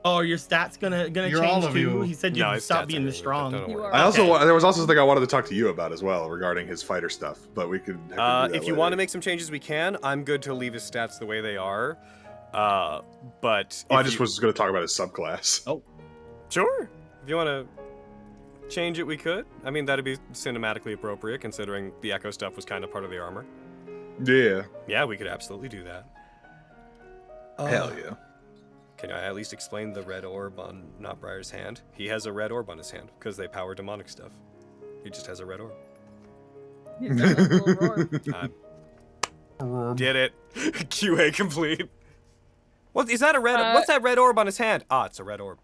Oh, your stats gonna You're change all of too? you. He said No, you'd his stop stats being are this really strong. good, don't You worry. are I also Okay. there was also something I wanted to talk to you about as well regarding his fighter stuff, but we could. do that If you later. want to make some changes, we can. I'm good to leave his stats the way they are. But Oh, I if just you- was going to talk about his subclass. Oh. Sure. If you want to change it, we could. I mean, that'd be cinematically appropriate considering the Echo stuff was kind of part of the armor. Yeah. Yeah, we could absolutely do that. Hell yeah. Can I at least explain the red orb on Not Briar's hand? He has a red orb on his hand because they power demonic stuff. He just has a red orb. Did it. QA complete. What is that a red? What's that red orb on his hand? Ah, it's a red orb.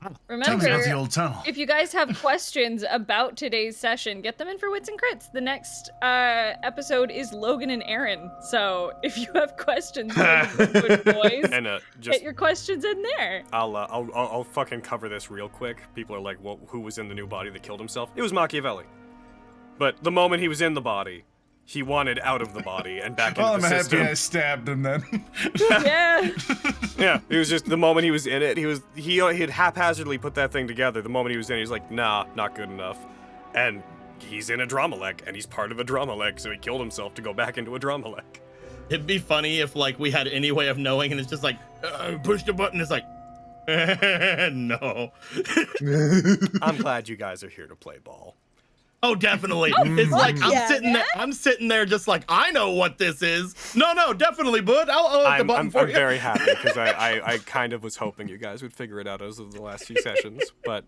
Tell me about the Remember, old tunnel. if you guys have questions about today's session, get them in for Wits and Crits. The next episode is Logan and Aaron. So if you have questions for the good boys, And just get your questions in there. I'll fucking cover this real quick. People are like, "Well, who was in the new body that killed himself?" It was Machiavelli. But the moment he was in the body, he wanted out of the body and back into Well, I'm the happy system. I stabbed him then. Yeah. Yeah, it was just the moment he was in it. He had haphazardly put that thing together. The moment he was in, he's like, "Nah, not good enough," and he's in a Dramalek, and he's part of a Dramalek, so he killed himself to go back into a Dramalek. It'd be funny if like we had any way of knowing, and it's just like push the button. It's like no. I'm glad you guys are here to play ball. Oh, definitely. It's like yeah, I'm sitting there just like I know what this is. No, definitely, bud. I'll hit the button I'm for you. very happy because I kind of was hoping you guys would figure it out as of the last few sessions, but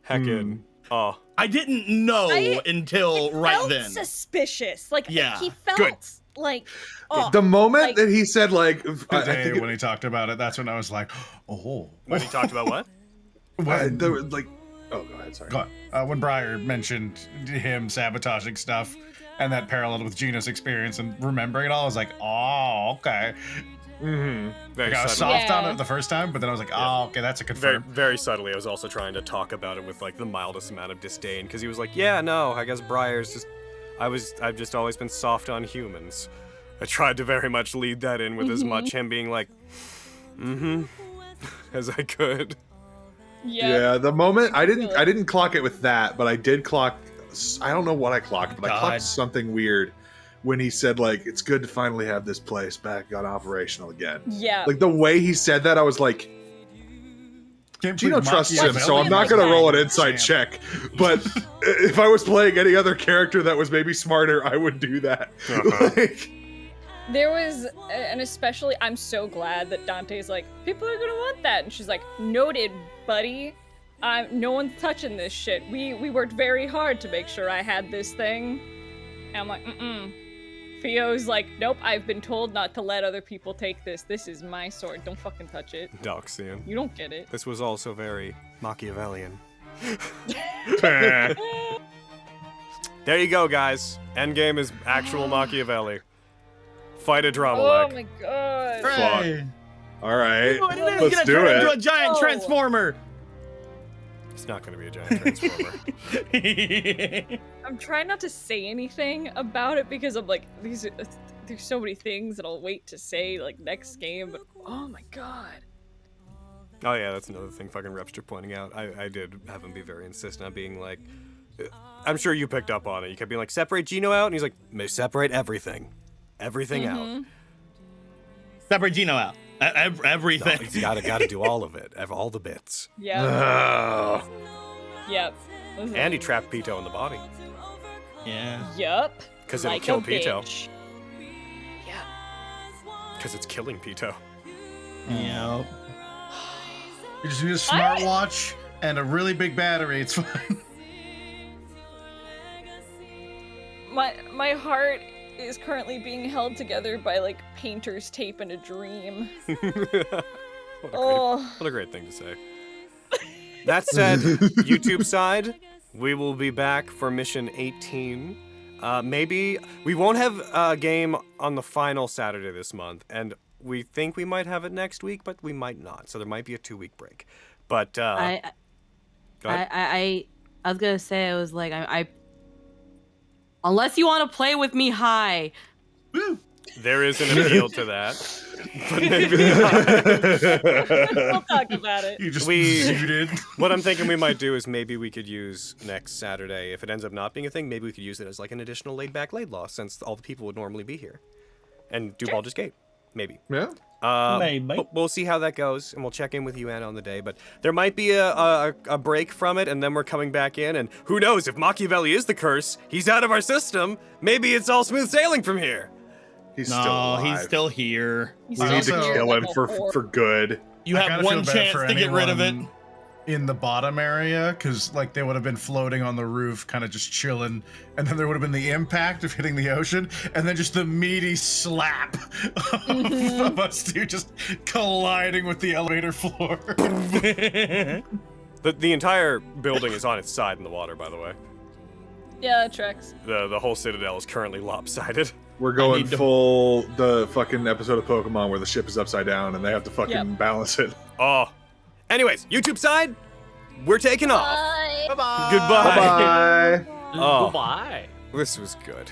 heckin', oh, I didn't know until right felt then. suspicious. Like Yeah, he felt good. like oh, The moment like- that he said like, I Today, think when he talked about it, that's when I was like, oh. when he talked about what? When, there was, like, oh, go ahead. Sorry. go on. When Briar mentioned him sabotaging stuff and that paralleled with Gina's experience and remembering it all, I was like, oh, okay. Very Like, I was subtly. soft on Yeah. it the first time, but then I was like, oh, okay, that's a Very, confirm. very subtly, I was also trying to talk about it with like the mildest amount of disdain because he was like, "Yeah, no, I guess Briar's just, I've just always been soft on humans." I tried to very much lead that in with as much him being like, as I could. Yeah, the moment I didn't clock it with that, but I did clock. I don't know what I clocked, but I God. clocked something weird when he said like, "It's good to finally have this place back on operational again." Yeah. Like the way he said that, I was like, Gino trusts him, so I'm not gonna roll an insight check. But if I was playing any other character that was maybe smarter, I would do that. Like, There was, and especially, I'm so glad that Dante's like, people are gonna want that, and she's like, noted, buddy. No one's touching this shit. We worked very hard to make sure I had this thing. And I'm like, Theo's like, nope, I've been told not to let other people take this. This is my sword. Don't fucking touch it. Doxian. You don't get it. This was also very Machiavellian. There you go, guys. Endgame is actual Machiavelli. Fight a drama Oh leg. my god. fuck. All right, It's let's gonna do turn into a it. giant transformer. It's not going to be a giant transformer. I'm trying not to say anything about it because I'm like, there's so many things that I'll wait to say like next game, but oh my god. Oh yeah, that's another thing fucking Repster pointing out. I did have him be very insistent on being like, I'm sure you picked up on it. You kept being like, separate Gino out, and he's like, separate everything. Everything out. Separate Gino out. Everything. No, he's gotta do all of it. All the bits. Yeah. Yep. And he trapped Pito in the body. Yeah. Yup. Because it'll Like kill a Pito. bitch. Yep. Because it's killing Pito. Yeah. You just need a smartwatch and a really big battery. It's fine. My heart is currently being held together by like painter's tape in a dream. What a great thing to say. That said, YouTube side, we will be back for mission 18. Maybe we won't have a game on the final Saturday this month, and we think we might have it next week, but we might not. So there might be a 2-week break. But go ahead. I was gonna say, I was like, I unless you want to play with me high. There is an appeal to that. But maybe not. We'll talk about it. You just zooted. What I'm thinking we might do is maybe we could use next Saturday, if it ends up not being a thing, maybe we could use it as like an additional laid-back law, since all the people would normally be here. And do Baldur's Gate. Maybe. Yeah. Maybe. But we'll see how that goes, and we'll check in with you, Anna, on the day. But there might be a break from it, and then we're coming back in, and who knows, if Machiavelli is the curse, he's out of our system, maybe it's all smooth sailing from here. He's still alive. He's still here. He's We need to also kill him like a for whore. good. You I have kinda one feel bad chance for to get rid of it. anyone in the bottom area, because like they would have been floating on the roof, kind of just chilling, and then there would have been the impact of hitting the ocean, and then just the meaty slap of us two just colliding with the elevator floor. The entire building is on its side in the water, by the way. Yeah, that tracks. The whole Citadel is currently lopsided. We're going need to- full the fucking episode of Pokemon where the ship is upside down and they have to fucking balance it. Oh. Anyways, YouTube side, we're taking off. Bye. Goodbye. Bye. Oh, Goodbye. this was good.